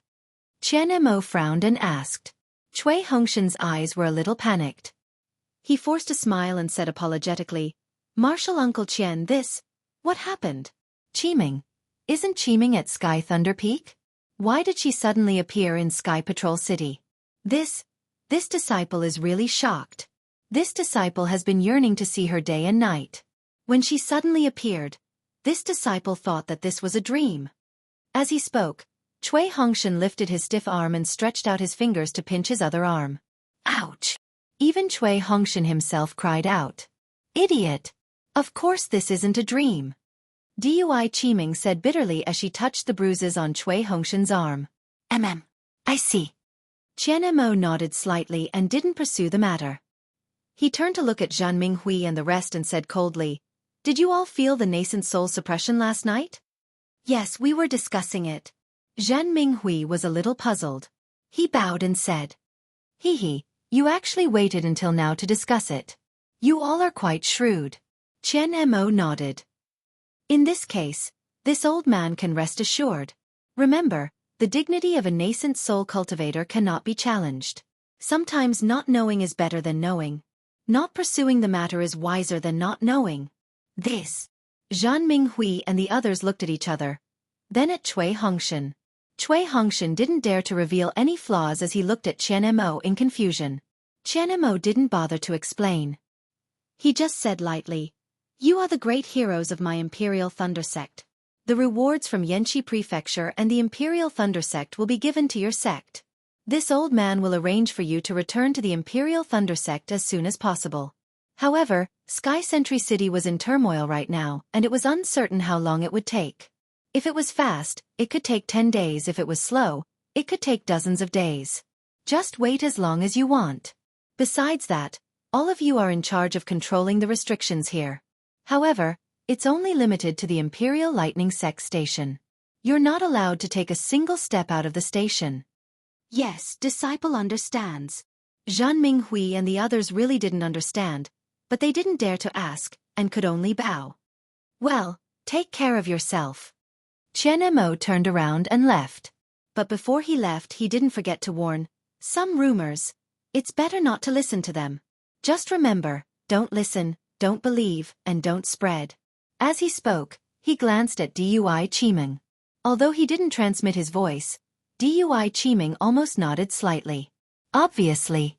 Qian Mo frowned and asked. Cui Hongshan's eyes were a little panicked. He forced a smile and said apologetically, "Martial Uncle Qian, what happened? Qiming. Isn't Qiming at Sky Thunder Peak? Why did she suddenly appear in Sky Patrol City? This disciple is really shocked. This disciple has been yearning to see her day and night. When she suddenly appeared, this disciple thought that this was a dream." As he spoke, Cui Hongshan lifted his stiff arm and stretched out his fingers to pinch his other arm. Ouch! Even Cui Hongshan himself cried out. "Idiot! Of course this isn't a dream." Dui Qiming said bitterly as she touched the bruises on Cui Hongshan's arm. I see. Mo nodded slightly and didn't pursue the matter. He turned to look at Zhan Minghui and the rest and said coldly, "Did you all feel the nascent soul suppression last night?" "Yes, we were discussing it." Zhan Minghui was a little puzzled. He bowed and said, "Hee, you actually waited until now to discuss it. You all are quite shrewd." Mo nodded. "In this case, this old man can rest assured. Remember, the dignity of a nascent soul cultivator cannot be challenged. Sometimes not knowing is better than knowing. Not pursuing the matter is wiser than not knowing." This. Zhan Minghui and the others looked at each other. Then at Cui Hongshan. Cui Hongshan didn't dare to reveal any flaws as he looked at Mo in confusion. Mo didn't bother to explain. He just said lightly, "You are the great heroes of my Imperial Thunder Sect. The rewards from Yanxi Prefecture and the Imperial Thunder Sect will be given to your sect. This old man will arrange for you to return to the Imperial Thunder Sect as soon as possible." However, Sky Sentry City was in turmoil right now, and it was uncertain how long it would take. If it was fast, it could take 10 days. If it was slow, it could take dozens of days. Just wait as long as you want. Besides that, all of you are in charge of controlling the restrictions here. However, it's only limited to the Imperial Lightning Sect Station. You're not allowed to take a single step out of the station. Yes, disciple understands. Zhan Minghui and the others really didn't understand, but they didn't dare to ask, and could only bow. Well, take care of yourself. Mo turned around and left. But before he left he didn't forget to warn, some rumors, it's better not to listen to them. Just remember, don't listen, don't believe, and don't spread. As he spoke, he glanced at Dui Qiming. Although he didn't transmit his voice, Dui Qiming almost nodded slightly. Obviously.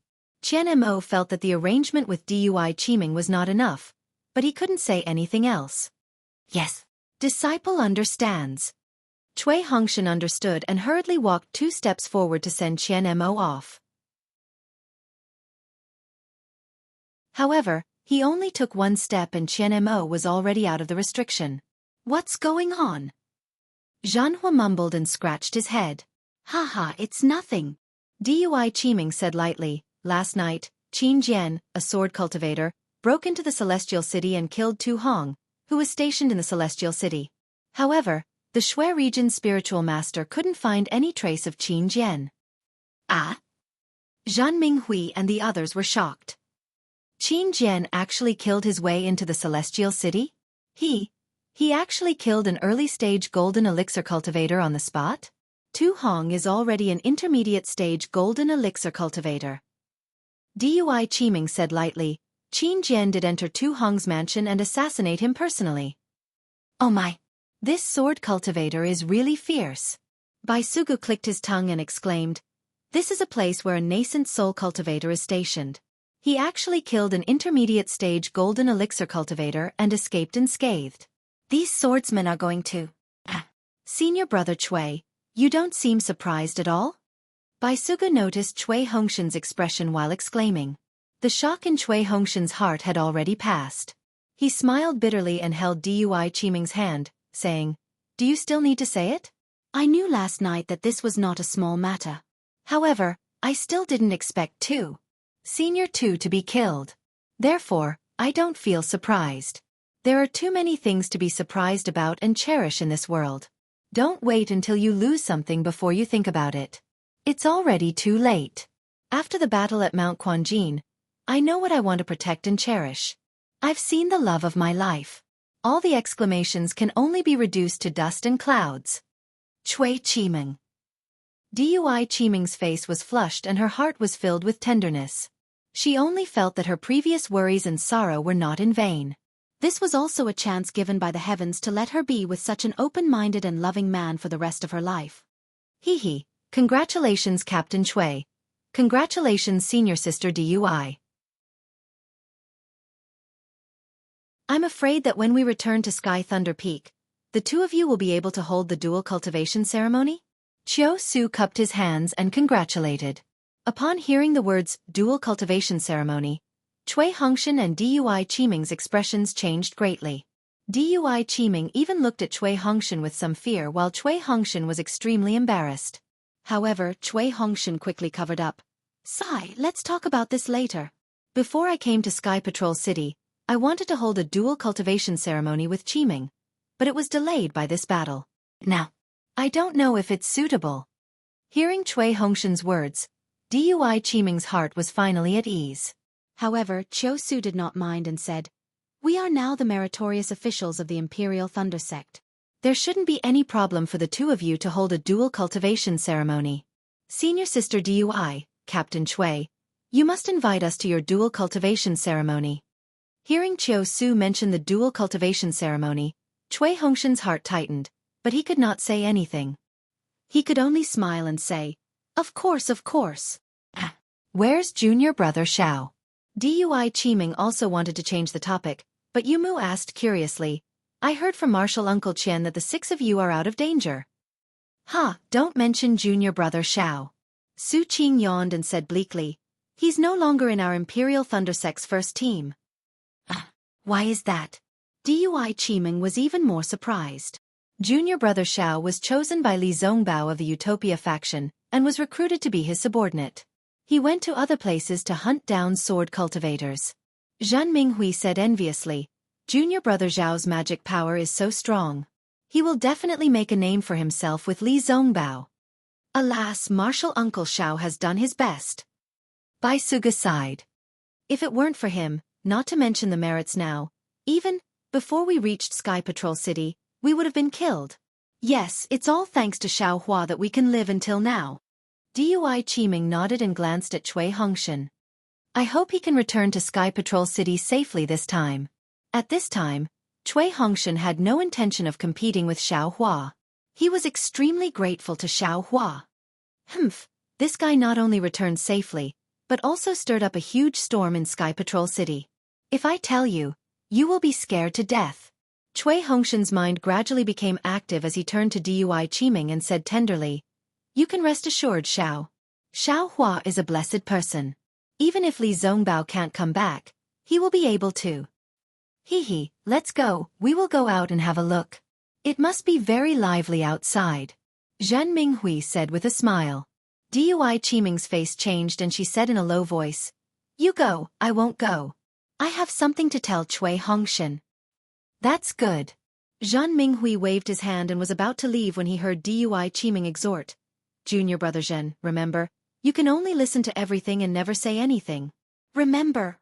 Mo felt that the arrangement with Dui Qiming was not enough, but he couldn't say anything else. Yes. Disciple understands. Cui Hongshan understood and hurriedly walked 2 steps forward to send Mo off. However, he only took 1 step and Mo was already out of the restriction. What's going on? Jianghu mumbled and scratched his head. Haha, it's nothing. Dui Qiming said lightly, last night, Qin Jian, a sword cultivator, broke into the Celestial City and killed Tu Hong, who was stationed in the Celestial City. However, the Shui region's spiritual master couldn't find any trace of Qin Jian. Ah? Zhan Minghui and the others were shocked. Qin Jian actually killed his way into the Celestial City? He actually killed an early-stage golden elixir cultivator on the spot? Tu Hong is already an intermediate-stage golden elixir cultivator. Dui Qiming said lightly, Qin Jian did enter Tu Hong's mansion and assassinate him personally. Oh my! This sword cultivator is really fierce. Bai Sugu clicked his tongue and exclaimed, "This is a place where a nascent soul cultivator is stationed. He actually killed an intermediate-stage golden elixir cultivator and escaped unscathed. These swordsmen are going to..." Senior brother Cui, you don't seem surprised at all? Bai Sugu noticed Cui Hongshan's expression while exclaiming. The shock in Cui Hongshan's heart had already passed. He smiled bitterly and held Dui Qiming's hand, saying, "Do you still need to say it? I knew last night that this was not a small matter. However, I still didn't expect Senior Two to be killed. Therefore, I don't feel surprised. There are too many things to be surprised about and cherish in this world. Don't wait until you lose something before you think about it. It's already too late. After the battle at Mount Quanjin, I know what I want to protect and cherish. I've seen the love of my life." All the exclamations can only be reduced to dust and clouds. Cui Qiming. Dui Qiming's face was flushed and her heart was filled with tenderness. She only felt that her previous worries and sorrow were not in vain. This was also a chance given by the heavens to let her be with such an open-minded and loving man for the rest of her life. Hee. Congratulations, Captain Cui. Congratulations, senior sister Dui. I'm afraid that when we return to Sky Thunder Peak, the two of you will be able to hold the dual cultivation ceremony? Chiu Su cupped his hands and congratulated. Upon hearing the words, dual cultivation ceremony, Cui Hongshan and Dui Qiming's expressions changed greatly. Dui Qiming even looked at Cui Hongshan with some fear while Cui Hongshan was extremely embarrassed. However, Cui Hongshan quickly covered up. Sigh, let's talk about this later. Before I came to Sky Patrol City, I wanted to hold a dual cultivation ceremony with Qiming, but it was delayed by this battle. Now, I don't know if it's suitable. Hearing Cui Hongshan's words, Dui Qiming's heart was finally at ease. However, Chiu Su did not mind and said, "We are now the meritorious officials of the Imperial Thunder Sect. There shouldn't be any problem for the two of you to hold a dual cultivation ceremony. Senior Sister Dui, Captain Cui, you must invite us to your dual cultivation ceremony." Hearing Chiu Su mention the dual cultivation ceremony, Cui Hongshan's heart tightened, but he could not say anything. He could only smile and say, Of course. Where's junior brother Xiao? Dui Qiming also wanted to change the topic, but Yumu asked curiously, I heard from Martial Uncle Qian that the six of you are out of danger. Don't mention junior brother Xiao. Su Qing yawned and said bleakly, he's no longer in our Imperial Thunder Sect's first team. Why is that? Dui Qiming was even more surprised. Junior brother Xiao was chosen by Li Zongbao of the Utopia faction, and was recruited to be his subordinate. He went to other places to hunt down sword cultivators. Zhan Minghui said enviously, Junior brother Zhao's magic power is so strong. He will definitely make a name for himself with Li Zongbao. Alas, Martial Uncle Xiao has done his best. Bai Suga sighed. If it weren't for him, not to mention the merits now, even before we reached Sky Patrol City, we would have been killed. Yes, it's all thanks to Xiao Hua that we can live until now. Dui Qiming nodded and glanced at Cui Hongshan. I hope he can return to Sky Patrol City safely this time. At this time, Cui Hongshan had no intention of competing with Xiao Hua. He was extremely grateful to Xiao Hua. This guy not only returned safely, but also stirred up a huge storm in Sky Patrol City. If I tell you, you will be scared to death. Cui Hongshan's mind gradually became active as he turned to Dui Qiming and said tenderly, You can rest assured, Xiao. Xiao Hua is a blessed person. Even if Li Zongbao can't come back, he will be able to. Let's go, we will go out and have a look. It must be very lively outside. Zhan Minghui said with a smile. Dui Qiming's face changed and she said in a low voice, You go, I won't go. I have something to tell Cui Hongshan. That's good. Zhan Minghui waved his hand and was about to leave when he heard Dui Qiming exhort. Junior brother Zhen, remember, you can only listen to everything and never say anything. Remember.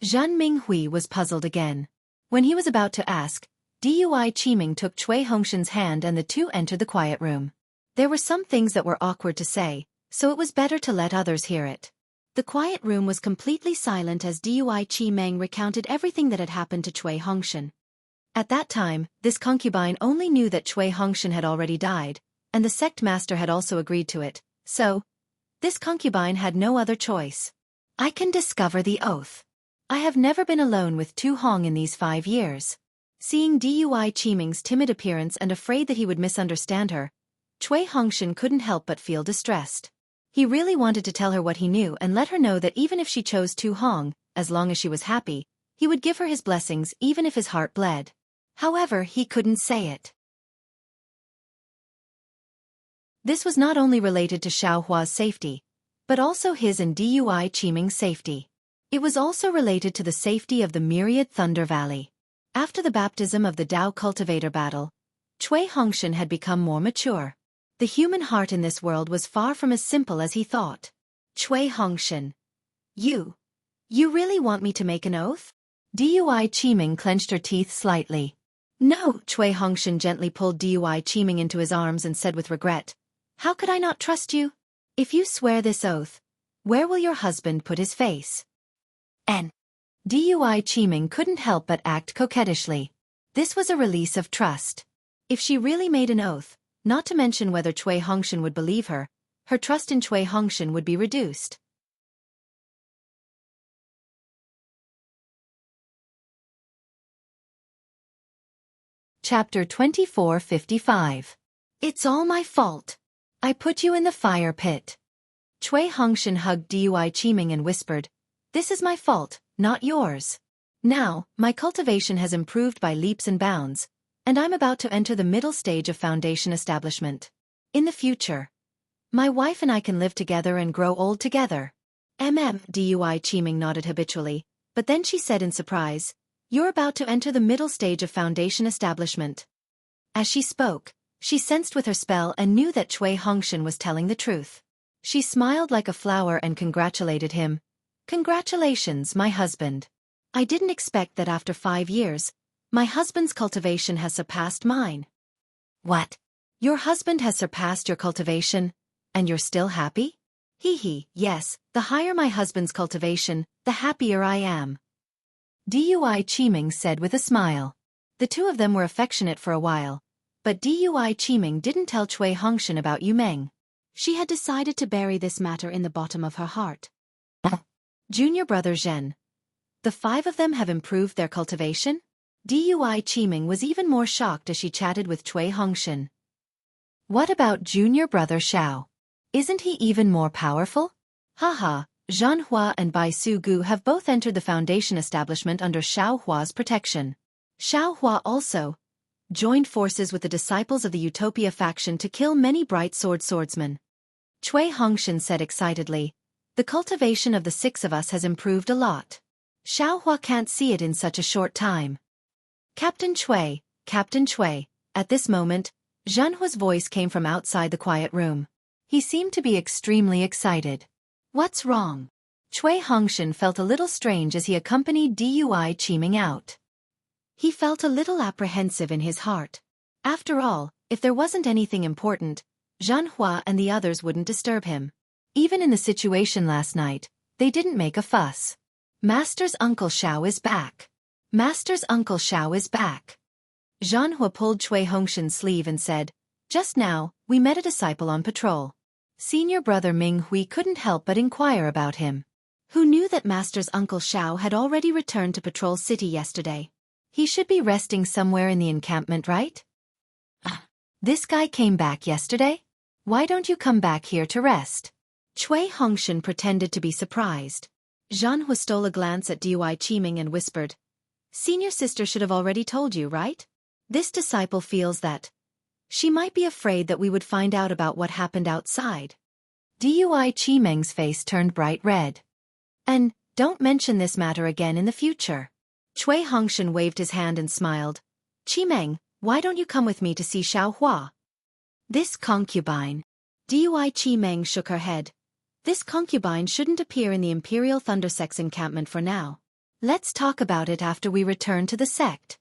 Zhan Minghui was puzzled again. When he was about to ask, Dui Qiming took Cui Hongshan's hand and the two entered the quiet room. There were some things that were awkward to say, so it was better to let others hear it. The quiet room was completely silent as Dui Qiming recounted everything that had happened to Cui Hongshan. At that time, this concubine only knew that Cui Hongshan had already died, and the sect master had also agreed to it, so this concubine had no other choice. I can discover the oath. I have never been alone with Tu Hong in these 5 years. Seeing Dui Qiming's timid appearance and afraid that he would misunderstand her, Cui Hongshan couldn't help but feel distressed. He really wanted to tell her what he knew and let her know that even if she chose Tu Hong, as long as she was happy, he would give her his blessings even if his heart bled. However, he couldn't say it. This was not only related to Xiao Hua's safety, but also his and Dui Qiming's safety. It was also related to the safety of the myriad Thunder Valley. After the baptism of the Dao Cultivator battle, Cui Hongshan had become more mature. The human heart in this world was far from as simple as he thought. Cui Hongshan. You really want me to make an oath? Dui Qiming clenched her teeth slightly. No, Cui Hongshan gently pulled Dui Qiming into his arms and said with regret, How could I not trust you? If you swear this oath, where will your husband put his face? Dui Qiming couldn't help but act coquettishly. This was a release of trust. If she really made an oath, not to mention whether Cui Hongshan would believe her, her trust in Cui Hongshan would be reduced. Chapter 2455. It's all my fault. I put you in the fire pit. Cui Hongshan hugged Dui Qiming and whispered, This is my fault, not yours. Now, my cultivation has improved by leaps and bounds, and I'm about to enter the middle stage of foundation establishment. In the future, my wife and I can live together and grow old together. Dui Qiming nodded habitually, but then she said in surprise, "You're about to enter the middle stage of foundation establishment." As she spoke, she sensed with her spell and knew that Cui Hongshan was telling the truth. She smiled like a flower and congratulated him. "Congratulations, my husband. I didn't expect that after 5 years, my husband's cultivation has surpassed mine." "What? Your husband has surpassed your cultivation, and you're still happy?" Yes, the higher my husband's cultivation, the happier I am," Dui Qiming said with a smile. The two of them were affectionate for a while, but Dui Qiming didn't tell Cui Hongshan about Yu Meng. She had decided to bury this matter in the bottom of her heart. Junior brother Zhen. The 5 of them have improved their cultivation? Dui Qiming was even more shocked as she chatted with Cui Hongshan. What about junior brother Xiao? Isn't he even more powerful? Haha, Jianghu and Bai Su Gu have both entered the foundation establishment under Xiao Hua's protection. Xiao Hua also joined forces with the disciples of the Utopia faction to kill many bright swordsmen. Cui Hongshan said excitedly, "The cultivation of the 6 of us has improved a lot. Xiao Hua can't see it in such a short time." Captain Cui. At this moment, Jianghu's voice came from outside the quiet room. He seemed to be extremely excited. "What's wrong?" Cui Hongshan felt a little strange as he accompanied Dui Qiming out. He felt a little apprehensive in his heart. After all, if there wasn't anything important, Jianghu and the others wouldn't disturb him. Even in the situation last night, they didn't make a fuss. Master's Uncle Xiao is back. Master's Uncle Xiao is back. Jianghu pulled Cui Hongshan's sleeve and said, "Just now, we met a disciple on patrol. Senior brother Ming Hui couldn't help but inquire about him. Who knew that Master's Uncle Xiao had already returned to Patrol City yesterday? He should be resting somewhere in the encampment, right? This guy came back yesterday? Why don't you come back here to rest?" Cui Hongshan pretended to be surprised. Jianghu stole a glance at Dui Qiming and whispered, "Senior sister should have already told you, right? This disciple feels that she might be afraid that we would find out about what happened outside." Dui Qiming's face turned bright red. "And don't mention this matter again in the future." Cui Hongshan waved his hand and smiled. "Qimeng, why don't you come with me to see Xiao Hua?" "This concubine." Dui Qimeng shook her head. "This concubine shouldn't appear in the Imperial Thunder Sect's encampment for now. Let's talk about it after we return to the sect."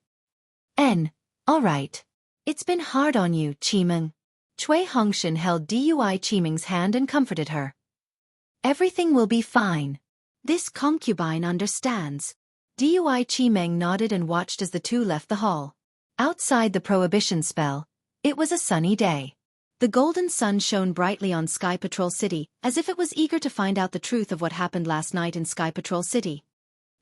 All right. It's been hard on you, Qimeng." Cui Hongshan held Dui Qiming's hand and comforted her. "Everything will be fine. This concubine understands." Dui Qimeng nodded and watched as the two left the hall. Outside the prohibition spell, it was a sunny day. The golden sun shone brightly on Sky Patrol City, as if it was eager to find out the truth of what happened last night in Sky Patrol City.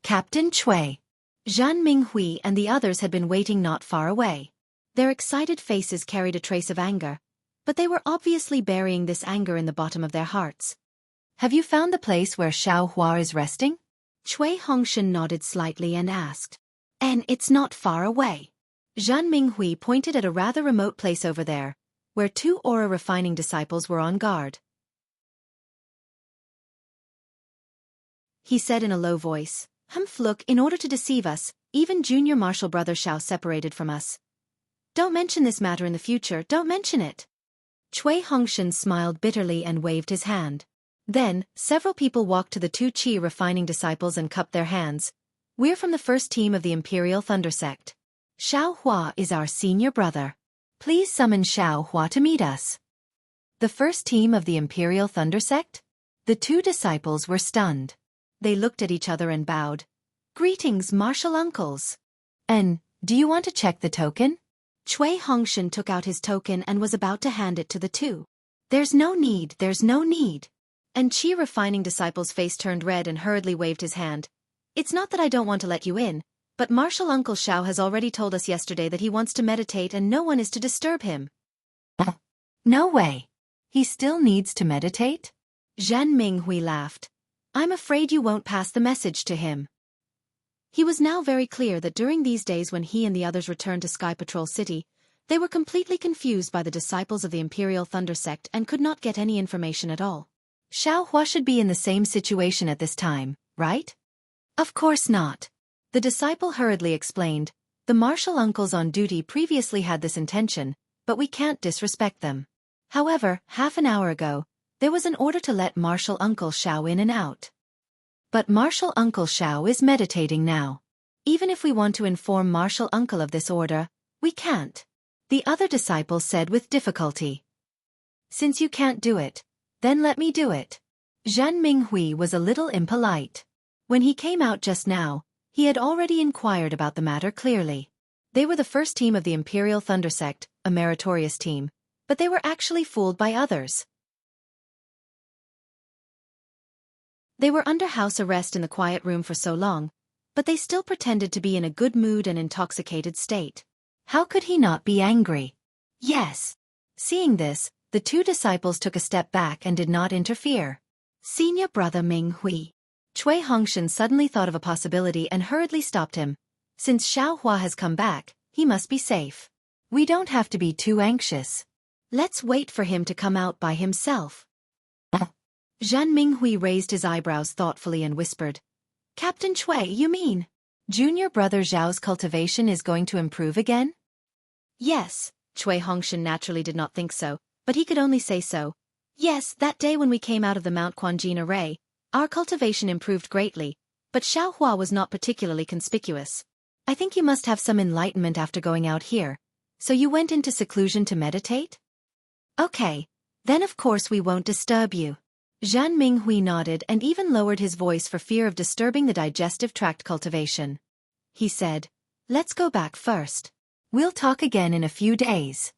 Captain Cui, Zhan Minghui and the others had been waiting not far away. Their excited faces carried a trace of anger, but they were obviously burying this anger in the bottom of their hearts. "Have you found the place where Xiao Hua is resting?" Cui Hongshan nodded slightly and asked. "And it's not far away." Zhan Minghui pointed at a rather remote place over there, where 2 aura refining disciples were on guard. He said in a low voice, Look, in order to deceive us, even junior martial brother Xiao separated from us. Don't mention this matter in the future, don't mention it." Cui Hongshan smiled bitterly and waved his hand. Then, several people walked to the 2 Qi refining disciples and cupped their hands. "We're from the first team of the Imperial Thunder Sect. Xiao Hua is our senior brother. Please summon Xiao Hua to meet us." The first team of the Imperial Thunder Sect? The 2 disciples were stunned. They looked at each other and bowed. "Greetings, martial uncles. And, do you want to check the token?" Cui Hongshan took out his token and was about to hand it to the 2. There's no need. And Qi refining disciple's face turned red and hurriedly waved his hand. "It's not that I don't want to let you in, but Martial Uncle Xiao has already told us yesterday that he wants to meditate and no one is to disturb him." "No way. He still needs to meditate?" Zhan Minghui laughed. "I'm afraid you won't pass the message to him." He was now very clear that during these days when he and the others returned to Sky Patrol City, They were completely confused by the disciples of the Imperial Thunder Sect and could not get any information at all. Xianxia should be in the same situation at this time, right? Of course not. The disciple hurriedly explained, the martial uncles on duty previously had this intention, but we can't disrespect them. However, half an hour ago, there was an order to let Martial Uncle Xiao in and out. But Martial Uncle Xiao is meditating now. Even if we want to inform Martial Uncle of this order, we can't. The other disciple said with difficulty. Since you can't do it, then let me do it. Zhan Minghui was a little impolite. When he came out just now, he had already inquired about the matter clearly. They were the first team of the Imperial Thunder Sect, a meritorious team, but they were actually fooled by others. They were under house arrest in the quiet room for so long, but they still pretended to be in a good mood and intoxicated state. How could he not be angry? Yes. Seeing this, the two disciples took a step back and did not interfere. Senior brother Minghui. Cui Hongshan suddenly thought of a possibility and hurriedly stopped him. Since Xiaohua has come back, he must be safe. We don't have to be too anxious. Let's wait for him to come out by himself. Zhan Minghui raised his eyebrows thoughtfully and whispered, Captain Cui, you mean? Junior brother Zhao's cultivation is going to improve again? Yes, Cui Hongshan naturally did not think so, but he could only say so. Yes, that day when we came out of the Mount Quanjin array, our cultivation improved greatly, but Xiaohua was not particularly conspicuous. I think you must have some enlightenment after going out here, so you went into seclusion to meditate? Okay, then of course we won't disturb you. Zhan Minghui nodded and even lowered his voice for fear of disturbing the digestive tract cultivation. He said, let's go back first. We'll talk again in a few days.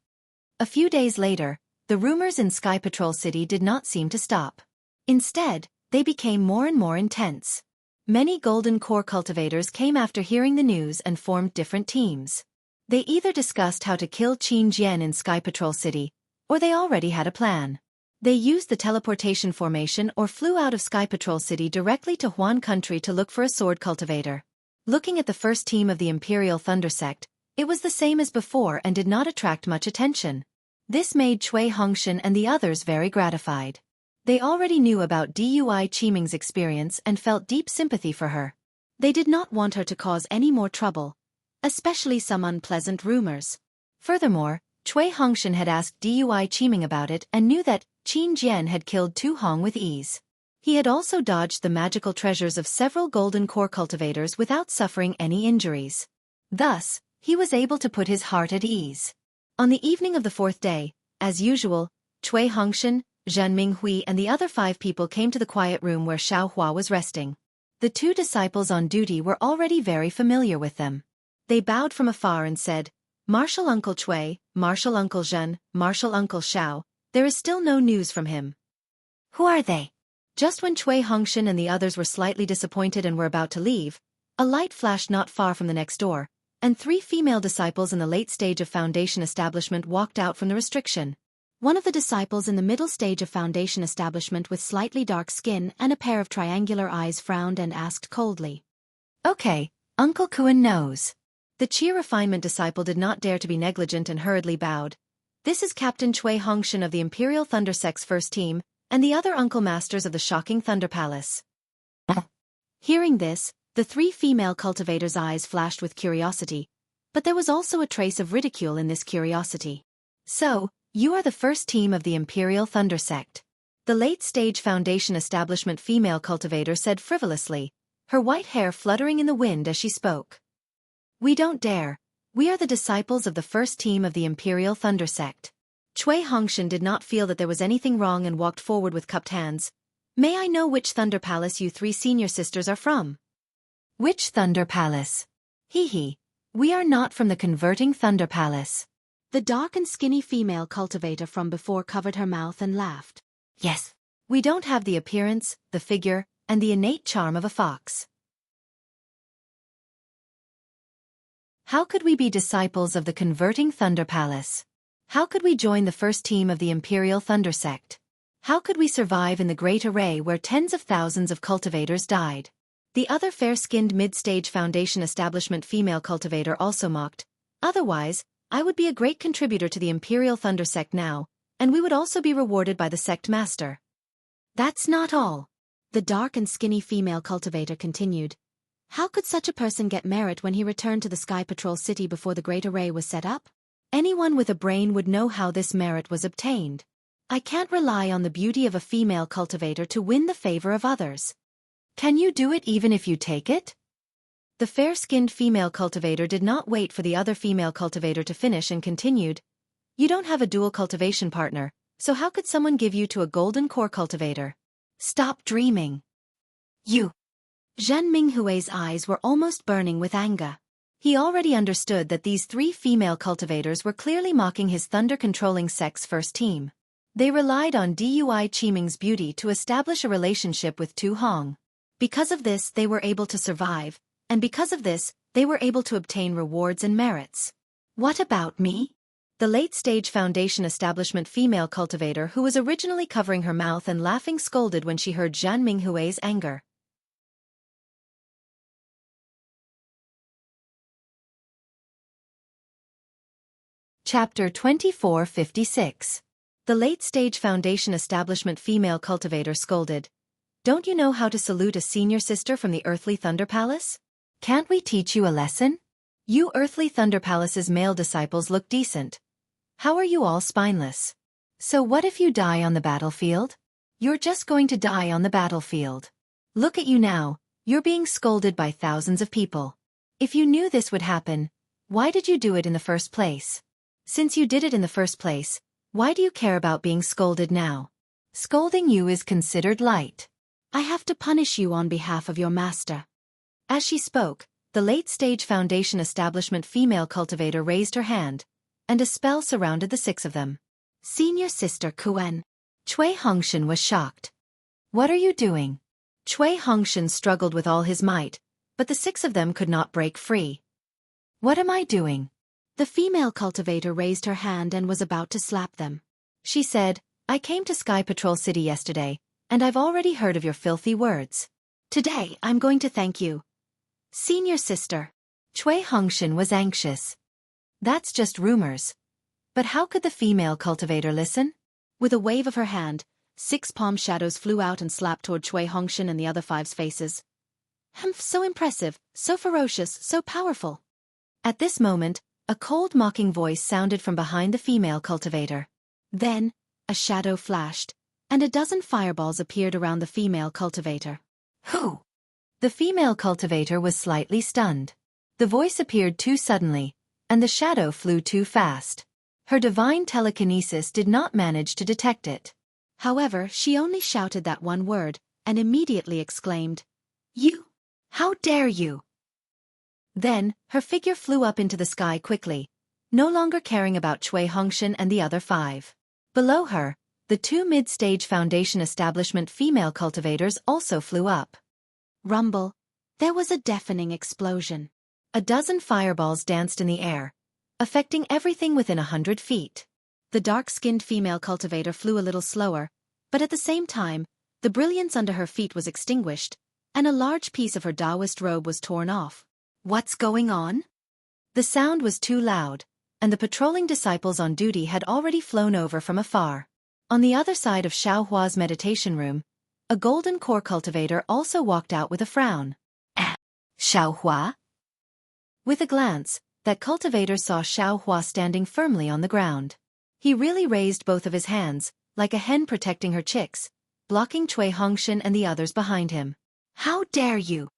A few days later, the rumors in Sky Patrol City did not seem to stop. Instead, they became more and more intense. Many Golden Core cultivators came after hearing the news and formed different teams. They either discussed how to kill Qin Jian in Sky Patrol City, or they already had a plan. They used the teleportation formation or flew out of Sky Patrol City directly to Huan Country to look for a sword cultivator. Looking at the first team of the Imperial Thunder Sect, it was the same as before and did not attract much attention. This made Cui Hongshan and the others very gratified. They already knew about Dui Qiming's experience and felt deep sympathy for her. They did not want her to cause any more trouble, especially some unpleasant rumors. Furthermore, Cui Hongshan had asked Dui Qiming about it and knew that Qin Jian had killed Tu Hong with ease. He had also dodged the magical treasures of several Golden Core cultivators without suffering any injuries. Thus, he was able to put his heart at ease. On the evening of the fourth day, as usual, Cui Hongshan, Zhan Minghui and the other 5 people came to the quiet room where Xiaohua was resting. The 2 disciples on duty were already very familiar with them. They bowed from afar and said, Martial Uncle Cui, Martial Uncle Zhan, Martial Uncle Xiao, there is still no news from him. Who are they? Just when Cui Hongshan and the others were slightly disappointed and were about to leave, a light flashed not far from the next door, and 3 female disciples in the late stage of Foundation Establishment walked out from the restriction. One of the disciples in the middle stage of Foundation Establishment with slightly dark skin and a pair of triangular eyes frowned and asked coldly. Okay, Uncle Kuan knows. The Qi Refinement disciple did not dare to be negligent and hurriedly bowed. This is Captain Cui Hongshan of the Imperial Thunder Sect's first team, and the other Uncle Masters of the Shocking Thunder Palace. Hearing this, the 3 female cultivators' eyes flashed with curiosity, but there was also a trace of ridicule in this curiosity. So, you are the first team of the Imperial Thunder Sect. The late-stage Foundation Establishment female cultivator said frivolously, her white hair fluttering in the wind as she spoke. We don't dare. We are the disciples of the first team of the Imperial Thunder Sect. Cui Hongshan did not feel that there was anything wrong and walked forward with cupped hands. May I know which Thunder Palace you 3 senior sisters are from? Which Thunder Palace? Hee. We are not from the Converting Thunder Palace. The dark and skinny female cultivator from before covered her mouth and laughed. Yes. We don't have the appearance, the figure, and the innate charm of a fox. How could we be disciples of the Converting Thunder Palace? How could we join the first team of the Imperial Thunder Sect? How could we survive in the Great Array where tens of thousands of cultivators died? The other fair-skinned mid-stage Foundation Establishment female cultivator also mocked. Otherwise, I would be a great contributor to the Imperial Thunder Sect now, and we would also be rewarded by the sect master. That's not all. The dark and skinny female cultivator continued. How could such a person get merit when he returned to the Sky Patrol City before the Great Array was set up? Anyone with a brain would know how this merit was obtained. I can't rely on the beauty of a female cultivator to win the favor of others. Can you do it even if you take it? The fair-skinned female cultivator did not wait for the other female cultivator to finish and continued. You don't have a dual cultivation partner, so how could someone give you to a golden core cultivator? Stop dreaming. You. Zhen Minghui's eyes were almost burning with anger. He already understood that these 3 female cultivators were clearly mocking his thunder-controlling sect's first team. They relied on Dui Qiming's beauty to establish a relationship with Tu Hong. Because of this they were able to survive, and because of this they were able to obtain rewards and merits. What about me? The late-stage Foundation establishment female cultivator who was originally covering her mouth and laughing scolded when she heard Zhan Minghui's anger. Chapter 2456. The late-stage Foundation establishment female cultivator scolded. Don't you know how to salute a senior sister from the Earthly Thunder Palace? Can't we teach you a lesson? You Earthly Thunder Palace's male disciples look decent. How are you all spineless? So what if you die on the battlefield? You're just going to die on the battlefield. Look at you now, you're being scolded by thousands of people. If you knew this would happen, why did you do it in the first place? Since you did it in the first place, why do you care about being scolded now? Scolding you is considered light. I have to punish you on behalf of your master. As she spoke, the late-stage Foundation establishment female cultivator raised her hand, and a spell surrounded the 6 of them. Senior sister Kuen. Cui Hongshan was shocked. What are you doing? Cui Hongshan struggled with all his might, but the 6 of them could not break free. What am I doing? The female cultivator raised her hand and was about to slap them. She said, I came to Sky Patrol City yesterday, and I've already heard of your filthy words. Today I'm going to thank you. Senior sister. Cui Hongshan was anxious. That's just rumors. But how could the female cultivator listen? With a wave of her hand, 6 palm shadows flew out and slapped toward Cui Hongshan and the other 5's faces. Humph, so impressive, so ferocious, so powerful. At this moment, a cold mocking voice sounded from behind the female cultivator. Then, a shadow flashed, and a dozen fireballs appeared around the female cultivator. Who? The female cultivator was slightly stunned. The voice appeared too suddenly, and the shadow flew too fast. Her divine telekinesis did not manage to detect it. However, she only shouted that one word, and immediately exclaimed, You! How dare you! Then, her figure flew up into the sky quickly, no longer caring about Cui Hongshan and the other 5. Below her, the 2 mid-stage Foundation establishment female cultivators also flew up. Rumble. There was a deafening explosion. A dozen fireballs danced in the air, affecting everything within 100 feet. The dark-skinned female cultivator flew a little slower, but at the same time, the brilliance under her feet was extinguished, and a large piece of her Taoist robe was torn off. What's going on? The sound was too loud, and the patrolling disciples on duty had already flown over from afar. On the other side of Xiaohua's meditation room, a golden core cultivator also walked out with a frown. Xiaohua? With a glance, that cultivator saw Xiaohua standing firmly on the ground. He really raised both of his hands, like a hen protecting her chicks, blocking Cui Hongshan and the others behind him. How dare you!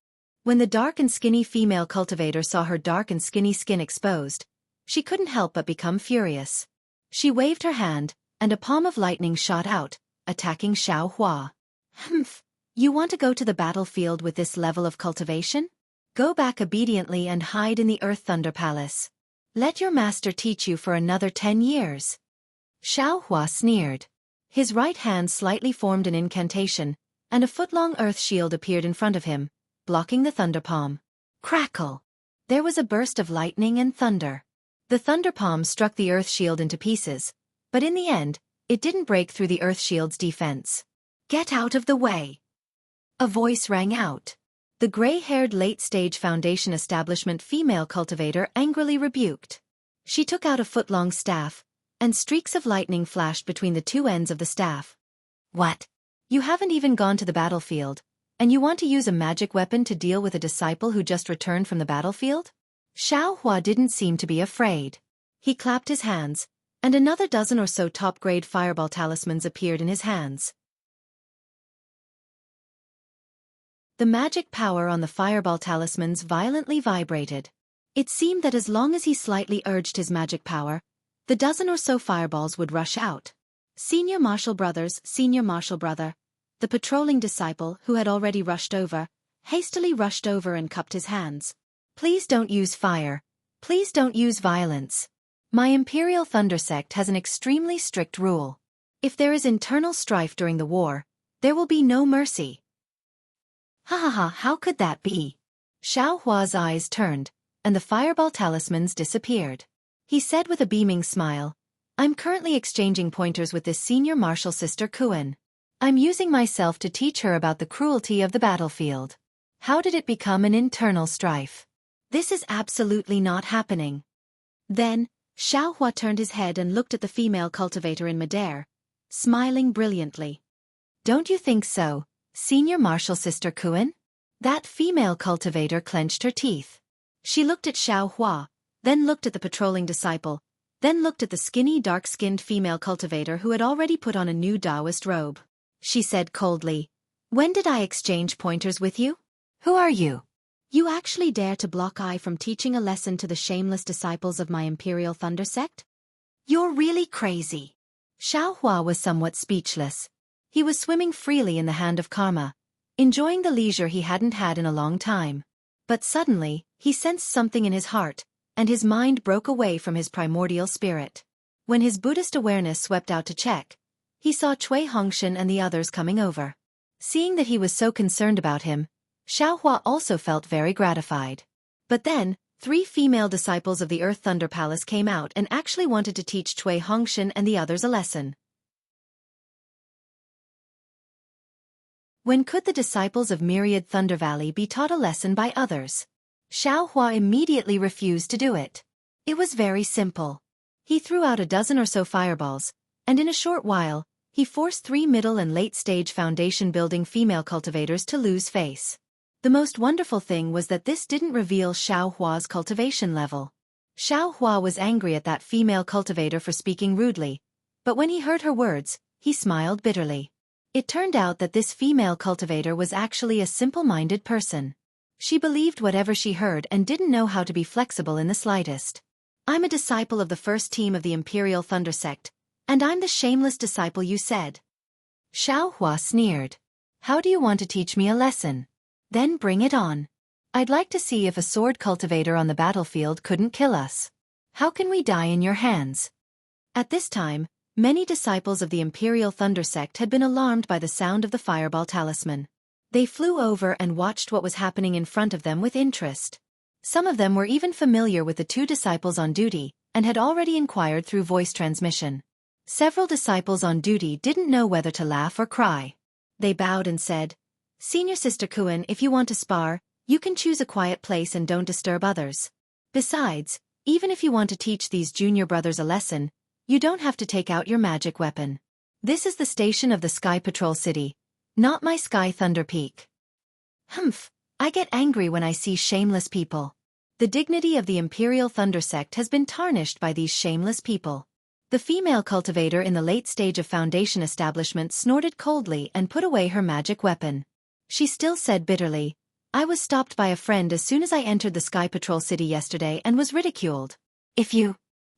When the dark and skinny female cultivator saw her dark and skinny skin exposed, she couldn't help but become furious. She waved her hand, and a palm of lightning shot out, attacking Xiaohua. Humph! You want to go to the battlefield with this level of cultivation? Go back obediently and hide in the Earth Thunder Palace. Let your master teach you for another 10 years. Xiaohua sneered. His right hand slightly formed an incantation, and a foot-long earth shield appeared in front of him, blocking the thunder palm. Crackle! There was a burst of lightning and thunder. The thunder palm struck the earth shield into pieces, but in the end, it didn't break through the earth shield's defense. Get out of the way! A voice rang out. The gray-haired late-stage Foundation establishment female cultivator angrily rebuked. She took out a foot-long staff, and streaks of lightning flashed between the two ends of the staff. What? You haven't even gone to the battlefield, and you want to use a magic weapon to deal with a disciple who just returned from the battlefield? Xianxia didn't seem to be afraid. He clapped his hands, and another dozen or so top-grade fireball talismans appeared in his hands. The magic power on the fireball talismans violently vibrated. It seemed that as long as he slightly urged his magic power, the dozen or so fireballs would rush out. Senior Martial Brothers, Senior Martial Brother, the patrolling disciple who had already hastily rushed over and cupped his hands. Please don't use fire. Please don't use violence. My Imperial Thunder Sect has an extremely strict rule. If there is internal strife during the war, there will be no mercy. Ha ha ha, how could that be? Xiaohua's eyes turned, and the fireball talismans disappeared. He said with a beaming smile, I'm currently exchanging pointers with this senior martial sister Kuan. I'm using myself to teach her about the cruelty of the battlefield. How did it become an internal strife? This is absolutely not happening. Then, Xiaohua turned his head and looked at the female cultivator in midair, smiling brilliantly. Don't you think so, senior martial sister Kuan? That female cultivator clenched her teeth. She looked at Xiaohua, then looked at the patrolling disciple, then looked at the skinny dark-skinned female cultivator who had already put on a new Taoist robe. She said coldly, When did I exchange pointers with you? Who are you? You actually dare to block I from teaching a lesson to the shameless disciples of my Imperial Thunder Sect? You're really crazy. Xiaohua was somewhat speechless. He was swimming freely in the hand of karma, enjoying the leisure he hadn't had in a long time. But suddenly, he sensed something in his heart, and his mind broke away from his primordial spirit. When his Buddhist awareness swept out to check, he saw Cui Hongshan and the others coming over. Seeing that he was so concerned about him, Xiaohua also felt very gratified. But then, 3 female disciples of the Earth Thunder Palace came out and actually wanted to teach Cui Hongshan and the others a lesson. When could the disciples of Myriad Thunder Valley be taught a lesson by others? Xiaohua immediately refused to do it. It was very simple. He threw out a dozen or so fireballs, and in a short while, he forced 3 middle and late-stage foundation-building female cultivators to lose face. The most wonderful thing was that this didn't reveal Xiaohua's cultivation level. Xiaohua was angry at that female cultivator for speaking rudely, but when he heard her words, he smiled bitterly. It turned out that this female cultivator was actually a simple-minded person. She believed whatever she heard and didn't know how to be flexible in the slightest. I'm a disciple of the first team of the Imperial Thunder Sect, and I'm the shameless disciple you said. Xiaohua sneered. How do you want to teach me a lesson? Then bring it on. I'd like to see if a sword cultivator on the battlefield couldn't kill us. How can we die in your hands? At this time, many disciples of the Imperial Thunder Sect had been alarmed by the sound of the fireball talisman. They flew over and watched what was happening in front of them with interest. Some of them were even familiar with the 2 disciples on duty, and had already inquired through voice transmission. Several disciples on duty didn't know whether to laugh or cry. They bowed and said, Senior Sister Kuan, if you want to spar, you can choose a quiet place and don't disturb others. Besides, even if you want to teach these junior brothers a lesson, you don't have to take out your magic weapon. This is the station of the Sky Patrol City, not my Sky Thunder Peak. Humph, I get angry when I see shameless people. The dignity of the Imperial Thunder Sect has been tarnished by these shameless people. The female cultivator in the late stage of foundation establishment snorted coldly and put away her magic weapon. She still said bitterly, I was stopped by a friend as soon as I entered the Sky Patrol City yesterday and was ridiculed.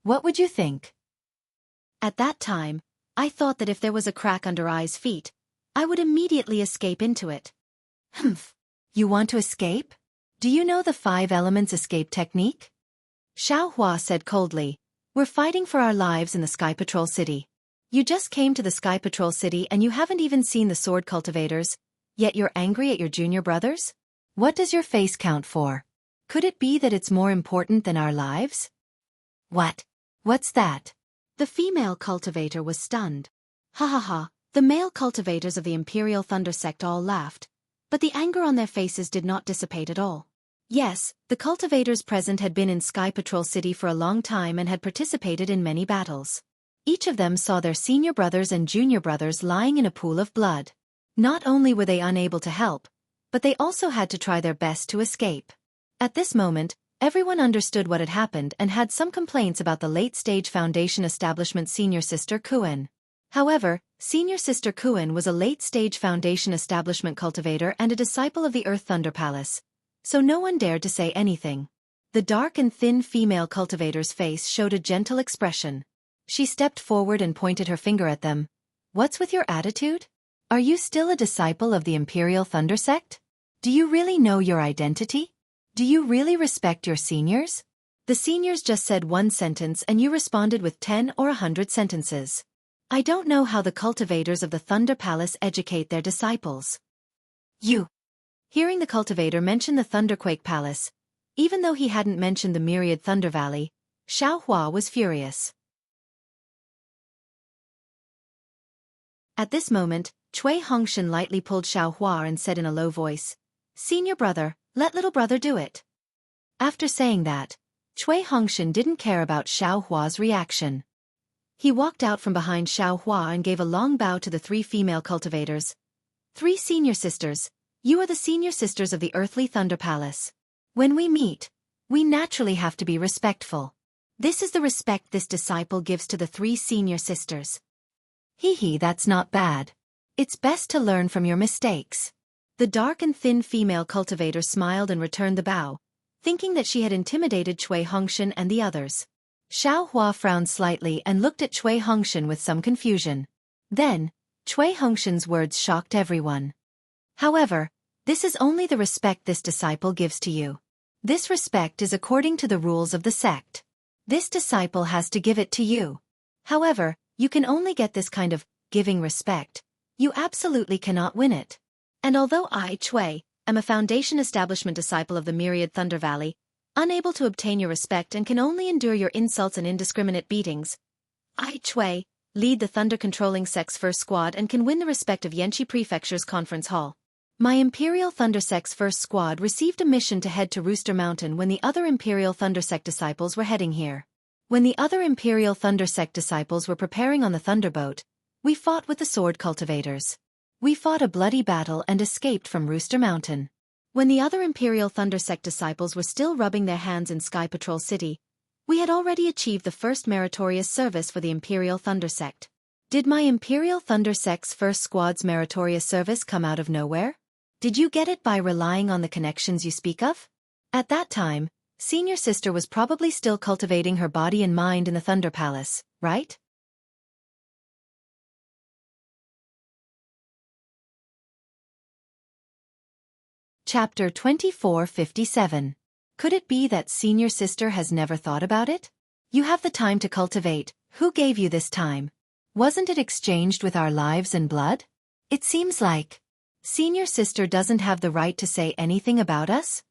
What would you think? At that time, I thought that if there was a crack under I's feet, I would immediately escape into it. Humph. You want to escape? Do you know the 5 elements escape technique? Xiaohua said coldly, We're fighting for our lives in the Sky Patrol City. You just came to the Sky Patrol City and you haven't even seen the sword cultivators, yet you're angry at your junior brothers? What does your face count for? Could it be that it's more important than our lives? What? What's that? The female cultivator was stunned. Ha ha ha, the male cultivators of the Imperial Thunder Sect all laughed, but the anger on their faces did not dissipate at all. Yes, the cultivators present had been in Sky Patrol City for a long time and had participated in many battles. Each of them saw their senior brothers and junior brothers lying in a pool of blood. Not only were they unable to help, but they also had to try their best to escape. At this moment, everyone understood what had happened and had some complaints about the late-stage Foundation Establishment Senior Sister Kuan. However, Senior Sister Kuan was a late-stage Foundation Establishment cultivator and a disciple of the Earth Thunder Palace, so no one dared to say anything. The dark and thin female cultivator's face showed a gentle expression. She stepped forward and pointed her finger at them. "What's with your attitude? Are you still a disciple of the Imperial Thunder Sect? Do you really know your identity? Do you really respect your seniors?" The seniors just said one sentence and you responded with 10 or 100 sentences. I don't know how the cultivators of the Thunder Palace educate their disciples. You. Hearing the cultivator mention the Thunderquake Palace, even though he hadn't mentioned the Myriad Thunder Valley, Xiaohua was furious. At this moment, Cui Hongshan lightly pulled Xiaohua and said in a low voice, "Senior brother, let little brother do it." After saying that, Cui Hongshan didn't care about Xiaohua's reaction. He walked out from behind Xiaohua and gave a long bow to the three female cultivators. "Three senior sisters, you are the senior sisters of the Earthly Thunder Palace. When we meet, we naturally have to be respectful. This is the respect this disciple gives to the three senior sisters." Hee, that's not bad. It's best to learn from your mistakes. The dark and thin female cultivator smiled and returned the bow, thinking that she had intimidated Cui Hongshan and the others. Xiaohua frowned slightly and looked at Cui Hongshan with some confusion. Then, Cui Hongshan's words shocked everyone. "However, this is only the respect this disciple gives to you. This respect is according to the rules of the sect. This disciple has to give it to you. However, you can only get this kind of giving respect. You absolutely cannot win it. And although I, Cui, am a Foundation Establishment disciple of the Myriad Thunder Valley, unable to obtain your respect and can only endure your insults and indiscriminate beatings, I, Cui, lead the Thunder Controlling Sect's first squad and can win the respect of Yanqi Prefecture's conference hall. My Imperial Thunder Sect's first squad received a mission to head to Rooster Mountain when the other Imperial Thunder Sect disciples were heading here. When the other Imperial Thunder Sect disciples were preparing on the Thunderboat, we fought with the sword cultivators. We fought a bloody battle and escaped from Rooster Mountain. When the other Imperial Thunder Sect disciples were still rubbing their hands in Sky Patrol City, we had already achieved the first meritorious service for the Imperial Thunder Sect. Did my Imperial Thunder Sect's first squad's meritorious service come out of nowhere? Did you get it by relying on the connections you speak of? At that time, Senior Sister was probably still cultivating her body and mind in the Thunder Palace, right? Chapter 2457. Could it be that Senior Sister has never thought about it? You have the time to cultivate. Who gave you this time? Wasn't it exchanged with our lives and blood? It seems like Senior Sister doesn't have the right to say anything about us?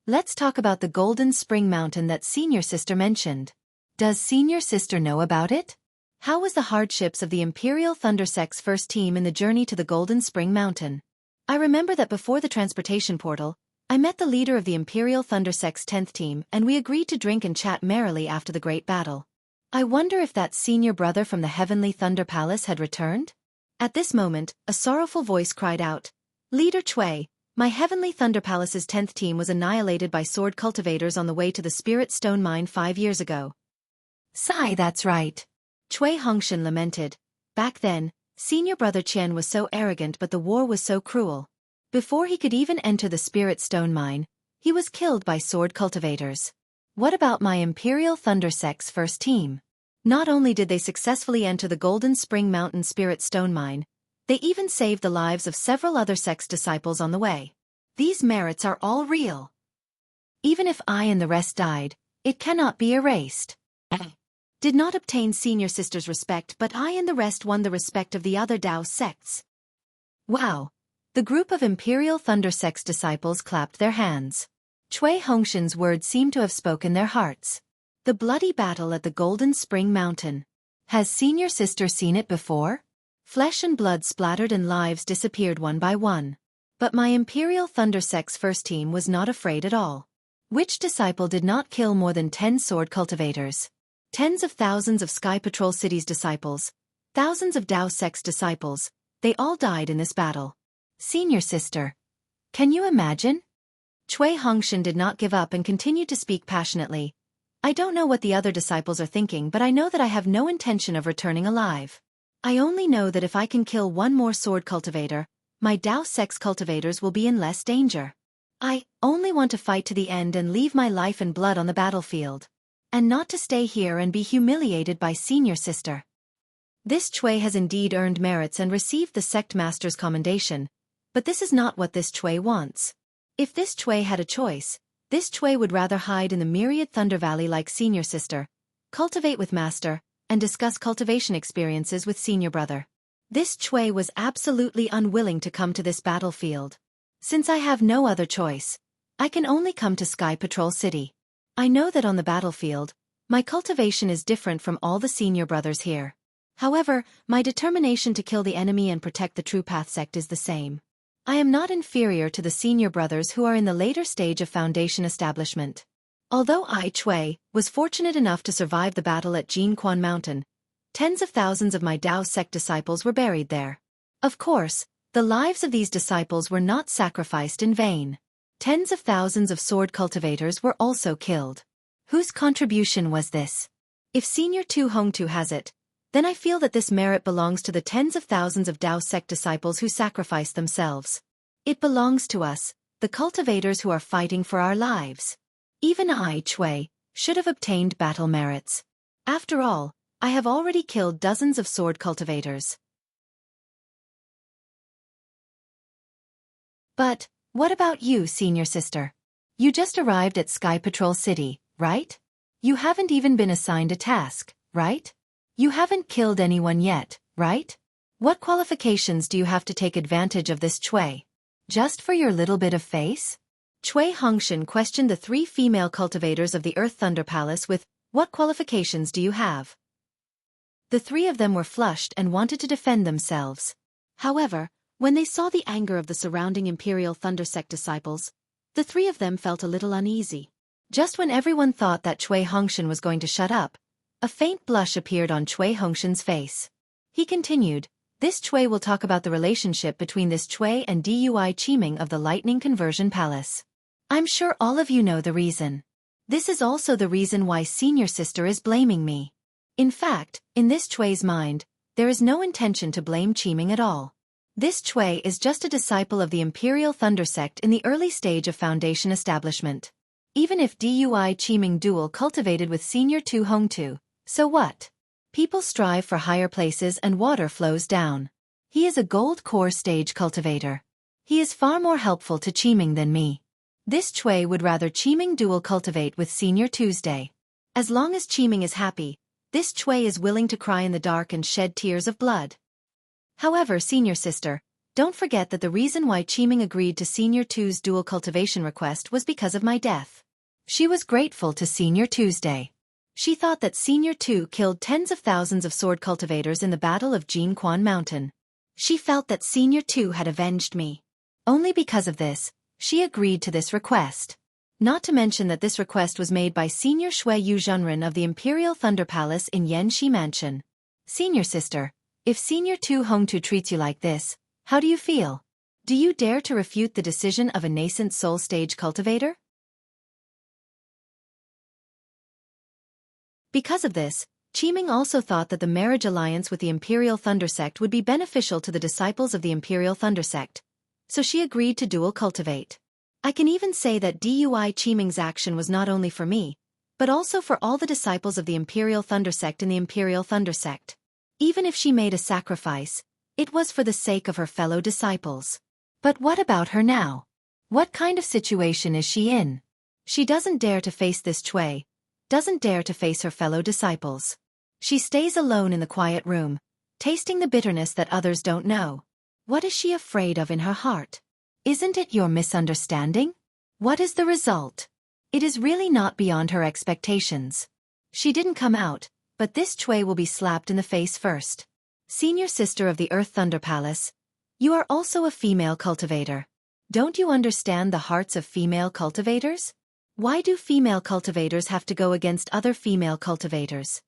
Let's talk about the Golden Spring Mountain that Senior Sister mentioned. Does Senior Sister know about it? How was the hardships of the Imperial Thunder Sect's first team in the journey to the Golden Spring Mountain? I remember that before the transportation portal, I met the leader of the Imperial Thunder Sect's 10th team and we agreed to drink and chat merrily after the great battle. I wonder if that senior brother from the Heavenly Thunder Palace had returned? At this moment, a sorrowful voice cried out, "Leader Cui, my Heavenly Thunder Palace's 10th team was annihilated by sword cultivators on the way to the Spirit Stone Mine 5 years ago." Sigh, that's right. Cui Hongshan lamented. Back then, Senior Brother Qian was so arrogant but the war was so cruel. Before he could even enter the Spirit Stone Mine, he was killed by sword cultivators. What about my Imperial Thunder Sect's first team? Not only did they successfully enter the Golden Spring Mountain Spirit Stone Mine, they even saved the lives of several other sect's disciples on the way. These merits are all real. Even if I and the rest died, it cannot be erased. Did not obtain Senior Sister's respect, but I and the rest won the respect of the other Dao sects. Wow! The group of Imperial Thunder Sect's disciples clapped their hands. Cui Hongshan's words seemed to have spoken their hearts. The bloody battle at the Golden Spring Mountain. Has Senior Sister seen it before? Flesh and blood splattered and lives disappeared one by one. But my Imperial Thunder Sect's first team was not afraid at all. Which disciple did not kill more than 10 sword cultivators? Tens of thousands of Sky Patrol City's disciples, thousands of Dao Sect's disciples, they all died in this battle. Senior sister. Can you imagine? Cui Hongshan did not give up and continued to speak passionately. I don't know what the other disciples are thinking, but I know that I have no intention of returning alive. I only know that if I can kill one more sword cultivator, my Dao Sect's cultivators will be in less danger. I only want to fight to the end and leave my life and blood on the battlefield. And not to stay here and be humiliated by senior sister. This Cui has indeed earned merits and received the sect master's commendation, but this is not what this Cui wants. If this Cui had a choice, this Cui would rather hide in the myriad Thunder Valley like senior sister, cultivate with master, and discuss cultivation experiences with senior brother. This Cui was absolutely unwilling to come to this battlefield. Since I have no other choice, I can only come to Sky Patrol City. I know that on the battlefield, my cultivation is different from all the senior brothers here. However, my determination to kill the enemy and protect the True Path sect is the same. I am not inferior to the senior brothers who are in the later stage of Foundation establishment. Although I, Cui, was fortunate enough to survive the battle at Jianghu Mountain, tens of thousands of my Dao sect disciples were buried there. Of course, the lives of these disciples were not sacrificed in vain. Tens of thousands of sword cultivators were also killed. Whose contribution was this? If Senior Tu Hongtu has it, then I feel that this merit belongs to the tens of thousands of Dao sect disciples who sacrificed themselves. It belongs to us, the cultivators who are fighting for our lives. Even I, Cui, should have obtained battle merits. After all, I have already killed dozens of sword cultivators. But, what about you, senior sister? You just arrived at Sky Patrol City, right? You haven't even been assigned a task, right? You haven't killed anyone yet, right? What qualifications do you have to take advantage of this Cui? Just for your little bit of face? Cui Hongshan questioned the 3 female cultivators of the Earth Thunder Palace with, "What qualifications do you have?" The 3 of them were flushed and wanted to defend themselves. However, when they saw the anger of the surrounding Imperial Thunder Sect disciples, the 3 of them felt a little uneasy. Just when everyone thought that Cui Hongshan was going to shut up, a faint blush appeared on Cui Hongshan's face. He continued, "This Cui will talk about the relationship between this Cui and Dui Qiming of the Lightning Conversion Palace. I'm sure all of you know the reason. This is also the reason why senior sister is blaming me. In fact, in this Cui's mind, there is no intention to blame Qiming at all. This Cui is just a disciple of the Imperial Thunder Sect in the early stage of Foundation establishment. Even if Dui Qiming dual cultivated with Senior Tu Hongtu, so what? People strive for higher places and water flows down. He is a gold core stage cultivator. He is far more helpful to Qiming than me. This Cui would rather Qiming dual cultivate with Senior Tuesday. As long as Qiming is happy, this Cui is willing to cry in the dark and shed tears of blood. However, senior sister, don't forget that the reason why Qiming agreed to Senior Tu's dual cultivation request was because of my death. She was grateful to Senior Tuesday. She thought that Senior Tu killed tens of thousands of sword cultivators in the Battle of Jianghu Mountain. She felt that Senior Tu had avenged me. Only because of this, she agreed to this request. Not to mention that this request was made by Senior Shui Yu Zhenren of the Imperial Thunder Palace in Yanxi Mansion. Senior sister, if Senior Tu Hongtu treats you like this, how do you feel? Do you dare to refute the decision of a nascent soul stage cultivator? Because of this, Qiming also thought that the marriage alliance with the Imperial Thunder Sect would be beneficial to the disciples of the Imperial Thunder Sect, so she agreed to dual cultivate. I can even say that Dui Qiming's action was not only for me, but also for all the disciples of the Imperial Thunder Sect in the Imperial Thunder Sect. Even if she made a sacrifice, it was for the sake of her fellow disciples. But what about her now? What kind of situation is she in? She doesn't dare to face this Cui, doesn't dare to face her fellow disciples. She stays alone in the quiet room, tasting the bitterness that others don't know. What is she afraid of in her heart? Isn't it your misunderstanding? What is the result? It is really not beyond her expectations. She didn't come out, but this Cui will be slapped in the face first. Senior sister of the Earth Thunder Palace, you are also a female cultivator. Don't you understand the hearts of female cultivators? Why do female cultivators have to go against other female cultivators?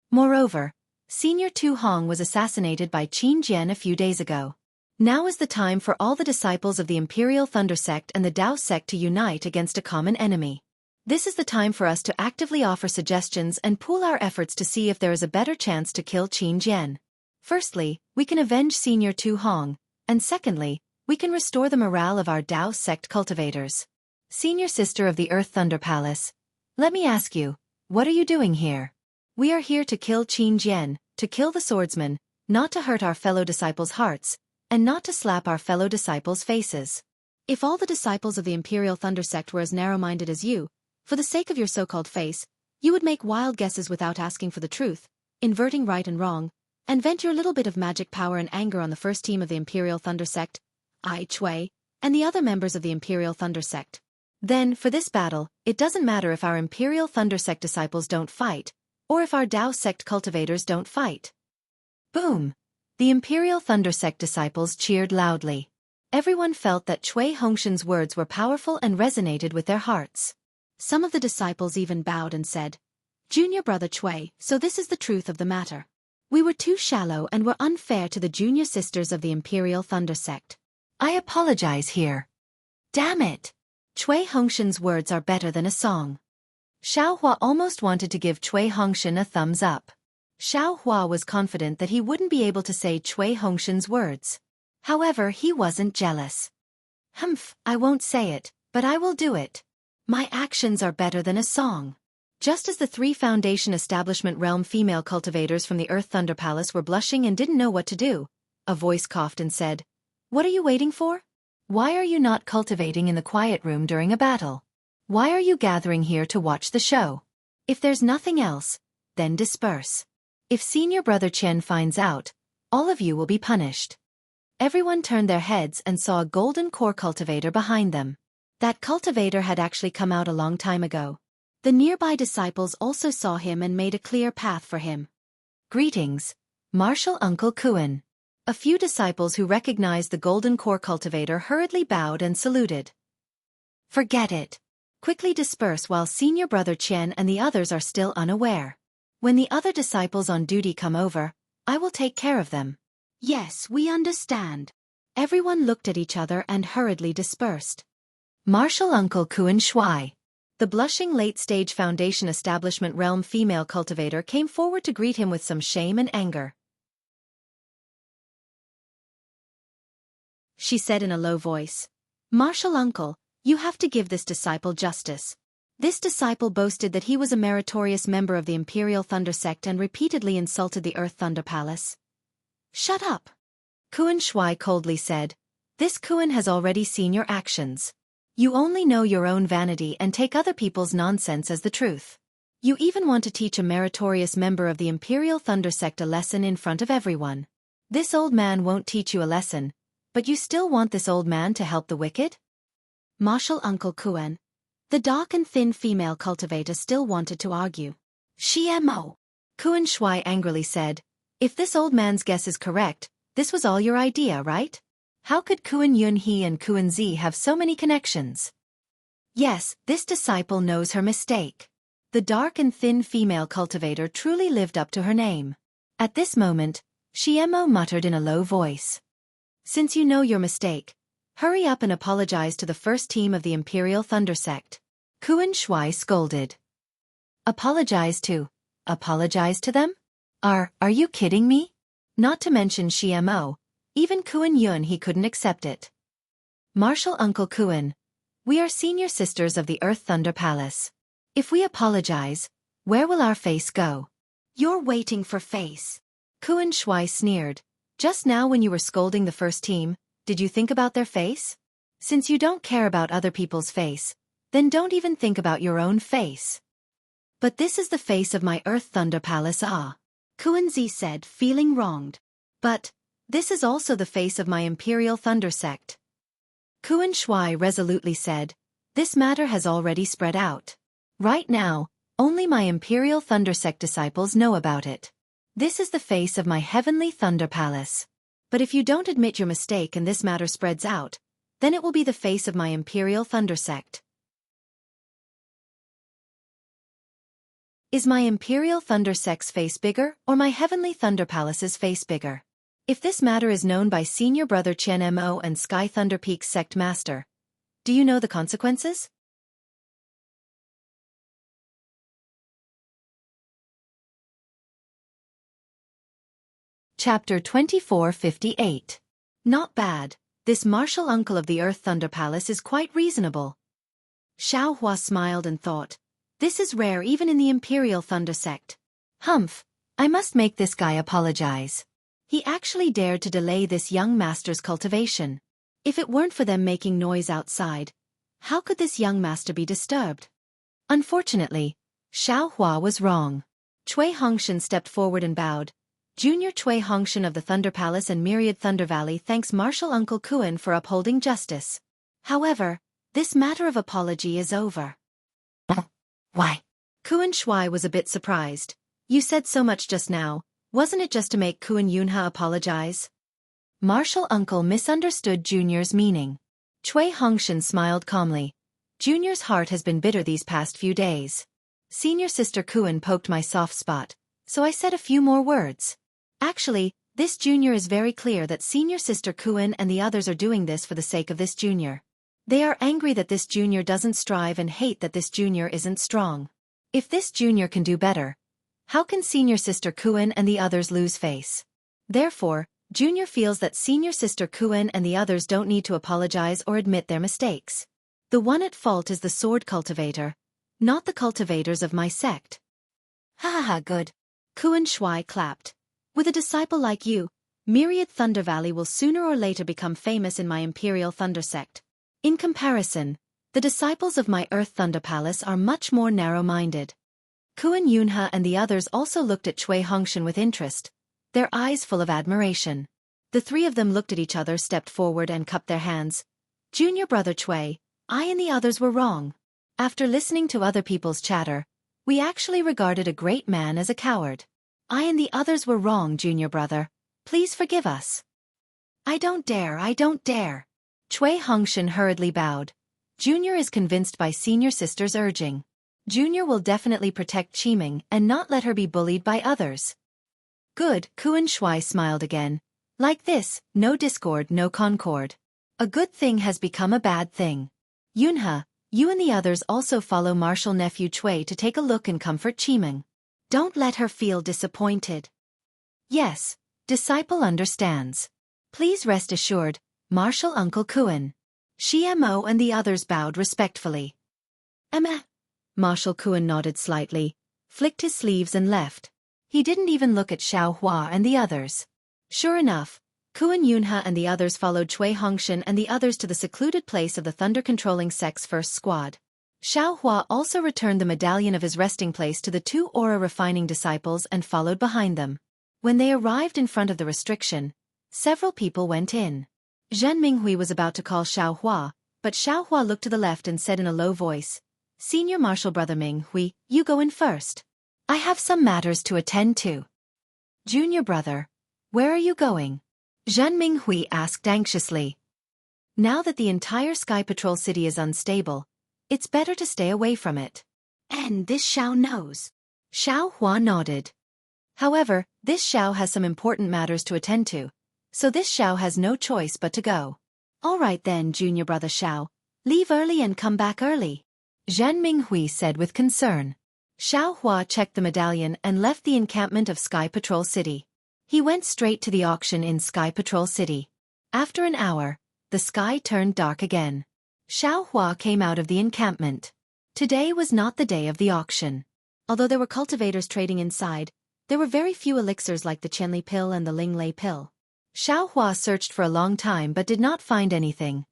Moreover, Senior Tu Hong was assassinated by Qin Jian a few days ago. Now is the time for all the disciples of the Imperial Thunder Sect and the Dao Sect to unite against a common enemy. This is the time for us to actively offer suggestions and pool our efforts to see if there is a better chance to kill Qin Jian. Firstly, we can avenge Senior Tu Hong, and secondly, we can restore the morale of our Dao Sect cultivators. Senior Sister of the Earth Thunder Palace, let me ask you, what are you doing here? We are here to kill Qin Jian, to kill the swordsmen, not to hurt our fellow disciples' hearts, and not to slap our fellow disciples' faces. If all the disciples of the Imperial Thunder Sect were as narrow-minded as you, for the sake of your so-called face, you would make wild guesses without asking for the truth, inverting right and wrong, and vent your little bit of magic power and anger on the first team of the Imperial Thunder Sect, I Chui, and the other members of the Imperial Thunder Sect. Then, for this battle, it doesn't matter if our Imperial Thunder Sect disciples don't fight, or if our Dao Sect cultivators don't fight. Boom! The Imperial Thunder Sect disciples cheered loudly. Everyone felt that Cui Hongshan's words were powerful and resonated with their hearts. Some of the disciples even bowed and said, "Junior brother Cui, so this is the truth of the matter. We were too shallow and were unfair to the junior sisters of the Imperial Thunder Sect. I apologize here. Damn it! Cui Hongshan's words are better than a song." Xiao Hua almost wanted to give Cui Hongshan a thumbs up. Xiao Hua was confident that he wouldn't be able to say Cui Hongshan's words. However, he wasn't jealous. "Humph, I won't say it, but I will do it. My actions are better than a song." Just as the 3 Foundation Establishment Realm female cultivators from the Earth Thunder Palace were blushing and didn't know what to do, a voice coughed and said, "What are you waiting for? Why are you not cultivating in the quiet room during a battle? Why are you gathering here to watch the show? If there's nothing else, then disperse. If Senior Brother Chen finds out, all of you will be punished." Everyone turned their heads and saw a golden core cultivator behind them. That cultivator had actually come out a long time ago. The nearby disciples also saw him and made a clear path for him. "Greetings, Martial Uncle Kuan." A few disciples who recognized the golden core cultivator hurriedly bowed and saluted. "Forget it. Quickly disperse while Senior Brother Chen and the others are still unaware. When the other disciples on duty come over, I will take care of them." "Yes, we understand." Everyone looked at each other and hurriedly dispersed. Martial Uncle Kuan Shui. The blushing late-stage Foundation Establishment Realm female cultivator came forward to greet him with some shame and anger. She said in a low voice, "Martial Uncle, you have to give this disciple justice. This disciple boasted that he was a meritorious member of the Imperial Thunder Sect and repeatedly insulted the Earth Thunder Palace." "Shut up!" Kuan Shui coldly said. "This Kuan has already seen your actions. You only know your own vanity and take other people's nonsense as the truth. You even want to teach a meritorious member of the Imperial Thunder Sect a lesson in front of everyone. This old man won't teach you a lesson, but you still want this old man to help the wicked?" Martial Uncle Kuan, the dark and thin female cultivator, still wanted to argue. "Xianmo," Kuan Shui angrily said, "if this old man's guess is correct, this was all your idea, right? How could Kuan Yun He and Kuan Zi have so many connections?" Yes, this disciple knows her mistake. The dark and thin female cultivator truly lived up to her name. At this moment, Xianmo muttered in a low voice. "Since you know your mistake, hurry up and apologize to the first team of the Imperial Thunder Sect." Kuan Shui scolded. Apologize to them? Are you kidding me? Not to mention Xianmo, even Kuan Yun He couldn't accept it. "Martial Uncle Kuan, we are senior sisters of the Earth Thunder Palace. If we apologize, where will our face go?" "You're waiting for face." Kuan Shui sneered. "Just now when you were scolding the first team, did you think about their face? Since you don't care about other people's face, then don't even think about your own face." "But this is the face of my Earth Thunder Palace, Kuan Zi said, feeling wronged. "But this is also the face of my Imperial Thunder Sect." Kuan Shui resolutely said, "This matter has already spread out. Right now, only my Imperial Thunder Sect disciples know about it. This is the face of my Heavenly Thunder Palace. But if you don't admit your mistake and this matter spreads out, Then it will be the face of my Imperial Thunder Sect. Is my Imperial Thunder Sect's face bigger, or my Heavenly Thunder Palace's face bigger? If this matter is known by Senior Brother Qian Mo and Sky Thunder Peak's Sect Master, do you know the consequences? Chapter 2458. Not bad. This martial uncle of the Earth Thunder Palace is quite reasonable. Xianxia smiled and thought, this is rare even in the Imperial Thunder Sect. Humph, I must make this guy apologize. He actually dared to delay this young master's cultivation. If it weren't for them making noise outside, how could this young master be disturbed? Unfortunately, Xianxia was wrong. Cui Hongshan stepped forward and bowed. Junior Cui Hongshan of the Thunder Palace and Myriad Thunder Valley thanks Martial Uncle Kuan for upholding justice. However, this matter of apology is over. Why? Kuan Shui was a bit surprised. You said so much just now, wasn't it just to make Kuan Yunha apologize? Martial Uncle misunderstood Junior's meaning. Cui Hongshan smiled calmly. Junior's heart has been bitter these past few days. Senior Sister Kuan poked my soft spot, so I said a few more words. Actually, this Junior is very clear that Senior Sister Kuan and the others are doing this for the sake of this Junior. They are angry that this Junior doesn't strive and hate that this Junior isn't strong. If this Junior can do better, how can Senior Sister Kuan and the others lose face? Therefore, Junior feels that Senior Sister Kuan and the others don't need to apologize or admit their mistakes. The one at fault is the sword cultivator, not the cultivators of my sect. Ha ha ha, good. Kuan Shui clapped. With a disciple like you, Myriad Thunder Valley will sooner or later become famous in my Imperial Thunder Sect. In comparison, the disciples of my Earth Thunder Palace are much more narrow-minded. Kuan Yunha and the others also looked at Cui Hongshan with interest, their eyes full of admiration. The three of them looked at each other, stepped forward and cupped their hands. Junior Brother Cui, I and the others were wrong. After listening to other people's chatter, we actually regarded a great man as a coward. I and the others were wrong, Junior Brother. Please forgive us. I don't dare. Cui Hongshan hurriedly bowed. Junior is convinced by Senior Sister's urging. Junior will definitely protect Qiming and not let her be bullied by others. Good, Kuan Shui smiled again. Like this, no discord, no concord. A good thing has become a bad thing. Yunha, you and the others also follow Martial Nephew Cui to take a look and comfort Qiming. Don't let her feel disappointed. Yes, disciple understands. Please rest assured, Martial Uncle Kuan. Mo and the others bowed respectfully. Emma. Martial Kuan nodded slightly, flicked his sleeves and left. He didn't even look at Xianxia and the others. Sure enough, Kuan Yunha and the others followed Cui Hongshan and the others to the secluded place of the thunder-controlling sect's first squad. Xianxia also returned the medallion of his resting place to the two aura-refining disciples and followed behind them. When they arrived in front of the restriction, several people went in. Zhen Minghui was about to call Xianxia, but Xianxia looked to the left and said in a low voice, Senior Martial Brother Minghui, you go in first. I have some matters to attend to. Junior Brother, where are you going? Zhen Minghui asked anxiously. Now that the entire Sky Patrol City is unstable, it's better to stay away from it. And this Xiao knows. Xianxia nodded. However, this Xiao has some important matters to attend to, so this Xiao has no choice but to go. All right then, Junior Brother Xiao, leave early and come back early. Zhen Minghui said with concern. Xianxia checked the medallion and left the encampment of Sky Patrol City. He went straight to the auction in Sky Patrol City. After an hour, the sky turned dark again. Xianxia came out of the encampment. Today was not the day of the auction. Although there were cultivators trading inside, there were very few elixirs like the Qianli pill and the Linglei pill. Xianxia searched for a long time but did not find anything.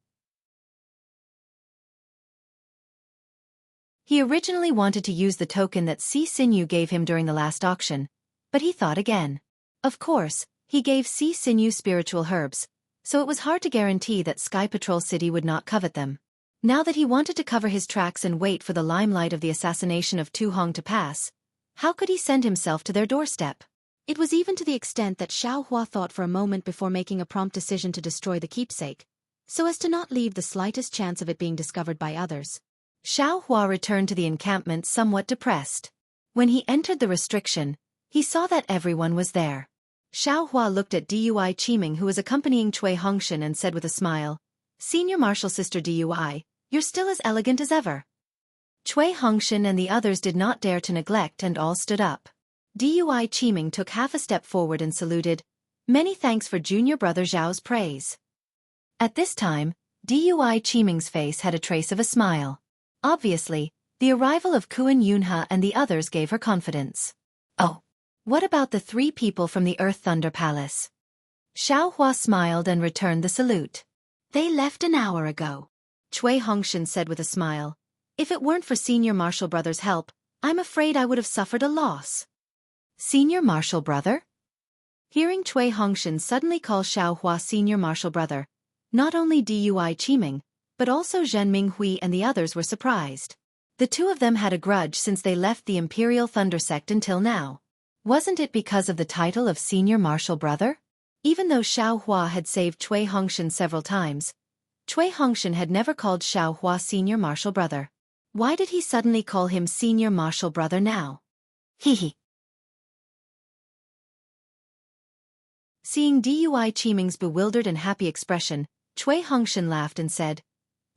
He originally wanted to use the token that Si Sinew gave him during the last auction, but he thought again. Of course, he gave Si Sinew spiritual herbs, so it was hard to guarantee that Sky Patrol City would not covet them. Now that he wanted to cover his tracks and wait for the limelight of the assassination of Tu Hong to pass, how could he send himself to their doorstep? It was even to the extent that Xianxia thought for a moment before making a prompt decision to destroy the keepsake. so as to not leave the slightest chance of it being discovered by others. Xiaohua returned to the encampment somewhat depressed. When he entered the restriction, he saw that everyone was there. Xiaohua looked at Dui Qiming, who was accompanying Cui Hongshan, and said with a smile, "Senior Martial Sister Dui, you're still as elegant as ever." Cui Hongshan and the others did not dare to neglect and all stood up. Dui Qiming took half a step forward and saluted, "Many thanks for junior brother Zhao's praise." At this time, Dui Qiming's face had a trace of a smile. Obviously, the arrival of Kuan Yunhe and the others gave her confidence. "Oh, what about the 3 people from the Earth Thunder Palace?" Xiaohua smiled and returned the salute. "They left an hour ago," Cui Hongshan said with a smile. "If it weren't for Senior Martial Brother's help, I'm afraid I would have suffered a loss." "Senior Martial Brother?" Hearing Cui Hongshan suddenly call Xiaohua Senior Martial Brother, not only Dui Qiming, but also Zhen Minghui and the others were surprised. The 2 of them had a grudge since they left the Imperial Thunder Sect until now. Wasn't it because of the title of Senior Martial Brother? Even though Xiaohua had saved Cui Hongshan several times, Cui Hongshan had never called Xiaohua Senior Martial Brother. Why did he suddenly call him Senior Martial Brother now? Hehe. Seeing Dui Qiming's bewildered and happy expression, Cui Hongshan laughed and said,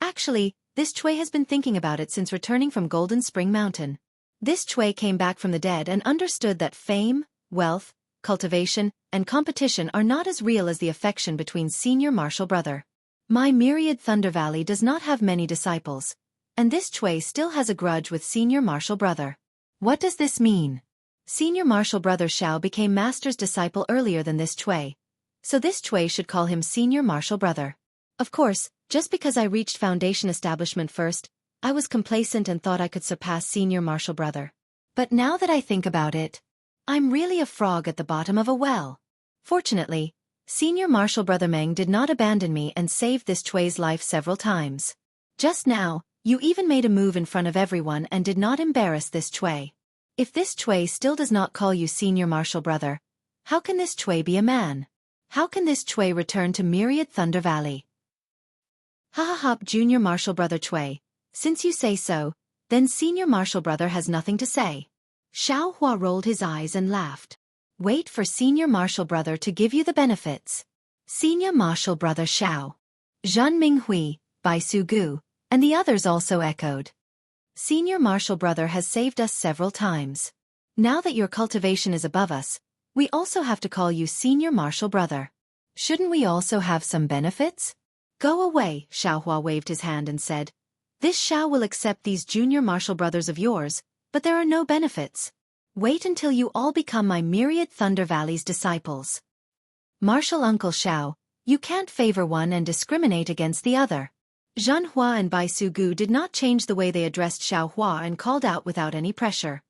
"Actually, this Cui has been thinking about it since returning from Golden Spring Mountain. This Cui came back from the dead and understood that fame, wealth, cultivation, and competition are not as real as the affection between Senior Martial Brother. My myriad Thunder Valley does not have many disciples, and this Cui still has a grudge with Senior Martial Brother. What does this mean? Senior Martial Brother Xiao became Master's disciple earlier than this Cui, so this Cui should call him Senior Martial Brother. Of course, just because I reached Foundation Establishment first, I was complacent and thought I could surpass Senior Martial Brother. But now that I think about it, I'm really a frog at the bottom of a well. Fortunately, Senior Martial Brother Meng did not abandon me and saved this Cui's life several times. Just now, you even made a move in front of everyone and did not embarrass this Cui. If this Cui still does not call you Senior Martial Brother, how can this Cui be a man? How can this Cui return to Myriad Thunder Valley?" "Ha ha ha, Junior Martial Brother Cui, since you say so, then Senior Martial Brother has nothing to say." Xiaohua rolled his eyes and laughed. "Wait for Senior Martial Brother to give you the benefits." Senior Martial Brother Xiao, Zhen Minghui, Bai Su Gu, and the others also echoed. "Senior Martial Brother has saved us several times. Now that your cultivation is above us, we also have to call you Senior Martial Brother. Shouldn't we also have some benefits?" "Go away," Xiaohua waved his hand and said. "This Xiao will accept these junior martial brothers of yours, but there are no benefits. Wait until you all become my Myriad Thunder Valley's disciples." "Martial Uncle Xiao, you can't favor one and discriminate against the other." Zhenhua and Bai Su Gu did not change the way they addressed Xiaohua and called out without any pressure.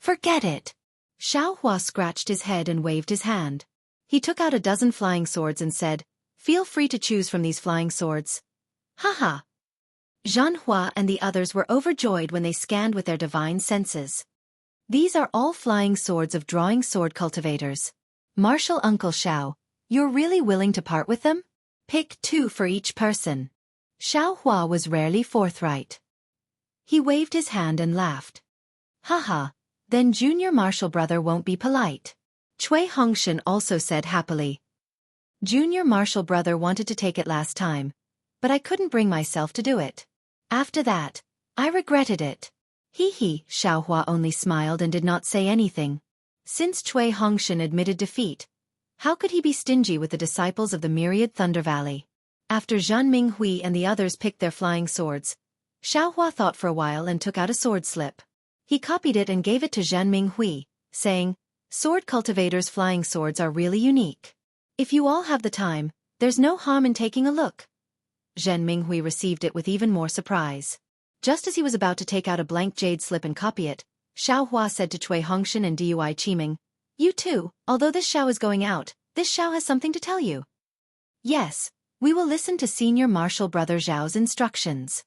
"Forget it." Xiaohua scratched his head and waved his hand. He took out a dozen flying swords and said, "Feel free to choose from these flying swords." Haha. Zhenhua and the others were overjoyed when they scanned with their divine senses. These are all flying swords of drawing sword cultivators. Martial Uncle Xiao, you're really willing to part with them? Pick 2 for each person. Xiaohua was rarely forthright. He waved his hand and laughed. Haha, then Junior Martial Brother won't be polite. Cui Hongshan also said happily. Junior Martial Brother wanted to take it last time, but I couldn't bring myself to do it. After that, I regretted it. Hee, Xiaohua only smiled and did not say anything. Since Cui Hongshan admitted defeat, how could he be stingy with the disciples of the Myriad Thunder Valley? After Zhen Minghui and the others picked their flying swords, Xiaohua thought for a while and took out a sword slip. He copied it and gave it to Zhen Minghui, saying, "Sword cultivators' flying swords are really unique. If you all have the time, there's no harm in taking a look." Zhen Minghui received it with even more surprise. Just as he was about to take out a blank jade slip and copy it, Xiaohua said to Cui Hongshan and Dui Qiming, "You too, although this Xiao is going out, this Xiao has something to tell you." "Yes, we will listen to Senior Martial Brother Zhao's instructions."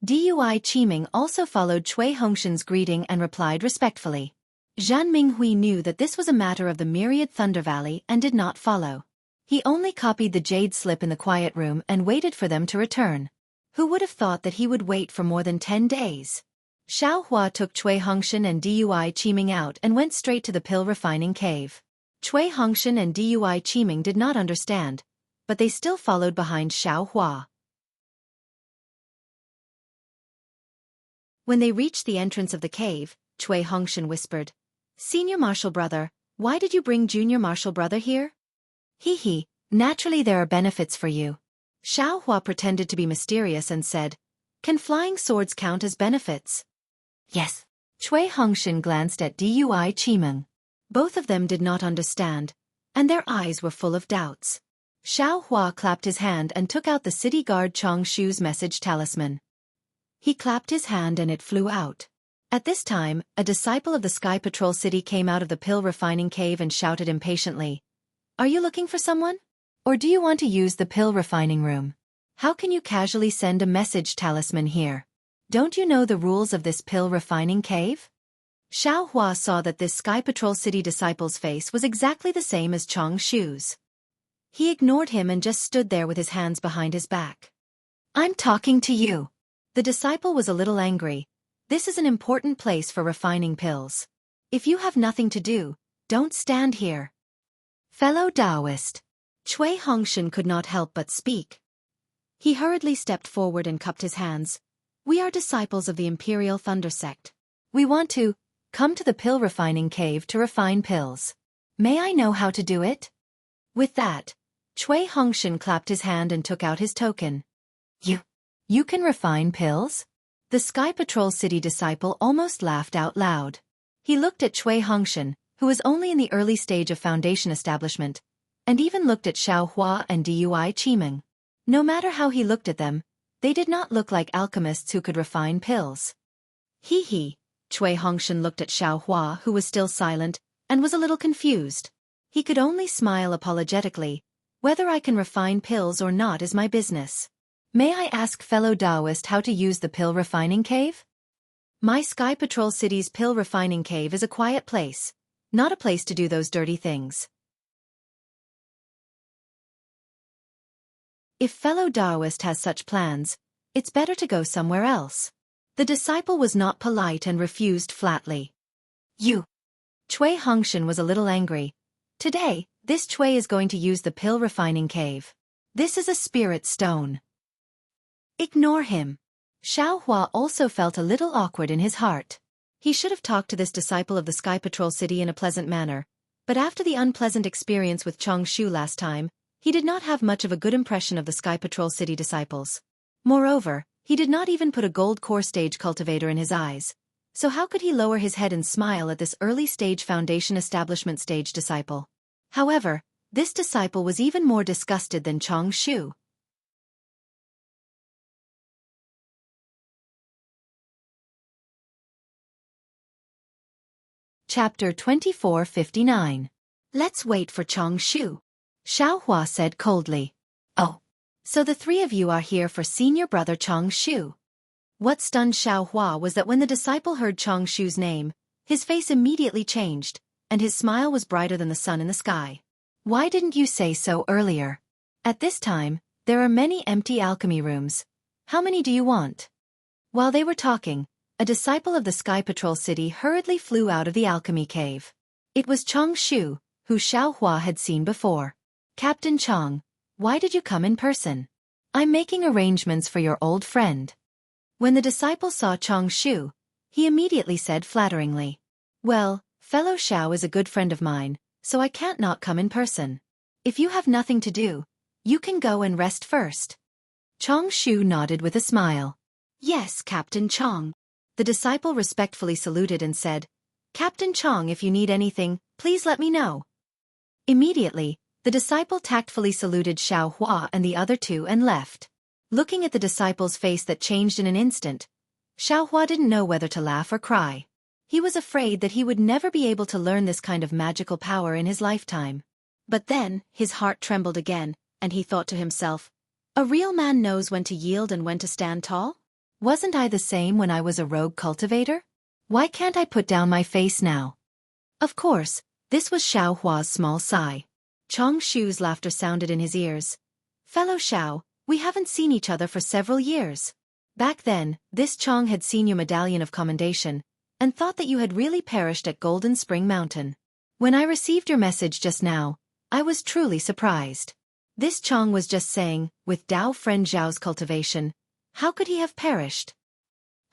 Dui Qiming also followed Cui Hongshan's greeting and replied respectfully. Zhen Minghui knew that this was a matter of the Myriad Thunder Valley and did not follow. He only copied the jade slip in the quiet room and waited for them to return. Who would have thought that he would wait for more than 10 days? Xiaohua took Cui Hongshan and Dui Qiming out and went straight to the pill refining cave. Cui Hongshan and Dui Qiming did not understand, but they still followed behind Xiaohua. When they reached the entrance of the cave, Cui Hongshan whispered, "Senior Martial Brother, why did you bring Junior Martial Brother here?" "Hee, naturally there are benefits for you." Xiaohua pretended to be mysterious and said, "Can flying swords count as benefits?" "Yes." Cui Hongshan glanced at Dui Qimeng. Both of them did not understand, and their eyes were full of doubts. Xiaohua clapped his hand and took out the city guard Changshu's message talisman. He clapped his hand and it flew out. At this time, a disciple of the Sky Patrol City came out of the pill refining cave and shouted impatiently, "Are you looking for someone? Or do you want to use the pill refining room? How can you casually send a message talisman here? Don't you know the rules of this pill refining cave?" Xiaohua saw that this Sky Patrol City disciple's face was exactly the same as Changshu's. He ignored him and just stood there with his hands behind his back. "I'm talking to you." The disciple was a little angry. This is an important place for refining pills. If you have nothing to do, don't stand here. "Fellow Taoist." Cui Hongshan could not help but speak. He hurriedly stepped forward and cupped his hands. "We are disciples of the Imperial Thunder Sect. We want to come to the pill refining cave to refine pills. May I know how to do it?" With that, Cui Hongshan clapped his hand and took out his token. You can refine pills?" The Sky Patrol City disciple almost laughed out loud. He looked at Cui Hongshan, who was only in the early stage of foundation establishment, and even looked at Xiaohua and Dui Qimeng. No matter how he looked at them, they did not look like alchemists who could refine pills. Cui Hongshan looked at Xiaohua, who was still silent, and was a little confused. He could only smile apologetically. "Whether I can refine pills or not is my business. May I ask fellow Taoist how to use the pill refining cave?" "My Sky Patrol City's pill refining cave is a quiet place, not a place to do those dirty things. If fellow Taoist has such plans, it's better to go somewhere else." The disciple was not polite and refused flatly. Cui Hongshan was a little angry. "Today, this Cui is going to use the pill refining cave. This is a spirit stone. Ignore him." Xiaohua also felt a little awkward in his heart. He should have talked to this disciple of the Sky Patrol City in a pleasant manner, but after the unpleasant experience with Changshu last time, he did not have much of a good impression of the Sky Patrol City disciples. Moreover, he did not even put a gold core stage cultivator in his eyes, so how could he lower his head and smile at this early stage foundation establishment stage disciple? However, this disciple was even more disgusted than Changshu. Chapter 2459. "Let's wait for Changshu," Xiaohua said coldly. "Oh, so the three of you are here for senior brother Changshu." What stunned Xiaohua was that when the disciple heard Changshu's name, his face immediately changed, and his smile was brighter than the sun in the sky. "Why didn't you say so earlier? At this time, there are many empty alchemy rooms. How many do you want?" While they were talking, a disciple of the Sky Patrol City hurriedly flew out of the alchemy cave. It was Changshu, who Xiaohua had seen before. "Captain Chang, why did you come in person?" "I'm making arrangements for your old friend." When the disciple saw Changshu, he immediately said flatteringly, "Well, fellow Xiao is a good friend of mine, so I can't not come in person. If you have nothing to do, you can go and rest first." Changshu nodded with a smile. "Yes, Captain Chang." The disciple respectfully saluted and said, "Captain Chang, if you need anything, please let me know." Immediately, the disciple tactfully saluted Xiaohua and the other two and left. Looking at the disciple's face that changed in an instant, Xiaohua didn't know whether to laugh or cry. He was afraid that he would never be able to learn this kind of magical power in his lifetime. But then, his heart trembled again, and he thought to himself, "A real man knows when to yield and when to stand tall? Wasn't I the same when I was a rogue cultivator? Why can't I put down my face now?" Of course, this was Xiaohua's small sigh. Chong Shu's laughter sounded in his ears. Fellow Xiao, we haven't seen each other for several years. Back then, this Chong had seen your medallion of commendation, and thought that you had really perished at Golden Spring Mountain. When I received your message just now, I was truly surprised. This Chong was just saying, with Dao friend Zhao's cultivation, how could he have perished?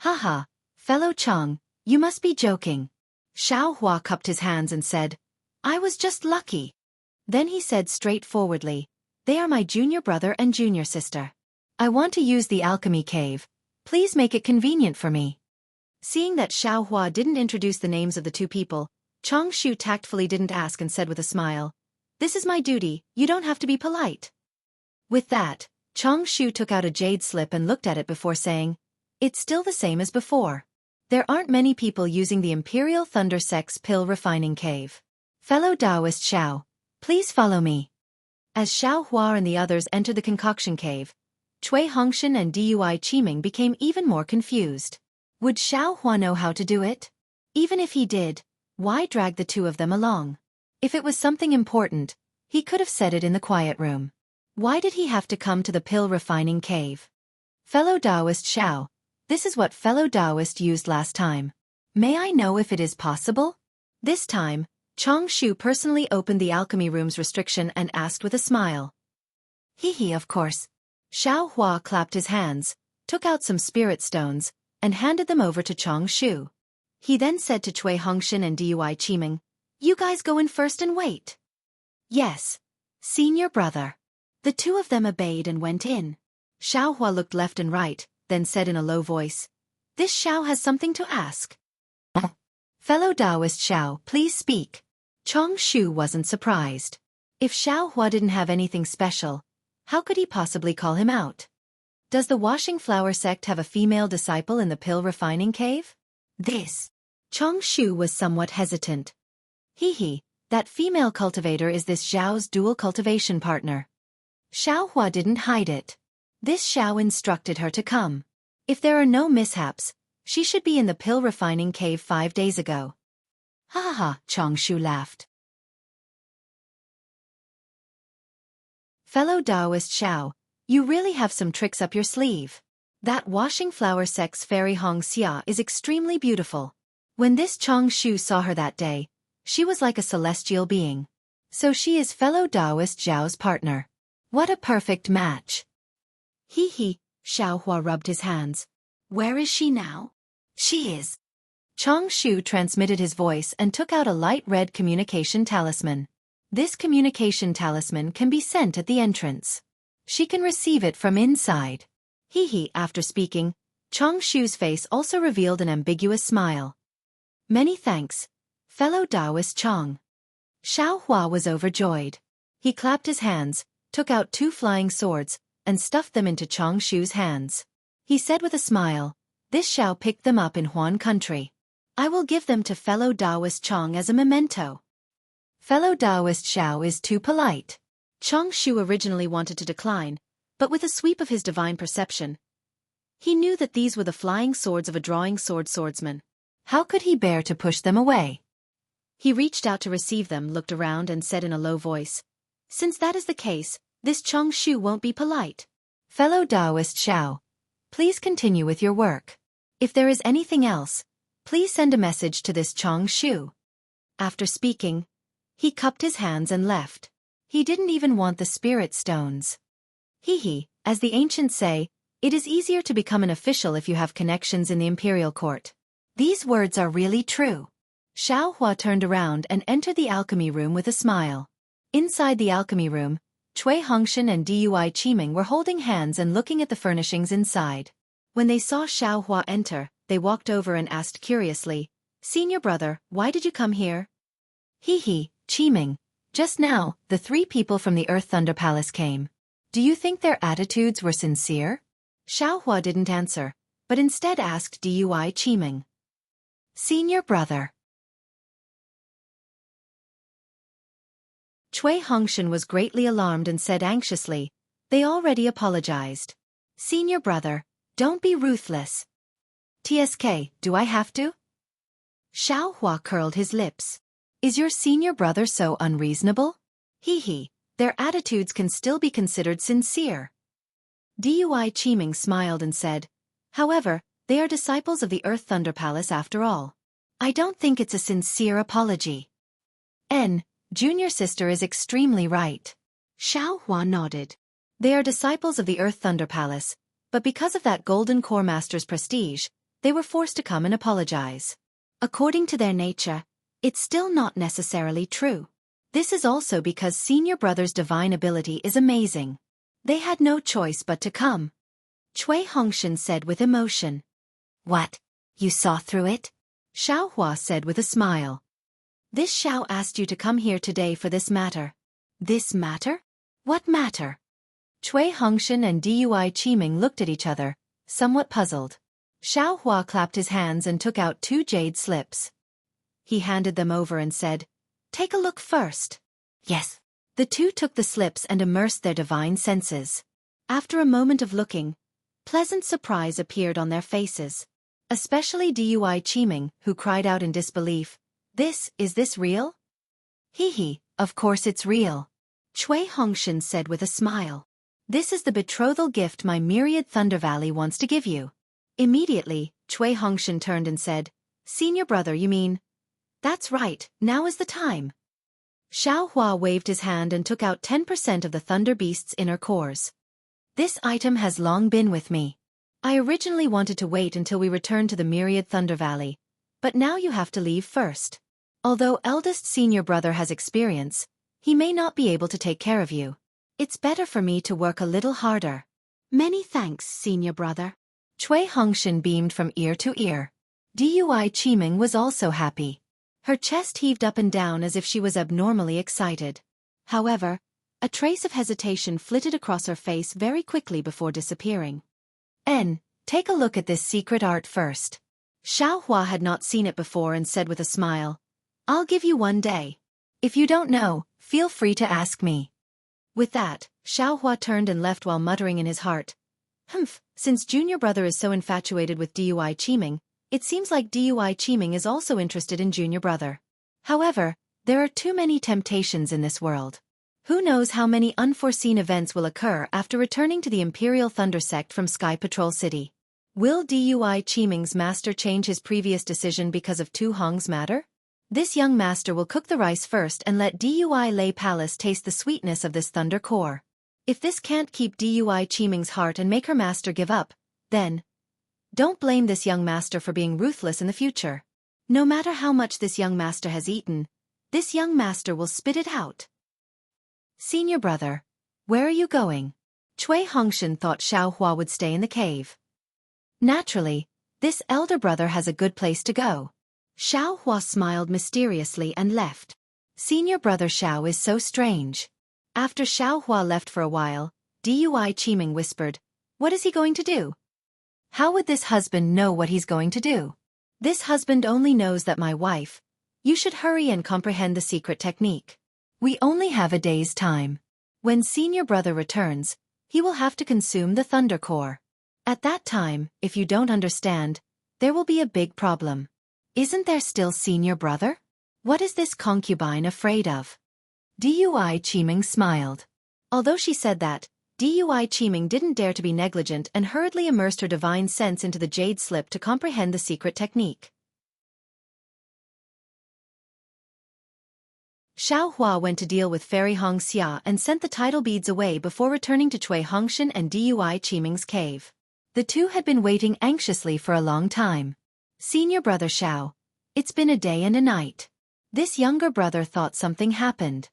Haha, fellow Chong, you must be joking. Xiao Hua cupped his hands and said, I was just lucky. Then he said straightforwardly, they are my junior brother and junior sister. I want to use the alchemy cave. Please make it convenient for me. Seeing that Xiao Hua didn't introduce the names of the two people, Chong Shu tactfully didn't ask and said with a smile, this is my duty, you don't have to be polite. With that, Chong Shu took out a jade slip and looked at it before saying, it's still the same as before. There aren't many people using the Imperial Thunder Sex Pill Refining Cave. Fellow Taoist Xiao, please follow me. As Xiao Hua and the others entered the concoction cave, Cui Hongshan and Dui Qiming became even more confused. Would Xiao Hua know how to do it? Even if he did, why drag the two of them along? If it was something important, he could have said it in the quiet room. Why did he have to come to the pill refining cave? Fellow Taoist Xiao, this is what fellow Taoist used last time. May I know if it is possible? This time, Chong Shu personally opened the alchemy room's restriction and asked with a smile. Hee, of course. Xiao Hua clapped his hands, took out some spirit stones, and handed them over to Chong Shu. He then said to Cui Hongshan and Dui Qiming, you guys go in first and wait. Yes. Senior brother. The two of them obeyed and went in. Xiao Hua looked left and right, then said in a low voice, this Xiao has something to ask. Fellow Taoist Xiao, please speak. Chong Shu wasn't surprised. If Xiao Hua didn't have anything special, how could he possibly call him out? Does the Washing Flower sect have a female disciple in the pill refining cave? This. Chong Shu was somewhat hesitant. Hee, that female cultivator is this Zhao's dual cultivation partner. Xiao Hua didn't hide it. This Xiao instructed her to come. If there are no mishaps, she should be in the pill refining cave 5 days ago. Ha ha ha, Chong Shu laughed. Fellow Taoist Xiao, you really have some tricks up your sleeve. That Washing Flower sect's fairy Xianxia is extremely beautiful. When this Chong Shu saw her that day, she was like a celestial being. So she is fellow Taoist Zhao's partner. What a perfect match. Hee, Xiao Hua rubbed his hands. Where is she now? She is. Chong Shu transmitted his voice and took out a light red communication talisman. This communication talisman can be sent at the entrance. She can receive it from inside. Hee, after speaking, Chong Shu's face also revealed an ambiguous smile. Many thanks, fellow Taoist Chong. Xiao Hua was overjoyed. He clapped his hands, took out 2 flying swords, and stuffed them into Chong Shu's hands. He said with a smile, this Xiao picked them up in Huan country. I will give them to fellow Taoist Chong as a memento. Fellow Taoist Xiao is too polite. Chong Shu originally wanted to decline, but with a sweep of his divine perception, he knew that these were the flying swords of a drawing sword swordsman. How could he bear to push them away? He reached out to receive them, looked around and said in a low voice, since that is the case, this Chong Shu won't be polite. Fellow Taoist Xiao, please continue with your work. If there is anything else, please send a message to this Chong Shu. After speaking, he cupped his hands and left. He didn't even want the spirit stones. Hee, as the ancients say, it is easier to become an official if you have connections in the imperial court. These words are really true. Xiao Hua turned around and entered the alchemy room with a smile. Inside the alchemy room, Cui Hongshan and Dui Qiming were holding hands and looking at the furnishings inside. When they saw Xiao Hua enter, they walked over and asked curiously, Senior brother, why did you come here? Hee, Qiming. Just now, the 3 people from the Earth Thunder Palace came. Do you think their attitudes were sincere? Xiao Hua didn't answer, but instead asked Dui Qiming. Senior brother. Cui Hongshan was greatly alarmed and said anxiously, they already apologized. Senior brother, don't be ruthless. TSK, do I have to? Xiao Hua curled his lips. Is your senior brother so unreasonable? Hee, their attitudes can still be considered sincere. Dui Qiming smiled and said, however, they are disciples of the Earth Thunder Palace after all. I don't think it's a sincere apology. Junior sister is extremely right. Xiaohua nodded. They are disciples of the Earth Thunder Palace, but because of that Golden Core Master's prestige, they were forced to come and apologize. According to their nature, it's still not necessarily true. This is also because senior brother's divine ability is amazing. They had no choice but to come. Cui Hongshan said with emotion. What? You saw through it? Xiaohua said with a smile. This Xiao asked you to come here today for this matter. This matter? What matter? Cui Hongshan and Dui Qiming looked at each other, somewhat puzzled. Xiaohua clapped his hands and took out 2 jade slips. He handed them over and said, take a look first. Yes. The two took the slips and immersed their divine senses. After a moment of looking, pleasant surprise appeared on their faces. Especially Dui Qiming, who cried out in disbelief, is this real? Hee, of course it's real. Cui Hongshan said with a smile. This is the betrothal gift my myriad Thunder Valley wants to give you. Immediately, Cui Hongshan turned and said, senior brother, you mean? That's right, now is the time. Xiaohua waved his hand and took out 10% of the Thunder Beast's inner cores. This item has long been with me. I originally wanted to wait until we returned to the myriad Thunder Valley, but now you have to leave first. Although eldest senior brother has experience, he may not be able to take care of you. It's better for me to work a little harder. Many thanks, senior brother. Cui Hongshan beamed from ear to ear. Dui Qiming was also happy. Her chest heaved up and down as if she was abnormally excited. However, a trace of hesitation flitted across her face very quickly before disappearing. Take a look at this secret art first. Xiaohua had not seen it before and said with a smile, I'll give you 1 day. If you don't know, feel free to ask me. With that, Xiaohua turned and left while muttering in his heart, since junior brother is so infatuated with Dui Qiming, it seems like Dui Qiming is also interested in junior brother. However, there are too many temptations in this world. Who knows how many unforeseen events will occur after returning to the Imperial Thunder Sect from Sky Patrol City. Will Dui Qiming's master change his previous decision because of Tu Hong's matter? This young master will cook the rice first and let Dui Lei Palace taste the sweetness of this thunder core. If this can't keep Dui Qiming's heart and make her master give up, then don't blame this young master for being ruthless in the future. No matter how much this young master has eaten, this young master will spit it out. Senior brother, where are you going? Cui Hongshan thought Xiaohua would stay in the cave. Naturally, this elder brother has a good place to go. Xiaohua smiled mysteriously and left. Senior brother Xiao is so strange. After Xiaohua left for a while, Dui Qiming whispered, what is he going to do? How would this husband know what he's going to do? This husband only knows that my wife. You should hurry and comprehend the secret technique. We only have a day's time. When senior brother returns, he will have to consume the thunder core. At that time, if you don't understand, there will be a big problem. Isn't there still senior brother? What is this concubine afraid of? Dui Qiming smiled. Although she said that, Dui Qiming didn't dare to be negligent and hurriedly immersed her divine sense into the jade slip to comprehend the secret technique. Xiaohua went to deal with Fairy Xianxia and sent the tidal beads away before returning to Cui Hongshan and Dui Qiming's cave. The two had been waiting anxiously for a long time. Senior brother Xiao, it's been a day and a night. This younger brother thought something happened.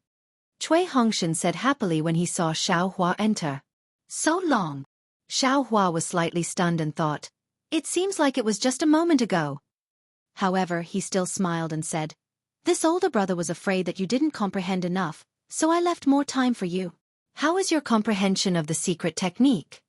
Cui Hongshan said happily when he saw Xiaohua enter. So long. Xiaohua was slightly stunned and thought, it seems like it was just a moment ago. However, he still smiled and said, this older brother was afraid that you didn't comprehend enough, so I left more time for you. How is your comprehension of the secret technique?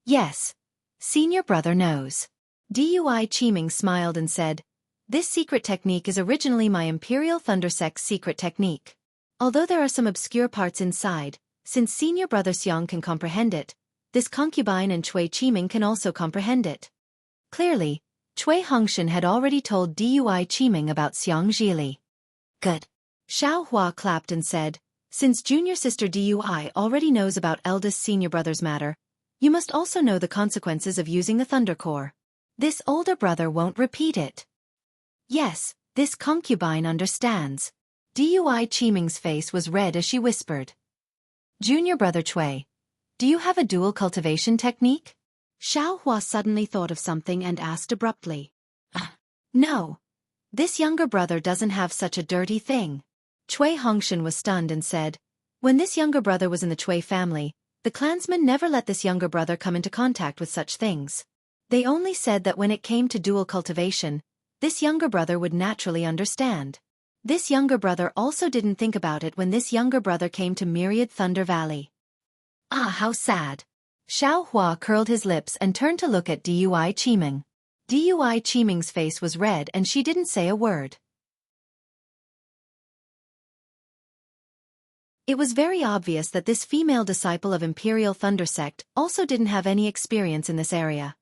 Yes. Senior brother knows. Dui Qiming smiled and said, this secret technique is originally my Imperial Thunder Sect's secret technique. Although there are some obscure parts inside, since senior brother Xiang can comprehend it, this concubine and Cui Qiming can also comprehend it. Clearly, Cui Hongshan had already told Dui Qiming about Xianxia. Good. Xiaohua clapped and said, Since junior sister DUI already knows about eldest senior brother's matter, you must also know the consequences of using the Thunder Core. This older brother won't repeat it. Yes, this concubine understands. DUI Qiming's face was red as she whispered. Junior brother Cui, do you have a dual cultivation technique? Xiaohua suddenly thought of something and asked abruptly. No. This younger brother doesn't have such a dirty thing. Cui Hongshan was stunned and said, when this younger brother was in the Cui family, the clansmen never let this younger brother come into contact with such things. They only said that when it came to dual cultivation, this younger brother would naturally understand. This younger brother also didn't think about it when this younger brother came to Myriad Thunder Valley. Ah, how sad. Xiao Hua curled his lips and turned to look at DUI Qiming. DUI Qiming's face was red and she didn't say a word. It was very obvious that this female disciple of Imperial Thunder Sect also didn't have any experience in this area.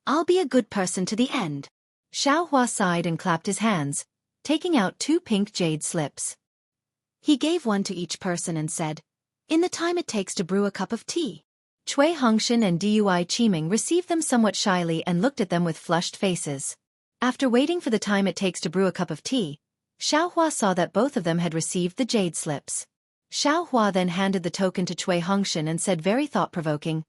I'll be a good person to the end. Xiao Hua sighed and clapped his hands, taking out 2 pink jade slips. He gave one to each person and said, in the time it takes to brew a cup of tea. Cui Hongshan and DUI Qiming received them somewhat shyly and looked at them with flushed faces. After waiting for the time it takes to brew a cup of tea, Xiao Hua saw that both of them had received the jade slips. Xiao Hua then handed the token to Cui Hongshan and said very thought-provoking,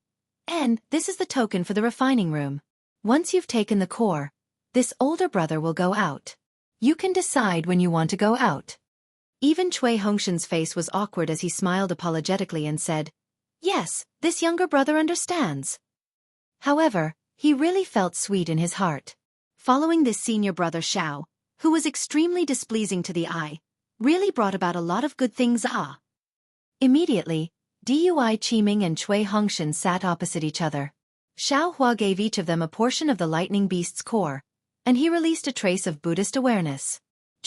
and this is the token for the refining room. Once you've taken the core, this older brother will go out. You can decide when you want to go out. Even Cui Hongshan's face was awkward as he smiled apologetically and said, yes, this younger brother understands. However, he really felt sweet in his heart. Following this senior brother Xiao, who was extremely displeasing to the eye, really brought about a lot of good things. Immediately, DUI Qiming and Cui Hongshan sat opposite each other. Xiao Hua gave each of them a portion of the lightning beast's core, and he released a trace of Buddhist awareness.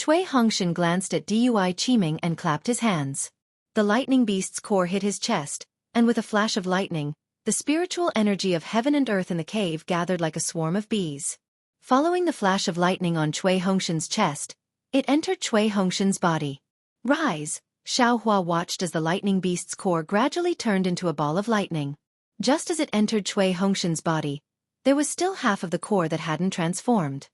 Cui Hongshan glanced at DUI Qiming and clapped his hands. The lightning beast's core hit his chest, and with a flash of lightning, the spiritual energy of heaven and earth in the cave gathered like a swarm of bees. Following the flash of lightning on Cui Hongshan's chest, it entered Cui Hongshan's body. Rise! Xiao Hua watched as the lightning beast's core gradually turned into a ball of lightning. Just as it entered Cui Hongshan's body, there was still half of the core that hadn't transformed.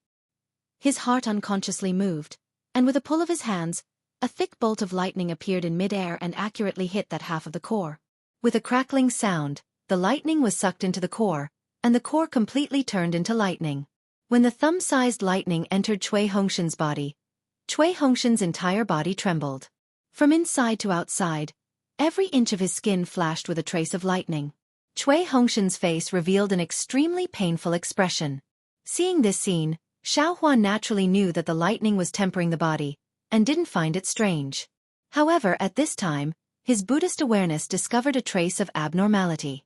His heart unconsciously moved, and with a pull of his hands, a thick bolt of lightning appeared in mid-air and accurately hit that half of the core. With a crackling sound, the lightning was sucked into the core, and the core completely turned into lightning. When the thumb-sized lightning entered Cui Hongshan's body, Cui Hongshan's entire body trembled. From inside to outside, every inch of his skin flashed with a trace of lightning. Cui Hongshan's face revealed an extremely painful expression. Seeing this scene, Xiao Hua naturally knew that the lightning was tempering the body, and didn't find it strange. However, at this time, his Buddhist awareness discovered a trace of abnormality.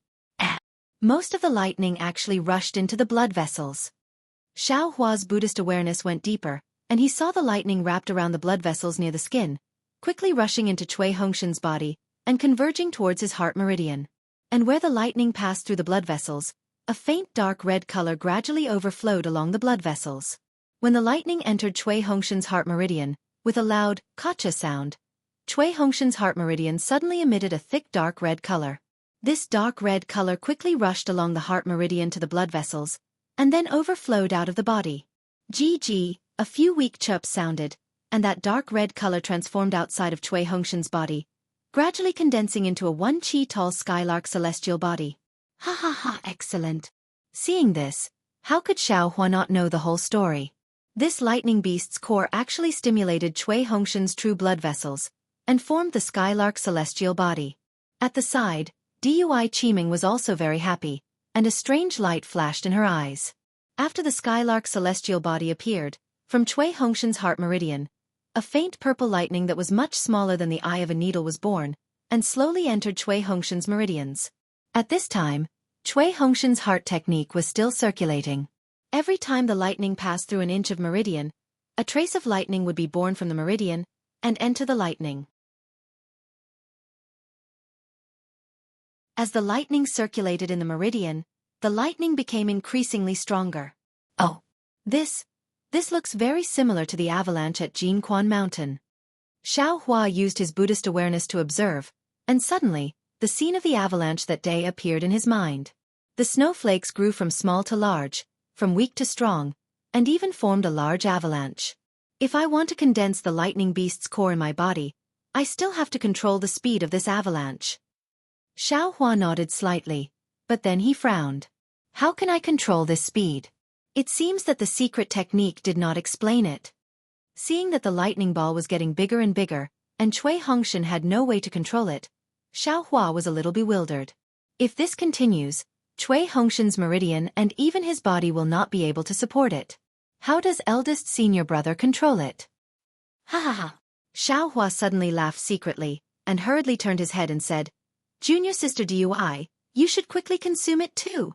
Most of the lightning actually rushed into the blood vessels. Xiao Hua's Buddhist awareness went deeper, and he saw the lightning wrapped around the blood vessels near the skin, quickly rushing into Cui Hongshan's body, and converging towards his heart meridian. And where the lightning passed through the blood vessels, a faint dark red color gradually overflowed along the blood vessels. When the lightning entered Cui Hongshan's heart meridian, with a loud "kacha" sound, Cui Hongshan's heart meridian suddenly emitted a thick dark red color. This dark red color quickly rushed along the heart meridian to the blood vessels, and then overflowed out of the body. GG, a few weak chirps sounded, and that dark red color transformed outside of Cui Hongshan's body, gradually condensing into a 1 chi tall skylark celestial body. Ha ha ha, excellent. Seeing this, how could Xiao Hua not know the whole story? This lightning beast's core actually stimulated Cui Hongshan's true blood vessels, and formed the skylark celestial body. At the side, DUI Qiming was also very happy, and a strange light flashed in her eyes. After the skylark celestial body appeared, from Cui Hongshan's heart meridian, a faint purple lightning that was much smaller than the eye of a needle was born, and slowly entered Cui Hongshan's meridians. At this time, Cui Hongshan's heart technique was still circulating. Every time the lightning passed through an inch of meridian, a trace of lightning would be born from the meridian, and enter the lightning. As the lightning circulated in the meridian, the lightning became increasingly stronger. Oh, this looks very similar to the avalanche at Jinquan Mountain. Xiao Hua used his Buddhist awareness to observe, and suddenly, the scene of the avalanche that day appeared in his mind. The snowflakes grew from small to large, from weak to strong, and even formed a large avalanche. If I want to condense the lightning beast's core in my body, I still have to control the speed of this avalanche. Xiao Hua nodded slightly, but then he frowned. How can I control this speed? It seems that the secret technique did not explain it. Seeing that the lightning ball was getting bigger and bigger, and Cui Hongshan had no way to control it, Xiao Hua was a little bewildered. If this continues, Cui Hongshan's meridian and even his body will not be able to support it. How does eldest senior brother control it? Ha ha ha. Xiao Hua suddenly laughed secretly, and hurriedly turned his head and said, Junior sister Dui, you should quickly consume it too.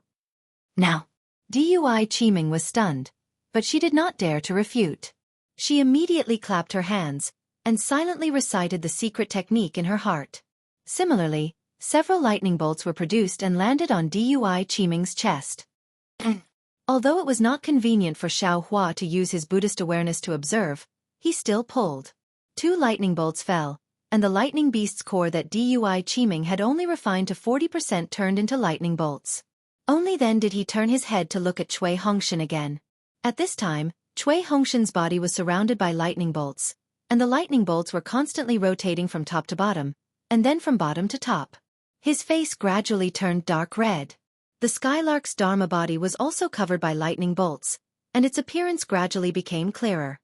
Now, Dui Qiming was stunned, but she did not dare to refute. She immediately clapped her hands, and silently recited the secret technique in her heart. Similarly, several lightning bolts were produced and landed on Dui Qiming's chest. Although it was not convenient for Xiao Hua to use his Buddhist awareness to observe, he still pulled. 2 lightning bolts fell, and the lightning beast's core that Dui Qiming had only refined to 40% turned into lightning bolts. Only then did he turn his head to look at Cui Hongshan again. At this time, Cui Hongshan's body was surrounded by lightning bolts, and the lightning bolts were constantly rotating from top to bottom, and then from bottom to top. His face gradually turned dark red. The skylark's Dharma body was also covered by lightning bolts, and its appearance gradually became clearer.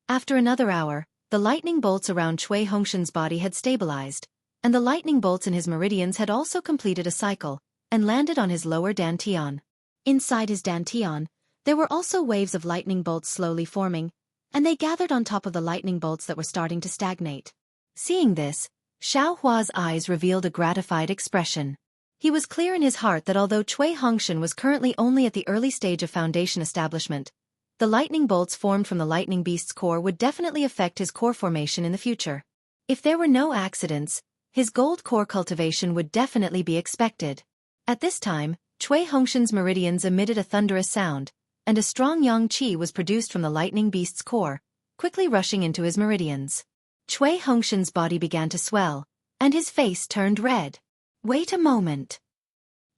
After another hour, the lightning bolts around Cui Hongshan's body had stabilized, and the lightning bolts in his meridians had also completed a cycle, and landed on his lower dantian. Inside his dantian, there were also waves of lightning bolts slowly forming, and they gathered on top of the lightning bolts that were starting to stagnate. Seeing this, Xiao Hua's eyes revealed a gratified expression. He was clear in his heart that although Cui Hongshan was currently only at the early stage of foundation establishment, the lightning bolts formed from the lightning beast's core would definitely affect his core formation in the future. If there were no accidents, his gold core cultivation would definitely be expected. At this time, Cui Hongshan's meridians emitted a thunderous sound, and a strong yang qi was produced from the lightning beast's core, quickly rushing into his meridians. Cui Hongshan's body began to swell, and his face turned red. Wait a moment.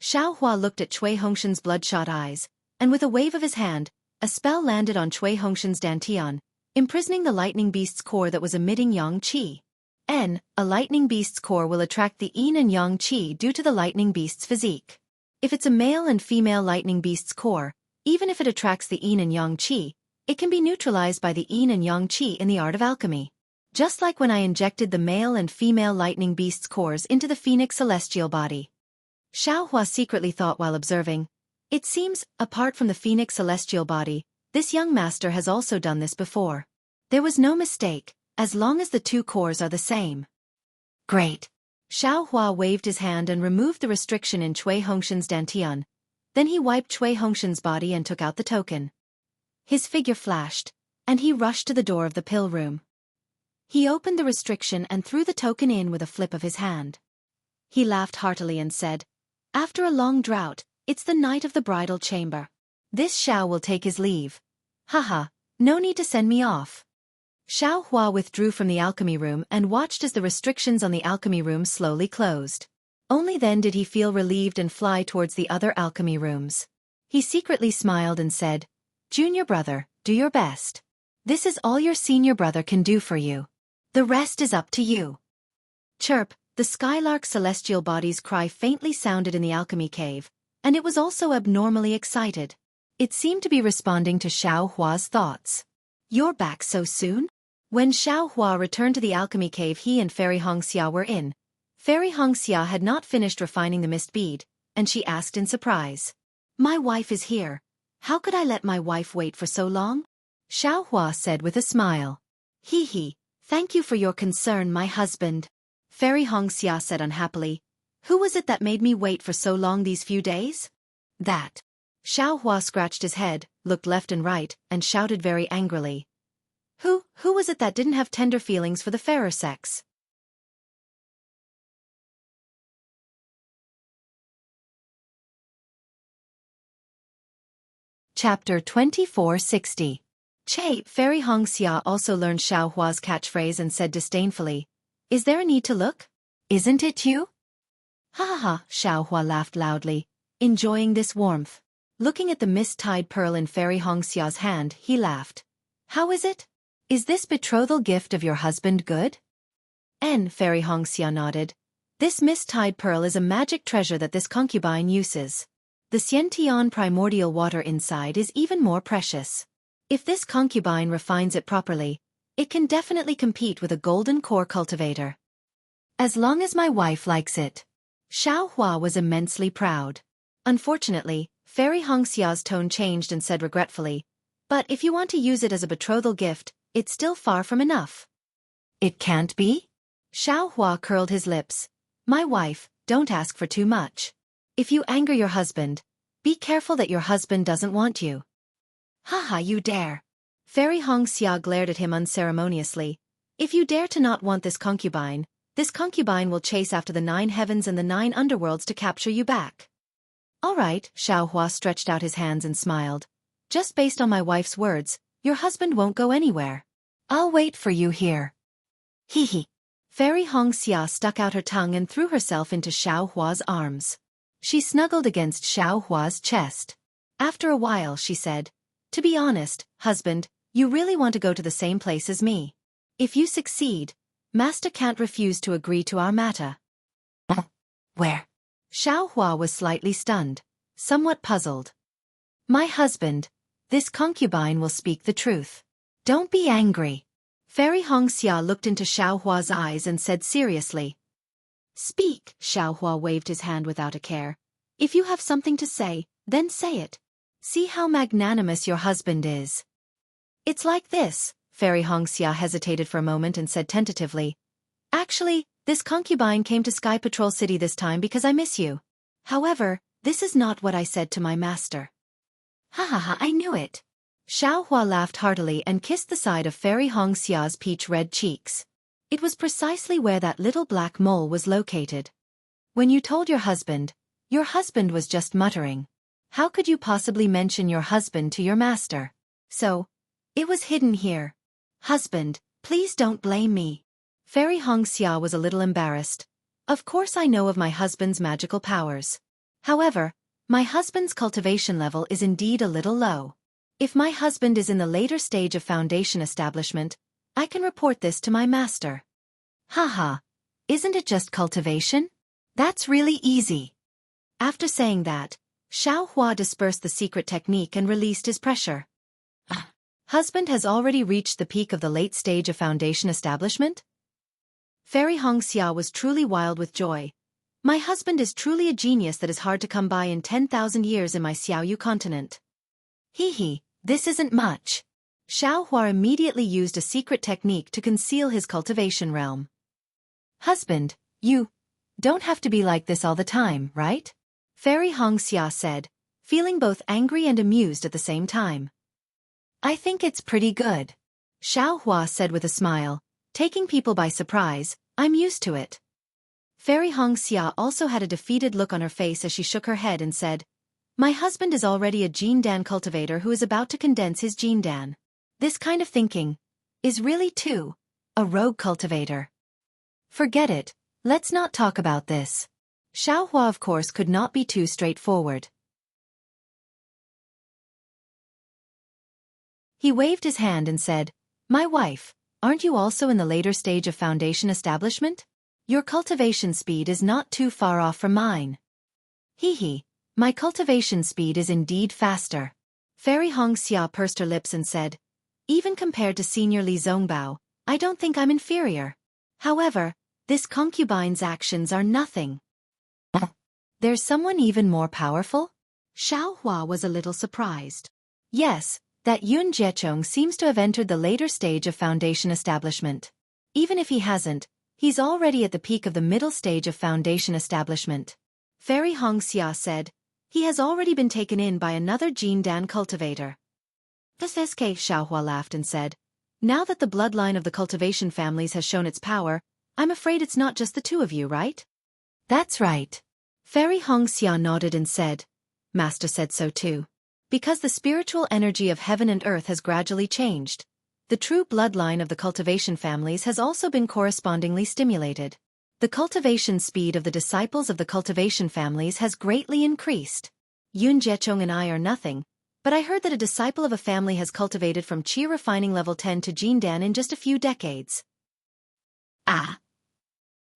Xiao Hua looked at Cui Hongshan's bloodshot eyes, and with a wave of his hand, a spell landed on Cui Hongshan's dantian, imprisoning the lightning beast's core that was emitting yang qi. A lightning beast's core will attract the yin and yang qi due to the lightning beast's physique. If it's a male and female lightning beast's core, even if it attracts the yin and yang qi, it can be neutralized by the yin and yang qi in the art of alchemy. Just like when I injected the male and female lightning beast's cores into the phoenix celestial body. Xiao Hua secretly thought while observing, it seems, apart from the phoenix celestial body, this young master has also done this before. There was no mistake, as long as the 2 cores are the same. Great. Xiao Hua waved his hand and removed the restriction in Cui Hongshan's dantian. Then he wiped Cui Hongshan's body and took out the token. His figure flashed, and he rushed to the door of the pill room. He opened the restriction and threw the token in with a flip of his hand. He laughed heartily and said, After a long drought, it's the night of the bridal chamber. This Xiao will take his leave. Haha, no need to send me off. Xiao Hua withdrew from the alchemy room and watched as the restrictions on the alchemy room slowly closed. Only then did he feel relieved and fly towards the other alchemy rooms. He secretly smiled and said, Junior brother, do your best. This is all your senior brother can do for you. The rest is up to you. Chirp, the skylark celestial body's cry faintly sounded in the alchemy cave, and it was also abnormally excited. It seemed to be responding to Xiao Hua's thoughts. You're back so soon? When Xiao Hua returned to the alchemy cave he and Fairy Xianxia were in, Fairy Xianxia had not finished refining the mist bead, and she asked in surprise. My wife is here. How could I let my wife wait for so long? Xiao Hua said with a smile. Hee hee, thank you for your concern, my husband. Fairy Xianxia said unhappily. Who was it that made me wait for so long these few days? That. Xiao Hua scratched his head, looked left and right, and shouted very angrily. Who was it that didn't have tender feelings for the fairer sex? Chapter 2460. Che, Fairy Xianxia also learned Xiaohua's catchphrase and said disdainfully, "Is there a need to look? Isn't it you?" Ha ha ha, Xiaohua laughed loudly, enjoying this warmth. Looking at the mist-tied pearl in Fairy Hongxia's hand, he laughed. "How is it? Is this betrothal gift of your husband good?" Fairy Hongxia nodded. "This mist-tied pearl is a magic treasure that this concubine uses. The Xiantian primordial water inside is even more precious. If this concubine refines it properly, it can definitely compete with a golden core cultivator. As long as my wife likes it." Xiaohua was immensely proud. Unfortunately, Fairy Hongxia's tone changed and said regretfully, "But if you want to use it as a betrothal gift, it's still far from enough." "It can't be?" Xiaohua curled his lips. "My wife, don't ask for too much. If you anger your husband, be careful that your husband doesn't want you." "Haha, you dare." Fairy Hongxia glared at him unceremoniously. "If you dare to not want this concubine will chase after the 9 heavens and the 9 underworlds to capture you back." "All right," Xiaohua stretched out his hands and smiled. "Just based on my wife's words, your husband won't go anywhere. I'll wait for you here." Hee hee. Fairy Hongxia stuck out her tongue and threw herself into Xiaohua's arms. She snuggled against Xiaohua's chest. After a while she said, "To be honest, husband, you really want to go to the same place as me. If you succeed, Master can't refuse to agree to our matter." "Where?" Xiaohua was slightly stunned, somewhat puzzled. "My husband, this concubine will speak the truth. Don't be angry." Fairy Hongxia looked into Xiaohua's eyes and said seriously. "Speak." Xiaohua waved his hand without a care. "If you have something to say, then say it. See how magnanimous your husband is." "It's like this." Fairy Hongxia hesitated for a moment and said tentatively. "Actually, this concubine came to Sky Patrol City this time because I miss you. However, this is not what I said to my master." "Ha ha ha, I knew it." Xiaohua laughed heartily and kissed the side of Fairy Hongxia's peach-red cheeks. It was precisely where that little black mole was located. "When you told your husband was just muttering. How could you possibly mention your husband to your master? So, it was hidden here. Husband, please don't blame me." Fairy Hongxia was a little embarrassed. "Of course I know of my husband's magical powers. However, my husband's cultivation level is indeed a little low. If my husband is in the later stage of foundation establishment, I can report this to my master." "Haha, isn't it just cultivation? That's really easy." After saying that, Xiaohua dispersed the secret technique and released his pressure. "Husband has already reached the peak of the late stage of foundation establishment?" Fairy Hongxia was truly wild with joy. "My husband is truly a genius that is hard to come by in 10,000 years in my Xiaoyu continent." "Hee hee, this isn't much." Xiaohua immediately used a secret technique to conceal his cultivation realm. "Husband, you don't have to be like this all the time, right?" Fairy Hongxia said, feeling both angry and amused at the same time. "I think it's pretty good." Xiaohua said with a smile, "Taking people by surprise, I'm used to it." Fairy Hongxia also had a defeated look on her face as she shook her head and said, "My husband is already a Jindan cultivator who is about to condense his Jindan. This kind of thinking is really too a rogue cultivator." "Forget it, let's not talk about this." Xiaohua of course could not be too straightforward. He waved his hand and said, "My wife, aren't you also in the later stage of foundation establishment? Your cultivation speed is not too far off from mine." "Hee hee, my cultivation speed is indeed faster." Fairy Hongxia pursed her lips and said, "Even compared to Senior Li Zongbao, I don't think I'm inferior. However, this concubine's actions are nothing." "There's someone even more powerful?" Xiaohua was a little surprised. "Yes, that Yun Jiechong seems to have entered the later stage of foundation establishment. Even if he hasn't, he's already at the peak of the middle stage of foundation establishment." Fairy Hongxia said, "He has already been taken in by another Jindan cultivator." "This SK," Xiaohua laughed and said, "Now that the bloodline of the cultivation families has shown its power, I'm afraid it's not just the two of you, right?" "That's right." Fairy Hongxia nodded and said, "Master said so too. Because the spiritual energy of heaven and earth has gradually changed. The true bloodline of the cultivation families has also been correspondingly stimulated. The cultivation speed of the disciples of the cultivation families has greatly increased. Yun Jiechong and I are nothing, but I heard that a disciple of a family has cultivated from qi refining level 10 to Jindan in just a few decades. Ah!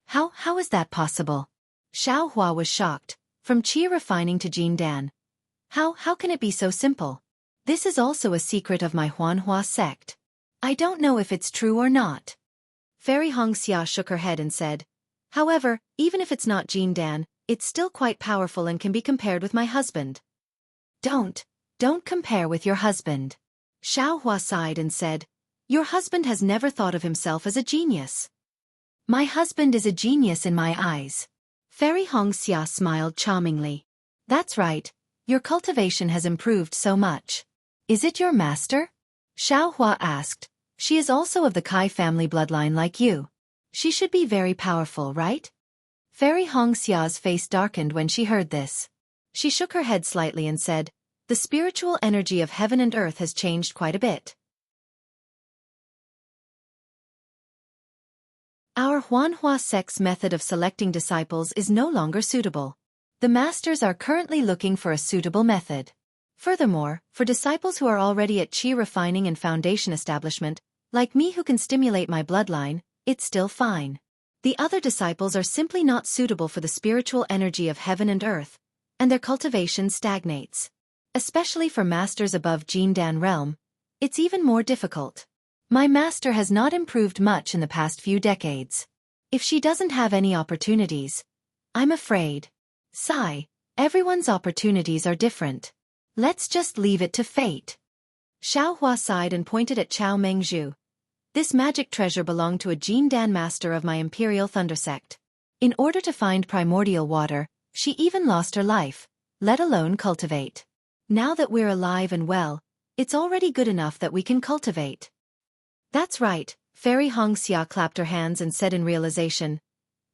How is that possible? Xiao Hua was shocked. From qi refining to Jindan. How can it be so simple? This is also a secret of my Huanhua sect. I don't know if it's true or not. Fairy Xianxia shook her head and said, however, even if it's not Jindan, it's still quite powerful and can be compared with my husband. Don't compare with your husband. Xiao Hua sighed and said, your husband has never thought of himself as a genius. My husband is a genius in my eyes. Fairy Xianxia smiled charmingly. That's right, your cultivation has improved so much. Is it your master? Xiao Hua asked. She is also of the Kai family bloodline like you. She should be very powerful, right? Fairy Xia's face darkened when she heard this. She shook her head slightly and said, the spiritual energy of heaven and earth has changed quite a bit. Our Huanhua sect's method of selecting disciples is no longer suitable. The masters are currently looking for a suitable method. Furthermore, for disciples who are already at qi refining and foundation establishment, like me who can stimulate my bloodline, it's still fine. The other disciples are simply not suitable for the spiritual energy of heaven and earth, and their cultivation stagnates. Especially for masters above Jindan realm, it's even more difficult. My master has not improved much in the past few decades. If she doesn't have any opportunities, I'm afraid. Sigh, everyone's opportunities are different. Let's just leave it to fate. Xiao Hua sighed and pointed at Chao Mengzhu. This magic treasure belonged to a Jindan master of my Imperial Thunder sect. In order to find primordial water, she even lost her life, let alone cultivate. Now that we're alive and well, it's already good enough that we can cultivate. That's right, Fairy Xianxia clapped her hands and said in realization,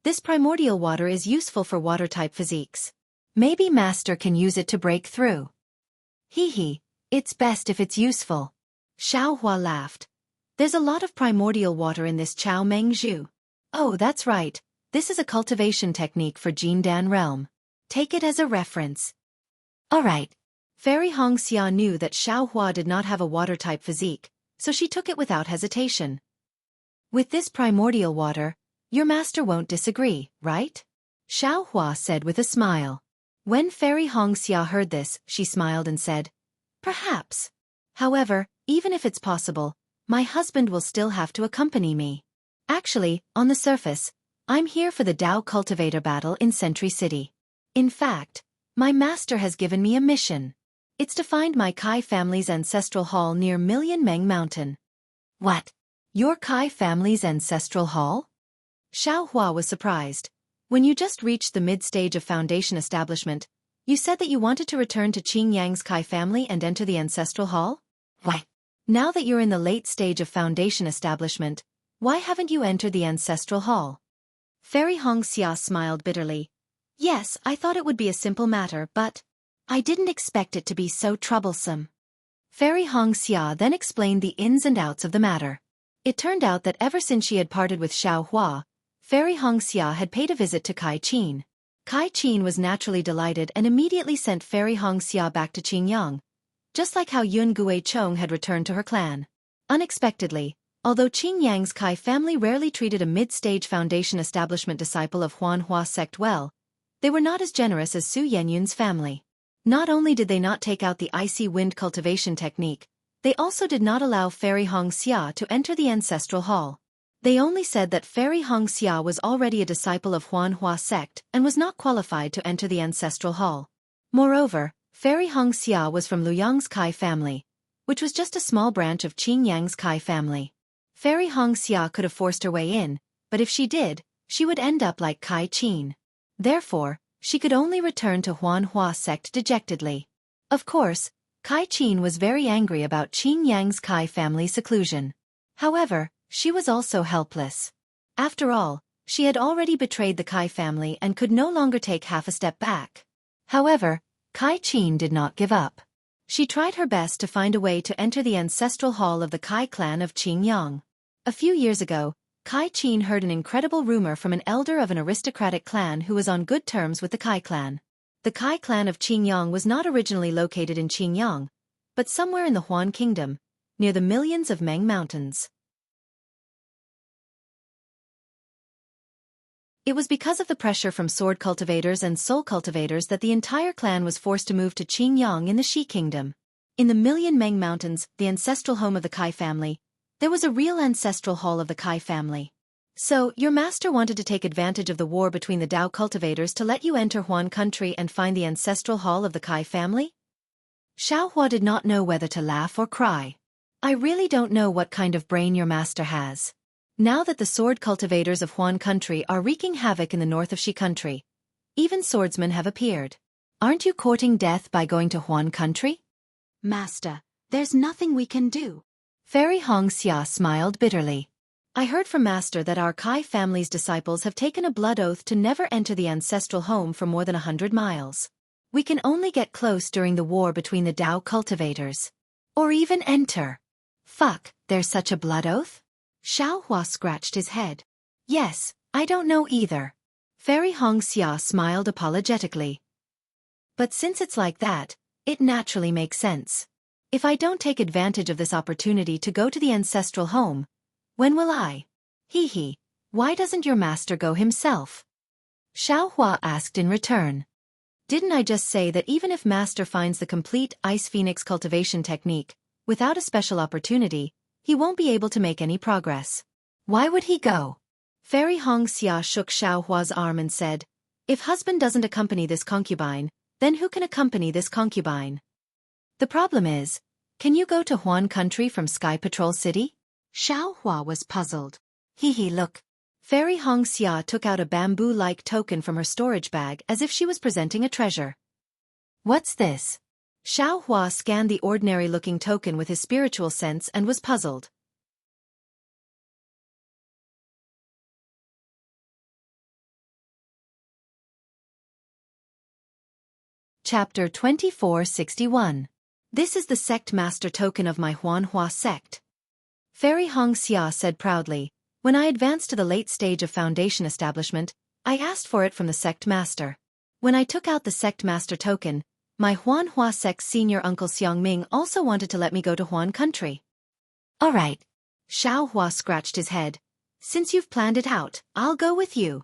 this primordial water is useful for water-type physiques. Maybe Master can use it to break through. Hee, it's best if it's useful. Xiao Hua laughed. There's a lot of primordial water in this Chao Mengzhu. Oh, that's right, this is a cultivation technique for Jindan realm. Take it as a reference. Alright. Fairy Xianxia knew that Xiao Hua did not have a water-type physique, so she took it without hesitation. With this primordial water, your master won't disagree, right? Xiao Hua said with a smile. When Fairy Xianxia heard this, she smiled and said, perhaps. However, even if it's possible, my husband will still have to accompany me. Actually, on the surface, I'm here for the Dao Cultivator battle in Sentry City. In fact, my master has given me a mission. It's to find my Kai family's ancestral hall near Million Meng Mountain. What? Your Kai family's ancestral hall? Xiao Hua was surprised. When you just reached the mid-stage of foundation establishment, you said that you wanted to return to Qingyang's Kai family and enter the ancestral hall? Why? Now that you're in the late stage of foundation establishment, why haven't you entered the ancestral hall? Fairy Xianxia smiled bitterly. Yes, I thought it would be a simple matter, but I didn't expect it to be so troublesome. Fairy Xianxia then explained the ins and outs of the matter. It turned out that ever since she had parted with Xiao Hua, Fairy Xianxia had paid a visit to Kai Qin. Kai Qin was naturally delighted and immediately sent Fairy Xianxia back to Qingyang, just like how Yun Guichong had returned to her clan. Unexpectedly, although Qingyang's Kai family rarely treated a mid-stage foundation establishment disciple of Huanhua sect well, they were not as generous as Su Yenyun's family. Not only did they not take out the icy wind cultivation technique, they also did not allow Fairy Xianxia to enter the ancestral hall. They only said that Fairy Xianxia was already a disciple of Huanhua sect and was not qualified to enter the ancestral hall. Moreover, Fairy Xianxia was from Luyang's Kai family, which was just a small branch of Qingyang's Kai family. Fairy Xianxia could have forced her way in, but if she did, she would end up like Kai Qin. Therefore, she could only return to Huanhua sect dejectedly. Of course, Kai Qin was very angry about Qingyang's Kai family seclusion. However, she was also helpless. After all, she had already betrayed the Kai family and could no longer take half a step back. However, Kai Qin did not give up. She tried her best to find a way to enter the ancestral hall of the Kai clan of Qingyang. A few years ago, Kai Qin heard an incredible rumor from an elder of an aristocratic clan who was on good terms with the Kai clan. The Kai clan of Qingyang was not originally located in Qingyang, but somewhere in the Huan Kingdom, near the millions of Meng Mountains. It was because of the pressure from sword cultivators and soul cultivators that the entire clan was forced to move to Qingyang in the Shi Kingdom. In the Million Meng Mountains, the ancestral home of the Kai family, there was a real ancestral hall of the Kai family. So, your master wanted to take advantage of the war between the Dao cultivators to let you enter Huan country and find the ancestral hall of the Kai family? Xiaohua did not know whether to laugh or cry. I really don't know what kind of brain your master has. Now that the sword cultivators of Huan country are wreaking havoc in the north of Shi country, even swordsmen have appeared. Aren't you courting death by going to Huan country? Master, there's nothing we can do. Fairy Xianxia smiled bitterly. I heard from Master that our Kai family's disciples have taken a blood oath to never enter the ancestral home for more than 100 miles. We can only get close during the war between the Dao cultivators. Or even enter. Fuck, there's such a blood oath? Xiaohua scratched his head. Yes, I don't know either. Fairy Xianxia smiled apologetically. But since it's like that, it naturally makes sense. If I don't take advantage of this opportunity to go to the ancestral home, when will I? Hee hee, why doesn't your master go himself? Xiaohua asked in return. Didn't I just say that even if master finds the complete ice phoenix cultivation technique, without a special opportunity, he won't be able to make any progress? Why would he go? Fairy Xianxia shook Xiaohua's arm and said, if husband doesn't accompany this concubine, then who can accompany this concubine? The problem is, can you go to Huan country from Sky Patrol City? Xiaohua was puzzled. Hee hee, look. Fairy Xianxia took out a bamboo-like token from her storage bag as if she was presenting a treasure. What's this? Xiaohua scanned the ordinary-looking token with his spiritual sense and was puzzled. Chapter 2461. This is the sect master token of my Huanhua sect. Fairy Xianxia said proudly, when I advanced to the late stage of foundation establishment, I asked for it from the sect master. When I took out the sect master token, my Huanhua sect's senior uncle Xiangming also wanted to let me go to Huan country. All right. Xiaohua scratched his head. Since you've planned it out, I'll go with you.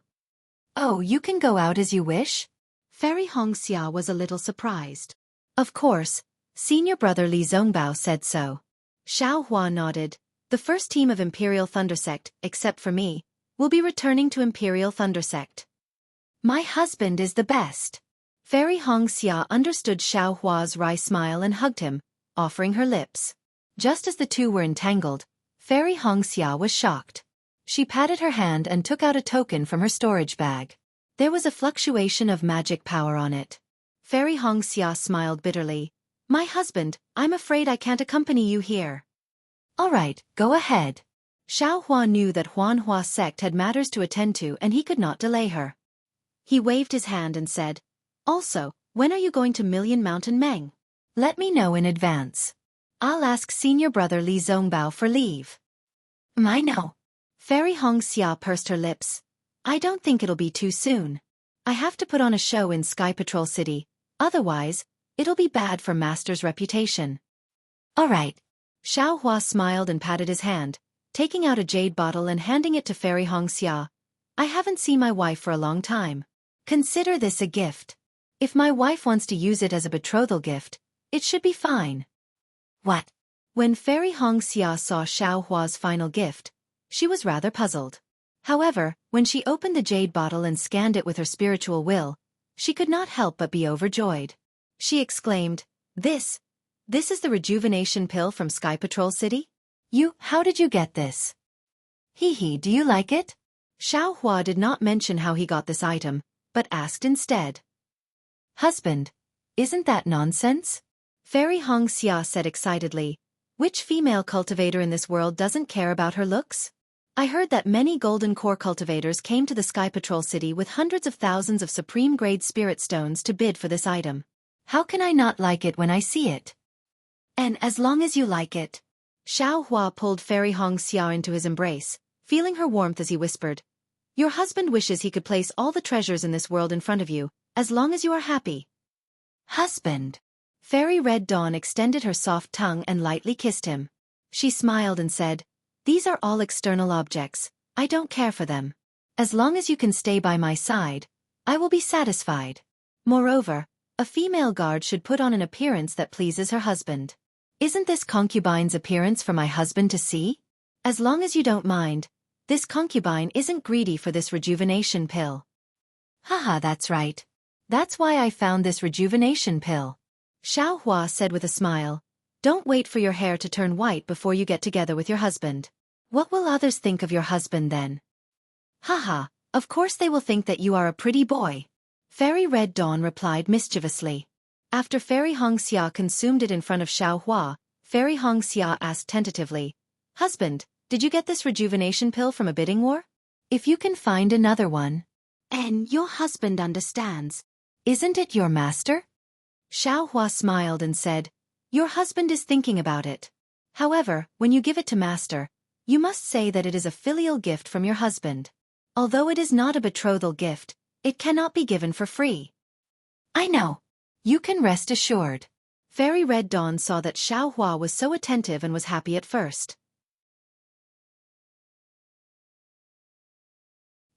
Oh, you can go out as you wish? Fairy Xianxia was a little surprised. Of course, senior brother Li Zongbao said so. Xiaohua nodded. The first team of Imperial Thunder Sect, except for me, will be returning to Imperial Thunder Sect. My husband is the best. Fairy Xianxia understood Xiaohua's wry smile and hugged him, offering her lips. Just as the two were entangled, Fairy Xianxia was shocked. She patted her hand and took out a token from her storage bag. There was a fluctuation of magic power on it. Fairy Xianxia smiled bitterly. My husband, I'm afraid I can't accompany you here. All right, go ahead. Xiaohua knew that Huanhua sect had matters to attend to and he could not delay her. He waved his hand and said, also, when are you going to Million Mountain Meng? Let me know in advance. I'll ask senior brother Li Zongbao for leave. I know. Fairy Xianxia pursed her lips. I don't think it'll be too soon. I have to put on a show in Sky Patrol City, otherwise, it'll be bad for Master's reputation. All right. Xiaohua smiled and patted his hand, taking out a jade bottle and handing it to Fairy Xianxia. I haven't seen my wife for a long time. Consider this a gift. If my wife wants to use it as a betrothal gift, it should be fine. What? When Fairy Xianxia saw Xiaohua's final gift, she was rather puzzled. However, when she opened the jade bottle and scanned it with her spiritual will, she could not help but be overjoyed. She exclaimed, This is the rejuvenation pill from Sky Patrol City? How did you get this? Hee hee, do you like it? Xiaohua did not mention how he got this item, but asked instead. Husband, isn't that nonsense? Fairy Xianxia said excitedly. Which female cultivator in this world doesn't care about her looks? I heard that many golden core cultivators came to the Sky Patrol City with hundreds of thousands of supreme-grade spirit stones to bid for this item. How can I not like it when I see it? And as long as you like it. Xiaohua pulled Fairy Xianxia into his embrace, feeling her warmth as he whispered. Your husband wishes he could place all the treasures in this world in front of you, as long as you are happy. Husband. Fairy Red Dawn extended her soft tongue and lightly kissed him. She smiled and said, These are all external objects, I don't care for them. As long as you can stay by my side, I will be satisfied. Moreover, a female guard should put on an appearance that pleases her husband. Isn't this concubine's appearance for my husband to see? As long as you don't mind, this concubine isn't greedy for this rejuvenation pill. Haha, that's right. That's why I found this rejuvenation pill. Xiaohua said with a smile. Don't wait for your hair to turn white before you get together with your husband. What will others think of your husband then? Haha, of course they will think that you are a pretty boy. Fairy Red Dawn replied mischievously. After Fairy Xianxia consumed it in front of Xiaohua, Fairy Xianxia asked tentatively, Husband, did you get this rejuvenation pill from a bidding war? If you can find another one. And your husband understands. Isn't it your master? Xiaohua smiled and said, Your husband is thinking about it. However, when you give it to master, you must say that it is a filial gift from your husband. Although it is not a betrothal gift, it cannot be given for free. I know. You can rest assured. Fairy Red Dawn saw that Xiaohua was so attentive and was happy at first.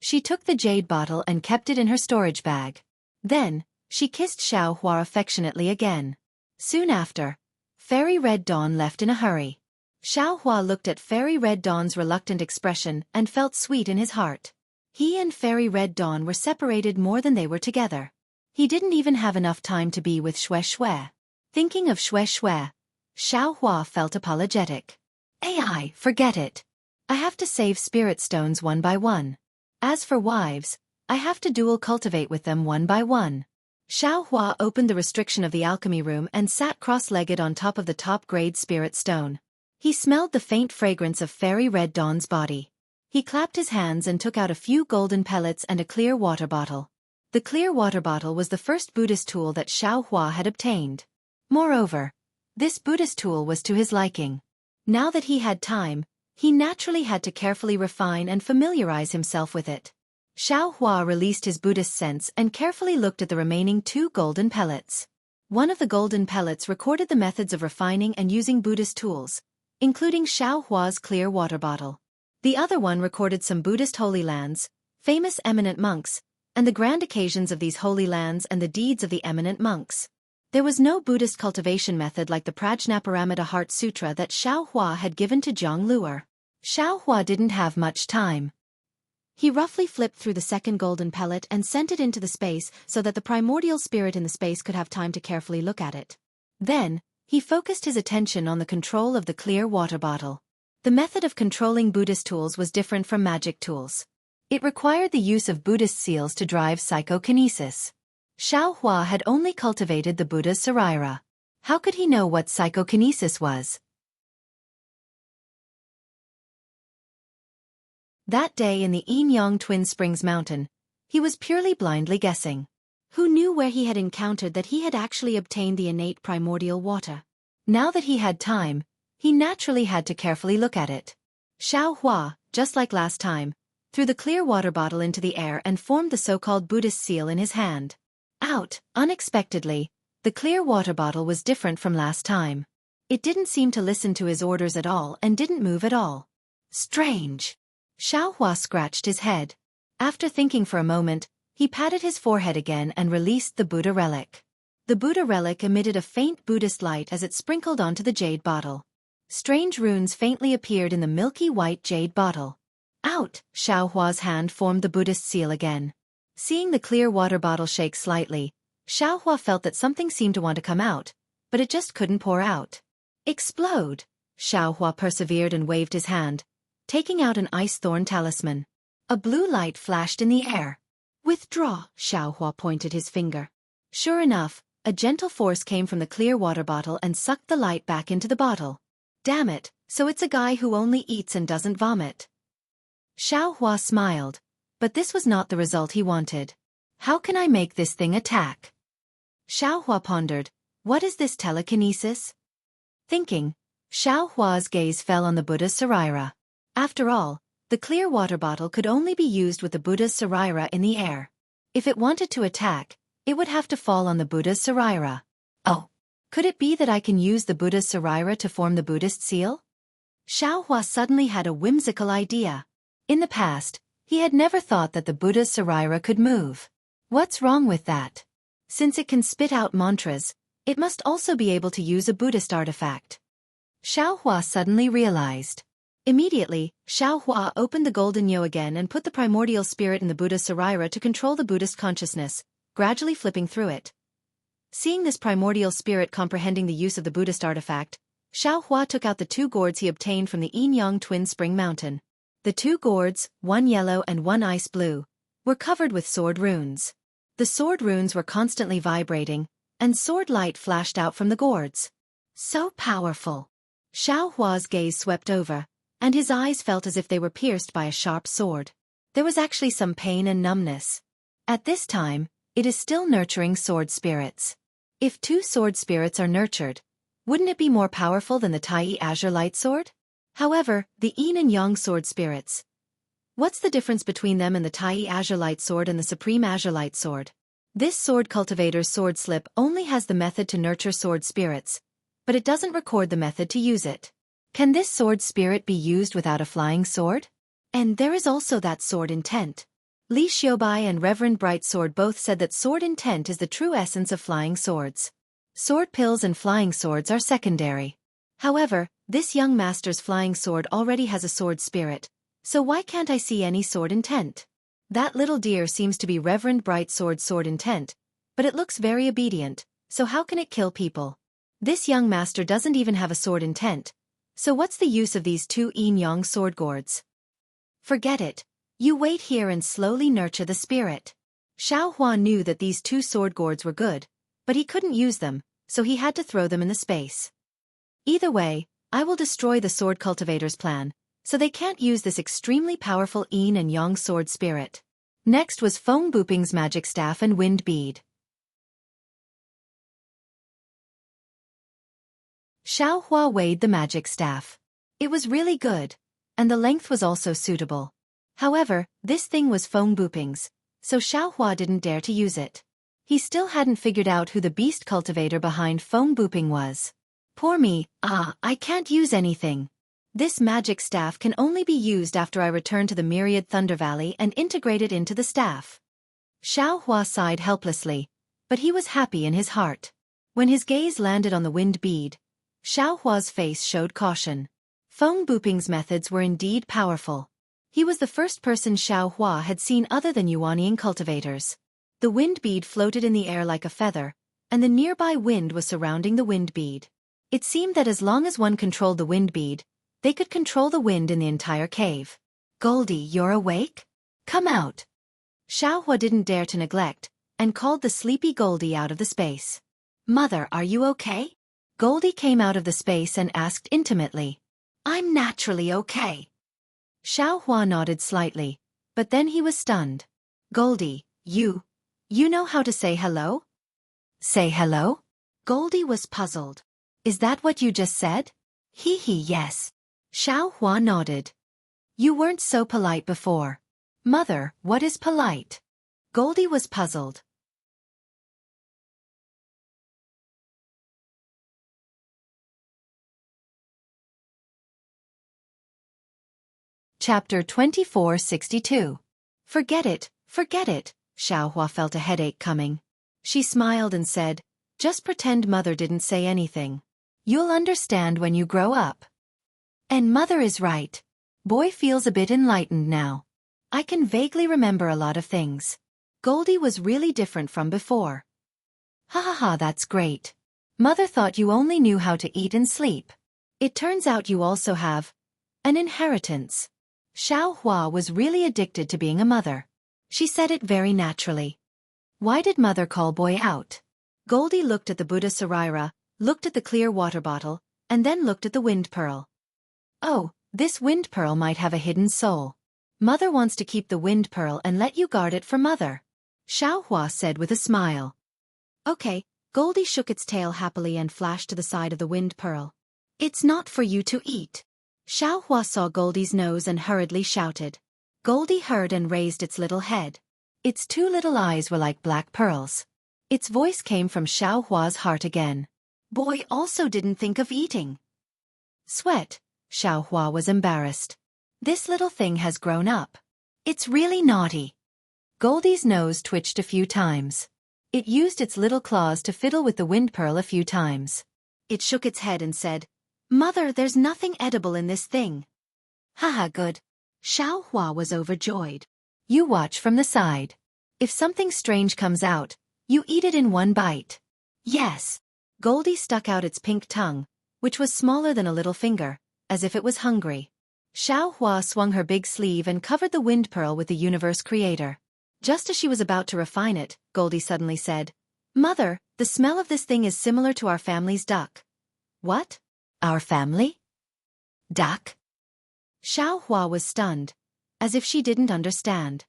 She took the jade bottle and kept it in her storage bag. Then, she kissed Xiaohua affectionately again. Soon after, Fairy Red Dawn left in a hurry. Xiaohua looked at Fairy Red Dawn's reluctant expression and felt sweet in his heart. He and Fairy Red Dawn were separated more than they were together. He didn't even have enough time to be with Shui. Thinking of Shui, Xiaohua felt apologetic. AI, forget it. I have to save spirit stones one by one. As for wives, I have to dual cultivate with them one by one. Xiaohua opened the restriction of the alchemy room and sat cross-legged on top of the top-grade spirit stone. He smelled the faint fragrance of Fairy Red Dawn's body. He clapped his hands and took out a few golden pellets and a clear water bottle. The clear water bottle was the first Buddhist tool that Xiaohua had obtained. Moreover, this Buddhist tool was to his liking. Now that he had time, he naturally had to carefully refine and familiarize himself with it. Xiaohua released his Buddhist sense and carefully looked at the remaining 2 golden pellets. One of the golden pellets recorded the methods of refining and using Buddhist tools, including Xiaohua's clear water bottle. The other one recorded some Buddhist holy lands, famous eminent monks, and the grand occasions of these holy lands and the deeds of the eminent monks. There was no Buddhist cultivation method like the Prajnaparamita Heart Sutra that Xiaohua had given to Jianghu. Xiaohua didn't have much time. He roughly flipped through the second golden pellet and sent it into the space so that the primordial spirit in the space could have time to carefully look at it. Then, he focused his attention on the control of the clear water bottle. The method of controlling Buddhist tools was different from magic tools. It required the use of Buddhist seals to drive psychokinesis. Xiaohua had only cultivated the Buddha's Saraira. How could he know what psychokinesis was? That day in the Yinyang Twin Springs Mountain, he was purely blindly guessing. Who knew where he had encountered that he had actually obtained the innate primordial water? Now that he had time, he naturally had to carefully look at it. Xiaohua, just like last time, threw the clear water bottle into the air and formed the so-called Buddhist seal in his hand. Unexpectedly, the clear water bottle was different from last time. It didn't seem to listen to his orders at all and didn't move at all. Strange. Xiaohua scratched his head. After thinking for a moment, he patted his forehead again and released the Buddha relic. The Buddha relic emitted a faint Buddhist light as it sprinkled onto the jade bottle. Strange runes faintly appeared in the milky white jade bottle. Xiaohua's hand formed the Buddhist seal again. Seeing the clear water bottle shake slightly, Xiaohua felt that something seemed to want to come out, but it just couldn't pour out. Explode! Xiaohua persevered and waved his hand, taking out an ice thorn talisman. A blue light flashed in the air. Withdraw, Xiaohua pointed his finger. Sure enough, a gentle force came from the clear water bottle and sucked the light back into the bottle. Damn it, so it's a guy who only eats and doesn't vomit. Xiaohua smiled, but this was not the result he wanted. How can I make this thing attack? Xiaohua pondered, what is this telekinesis? Thinking, Xiao Hua's gaze fell on the Buddha's saraira. After all, the clear water bottle could only be used with the Buddha's saraira in the air. If it wanted to attack, it would have to fall on the Buddha's saraira. Oh, could it be that I can use the Buddha's saraira to form the Buddhist seal? Xiao Hua suddenly had a whimsical idea. In the past, he had never thought that the Buddha's saraira could move. What's wrong with that? Since it can spit out mantras, it must also be able to use a Buddhist artifact. Xiao Hua suddenly realized. Immediately, Xiao Hua opened the golden yo again and put the primordial spirit in the Buddha's saraira to control the Buddhist consciousness, gradually flipping through it. Seeing this primordial spirit comprehending the use of the Buddhist artifact, Xiao Hua took out the 2 gourds he obtained from the Yin-Yang Twin Spring Mountain. The 2 gourds, one yellow and one ice blue, were covered with sword runes. The sword runes were constantly vibrating, and sword light flashed out from the gourds. So powerful! Xiao Hua's gaze swept over, and his eyes felt as if they were pierced by a sharp sword. There was actually some pain and numbness. At this time, it is still nurturing sword spirits. If 2 sword spirits are nurtured, wouldn't it be more powerful than the Tai Azure Light Sword? However, the Yin and Yang sword spirits. What's the difference between them and the Tai Azure Light Sword and the Supreme Azure Light Sword? This sword cultivator's sword slip only has the method to nurture sword spirits, but it doesn't record the method to use it. Can this sword spirit be used without a flying sword? And there is also that sword intent. Li Xiaobai and Reverend Bright Sword both said that sword intent is the true essence of flying swords. Sword pills and flying swords are secondary. However, this young master's flying sword already has a sword spirit, so why can't I see any sword intent? That little deer seems to be Reverend Bright Sword's sword intent, but it looks very obedient, so how can it kill people? This young master doesn't even have a sword intent, so what's the use of these 2 yin-yang sword gourds? Forget it. You wait here and slowly nurture the spirit. Xiao Hua knew that these 2 sword gourds were good, but he couldn't use them, so he had to throw them in the space. Either way, I will destroy the sword cultivator's plan, so they can't use this extremely powerful yin and yang sword spirit. Next was Feng Buping's magic staff and wind bead. Xiao Hua weighed the magic staff. It was really good, and the length was also suitable. However, this thing was Feng Buping's, so Xiao Hua didn't dare to use it. He still hadn't figured out who the beast cultivator behind Feng Buping was. Poor me, I can't use anything. This magic staff can only be used after I return to the Myriad Thunder Valley and integrate it into the staff. Xiao Hua sighed helplessly, but he was happy in his heart. When his gaze landed on the wind bead, Xiao Hua's face showed caution. Feng Buping's methods were indeed powerful. He was the first person Xiao Hua had seen other than Yuanying cultivators. The wind bead floated in the air like a feather, and the nearby wind was surrounding the wind bead. It seemed that as long as one controlled the wind bead, they could control the wind in the entire cave. Goldie, you're awake? Come out. Xiao Hua didn't dare to neglect, and called the sleepy Goldie out of the space. Mother, are you okay? Goldie came out of the space and asked intimately. I'm naturally okay. Xiao Hua nodded slightly, but then he was stunned. Goldie, you know how to say hello? Say hello? Goldie was puzzled. Is that what you just said? Yes. Xiao Hua nodded. You weren't so polite before. Mother, what is polite? Goldie was puzzled. Chapter 2462. Forget it, Xiao Hua felt a headache coming. She smiled and said, just pretend Mother didn't say anything. You'll understand when you grow up. And Mother is right. Boy feels a bit enlightened now. I can vaguely remember a lot of things. Goldie was really different from before. Ha, that's great. Mother thought you only knew how to eat and sleep. It turns out you also have an inheritance. Xiao Hua was really addicted to being a mother. She said it very naturally. Why did Mother call Boy out? Goldie looked at the Buddha Saraira, looked at the clear water bottle, and then looked at the wind pearl. Oh, this wind pearl might have a hidden soul. Mother wants to keep the wind pearl and let you guard it for Mother. Xiao Hua said with a smile. Okay, Goldie shook its tail happily and flashed to the side of the wind pearl. It's not for you to eat. Xiaohua saw Goldie's nose and hurriedly shouted. Goldie heard and raised its little head. Its 2 little eyes were like black pearls. Its voice came from Xiaohua's heart again. Boy also didn't think of eating. Sweat. Xiaohua was embarrassed. This little thing has grown up. It's really naughty. Goldie's nose twitched a few times. It used its little claws to fiddle with the wind pearl a few times. It shook its head and said, Mother, there's nothing edible in this thing. Haha, good. Xiaohua was overjoyed. You watch from the side. If something strange comes out, you eat it in one bite. Yes. Goldie stuck out its pink tongue, which was smaller than a little finger, as if it was hungry. Xiaohua swung her big sleeve and covered the wind pearl with the universe creator. Just as she was about to refine it, Goldie suddenly said, Mother, the smell of this thing is similar to our family's duck. What? Our family? Duck? Xiaohua was stunned, as if she didn't understand.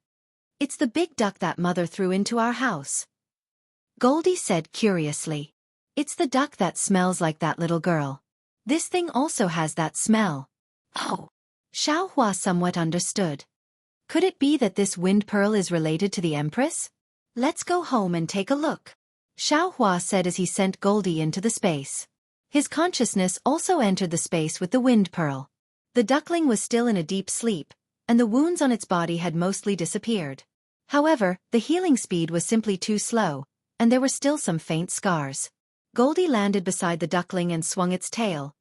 It's the big duck that Mother threw into our house. Goldie said curiously. It's the duck that smells like that little girl. This thing also has that smell. Oh. Xiaohua somewhat understood. Could it be that this wind pearl is related to the Empress? Let's go home and take a look, Xiaohua said as he sent Goldie into the space. His consciousness also entered the space with the wind pearl. The duckling was still in a deep sleep, and the wounds on its body had mostly disappeared. However, the healing speed was simply too slow, and there were still some faint scars. Goldie landed beside the duckling and swung its tail,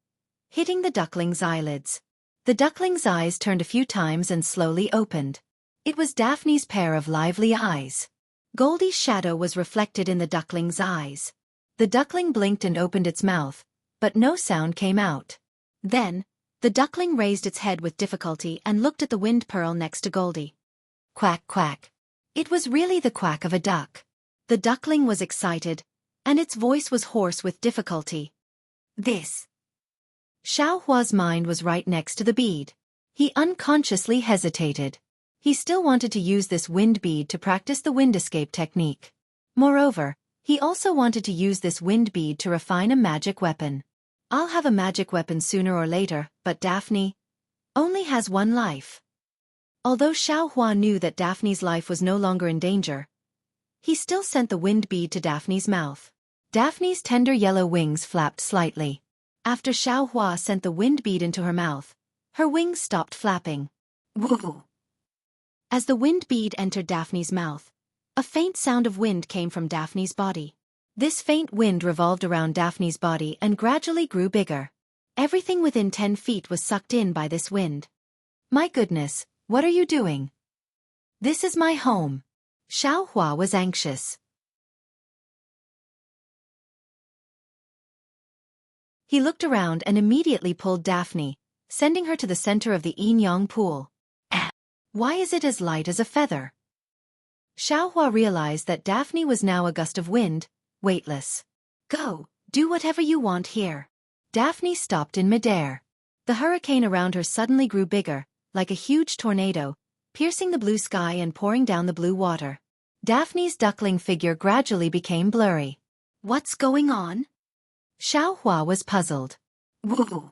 hitting the duckling's eyelids. The duckling's eyes turned a few times and slowly opened. It was Daphne's pair of lively eyes. Goldie's shadow was reflected in the duckling's eyes. The duckling blinked and opened its mouth, but no sound came out. Then, the duckling raised its head with difficulty and looked at the wind pearl next to Goldie. Quack, quack. It was really the quack of a duck. The duckling was excited, and its voice was hoarse with difficulty. This. Xiaohua's mind was right next to the bead. He unconsciously hesitated. He still wanted to use this wind bead to practice the wind escape technique. Moreover, he also wanted to use this wind bead to refine a magic weapon. I'll have a magic weapon sooner or later, but Daphne only has one life. Although Xiaohua knew that Daphne's life was no longer in danger, he still sent the wind bead to Daphne's mouth. Daphne's tender yellow wings flapped slightly. After Xiaohua sent the wind bead into her mouth, her wings stopped flapping. Woo! As the wind bead entered Daphne's mouth, a faint sound of wind came from Daphne's body. This faint wind revolved around Daphne's body and gradually grew bigger. Everything within 10 feet was sucked in by this wind. My goodness, what are you doing? This is my home. Xiaohua was anxious. He looked around and immediately pulled Daphne, sending her to the center of the Yin-Yang pool. Why is it as light as a feather? Xiaohua realized that Daphne was now a gust of wind, weightless. Go, do whatever you want here. Daphne stopped in midair. The hurricane around her suddenly grew bigger, like a huge tornado, piercing the blue sky and pouring down the blue water. Daphne's duckling figure gradually became blurry. What's going on? Xiaohua was puzzled. Woo!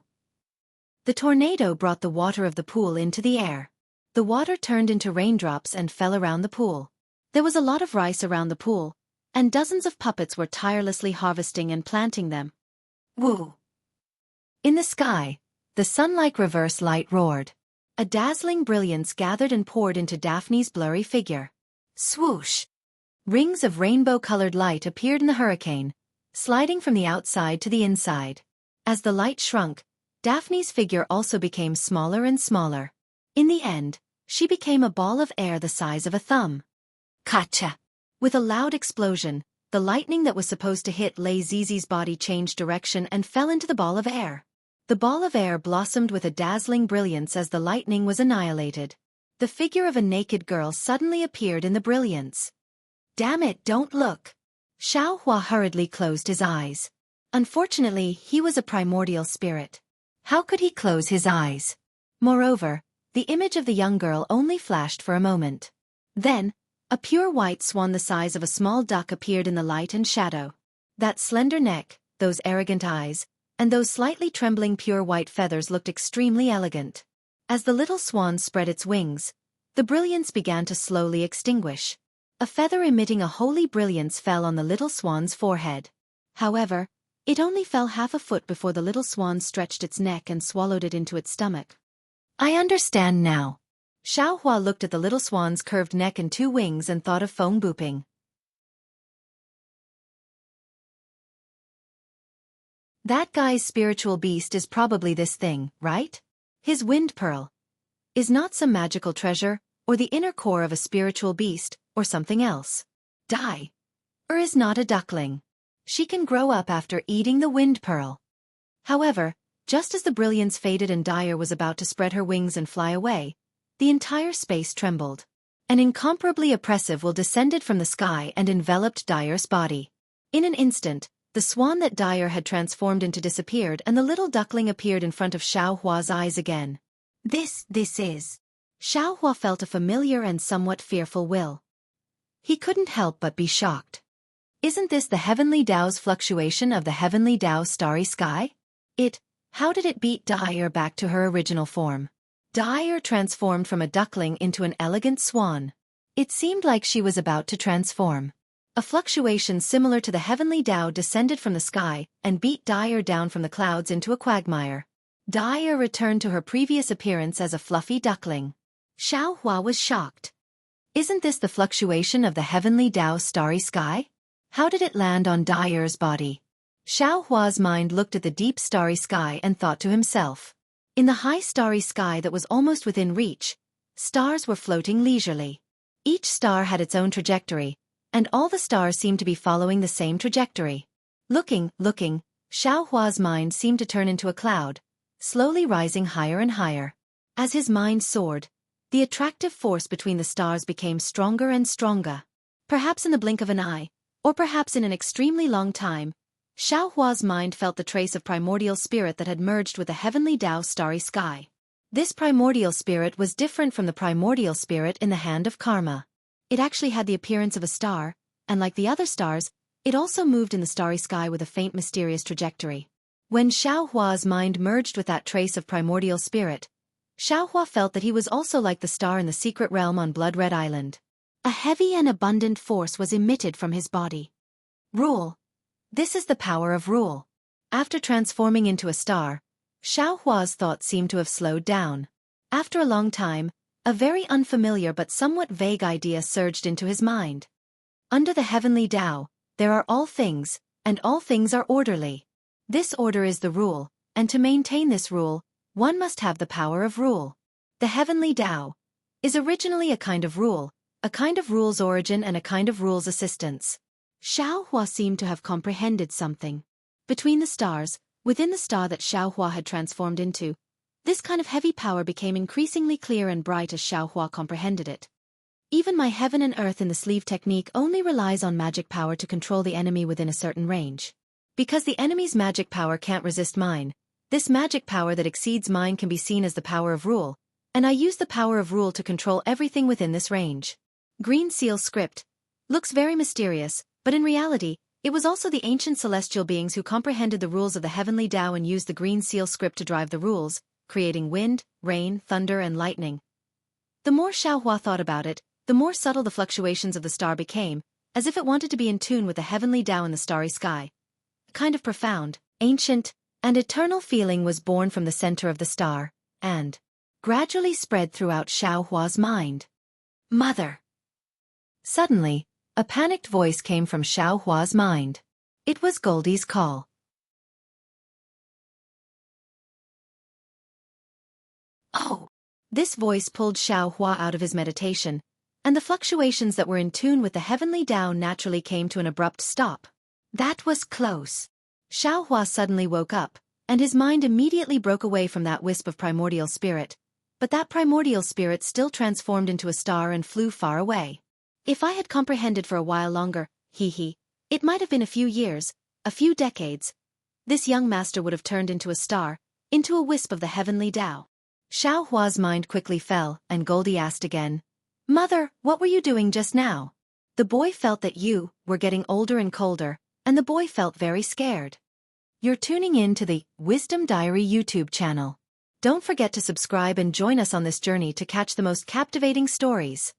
The tornado brought the water of the pool into the air. The water turned into raindrops and fell around the pool. There was a lot of rice around the pool, and dozens of puppets were tirelessly harvesting and planting them. Woo! In the sky, the sun-like reverse light roared. A dazzling brilliance gathered and poured into Daphne's blurry figure. Swoosh! Rings of rainbow-colored light appeared in the hurricane, sliding from the outside to the inside. As the light shrunk, Daphne's figure also became smaller and smaller. In the end, she became a ball of air the size of a thumb. Gotcha! With a loud explosion, the lightning that was supposed to hit Lei Zizi's body changed direction and fell into the ball of air. The ball of air blossomed with a dazzling brilliance as the lightning was annihilated. The figure of a naked girl suddenly appeared in the brilliance. Damn it, don't look! Xiaohua hurriedly closed his eyes. Unfortunately, he was a primordial spirit. How could he close his eyes? Moreover, the image of the young girl only flashed for a moment. Then, a pure white swan the size of a small duck appeared in the light and shadow. That slender neck, those arrogant eyes, and those slightly trembling pure white feathers looked extremely elegant. As the little swan spread its wings, the brilliance began to slowly extinguish. A feather emitting a holy brilliance fell on the little swan's forehead. However, it only fell half a foot before the little swan stretched its neck and swallowed it into its stomach. I understand now. Xiaohua looked at the little swan's curved neck and 2 wings and thought of foam booping. That guy's spiritual beast is probably this thing, right? His wind pearl is not some magical treasure, or the inner core of a spiritual beast, or something else. Die. Or is not a duckling. She can grow up after eating the wind pearl. However, just as the brilliance faded and Dyer was about to spread her wings and fly away, the entire space trembled. An incomparably oppressive will descended from the sky and enveloped Dyer's body. In an instant, the swan that Dyer had transformed into disappeared and the little duckling appeared in front of Xiaohua's eyes again. This is. Xiaohua felt a familiar and somewhat fearful will. He couldn't help but be shocked. Isn't this the heavenly Tao's fluctuation of the heavenly Tao's starry sky? How did it beat Dyer back to her original form? Dyer transformed from a duckling into an elegant swan. It seemed like she was about to transform. A fluctuation similar to the heavenly Tao descended from the sky and beat Dyer down from the clouds into a quagmire. Dyer returned to her previous appearance as a fluffy duckling. Xiaohua was shocked. Isn't this the fluctuation of the heavenly Tao's starry sky? How did it land on Dyer's body? Xiaohua's mind looked at the deep starry sky and thought to himself. In the high starry sky that was almost within reach, stars were floating leisurely. Each star had its own trajectory, and all the stars seemed to be following the same trajectory. Looking, Xiaohua's mind seemed to turn into a cloud, slowly rising higher and higher. As his mind soared, the attractive force between the stars became stronger and stronger. Perhaps in the blink of an eye, or perhaps in an extremely long time, Xiaohua's mind felt the trace of primordial spirit that had merged with the heavenly Tao's starry sky. This primordial spirit was different from the primordial spirit in the hand of karma. It actually had the appearance of a star, and like the other stars, it also moved in the starry sky with a faint mysterious trajectory. When Xiaohua's mind merged with that trace of primordial spirit, Xiaohua felt that he was also like the star in the secret realm on Blood Red Island. A heavy and abundant force was emitted from his body. Rule. This is the power of rule. After transforming into a star, Xiaohua's thoughts seemed to have slowed down. After a long time, a very unfamiliar but somewhat vague idea surged into his mind. Under the heavenly Tao, there are all things, and all things are orderly. This order is the rule, and to maintain this rule, one must have the power of rule. The heavenly Tao is originally a kind of rule's origin and a kind of rule's assistance. Xiaohua seemed to have comprehended something. Between the stars, within the star that Xiaohua had transformed into, this kind of heavy power became increasingly clear and bright as Xiaohua comprehended it. Even my heaven and earth in the sleeve technique only relies on magic power to control the enemy within a certain range. Because the enemy's magic power can't resist mine, this magic power that exceeds mine can be seen as the power of rule, and I use the power of rule to control everything within this range. Green Seal script looks very mysterious, but in reality, it was also the ancient celestial beings who comprehended the rules of the heavenly Tao and used the Green Seal script to drive the rules, creating wind, rain, thunder, and lightning. The more Xiaohua thought about it, the more subtle the fluctuations of the star became, as if it wanted to be in tune with the heavenly Tao in the starry sky. A kind of profound, ancient, and eternal feeling was born from the center of the star, and gradually spread throughout Xiaohua's mind. Mother! Suddenly, a panicked voice came from Xiaohua's mind. It was Goldie's call. Oh! This voice pulled Xiaohua out of his meditation, and the fluctuations that were in tune with the heavenly Tao naturally came to an abrupt stop. That was close. Xiaohua suddenly woke up, and his mind immediately broke away from that wisp of primordial spirit, but that primordial spirit still transformed into a star and flew far away. If I had comprehended for a while longer, it might have been a few years, a few decades, this young master would have turned into a star, into a wisp of the heavenly Tao. Xiaohua's mind quickly fell, and Goldie asked again, Mother, what were you doing just now? The boy felt that you were getting older and colder, and the boy felt very scared. You're tuning in to the Wisdom Diary YouTube channel. Don't forget to subscribe and join us on this journey to catch the most captivating stories.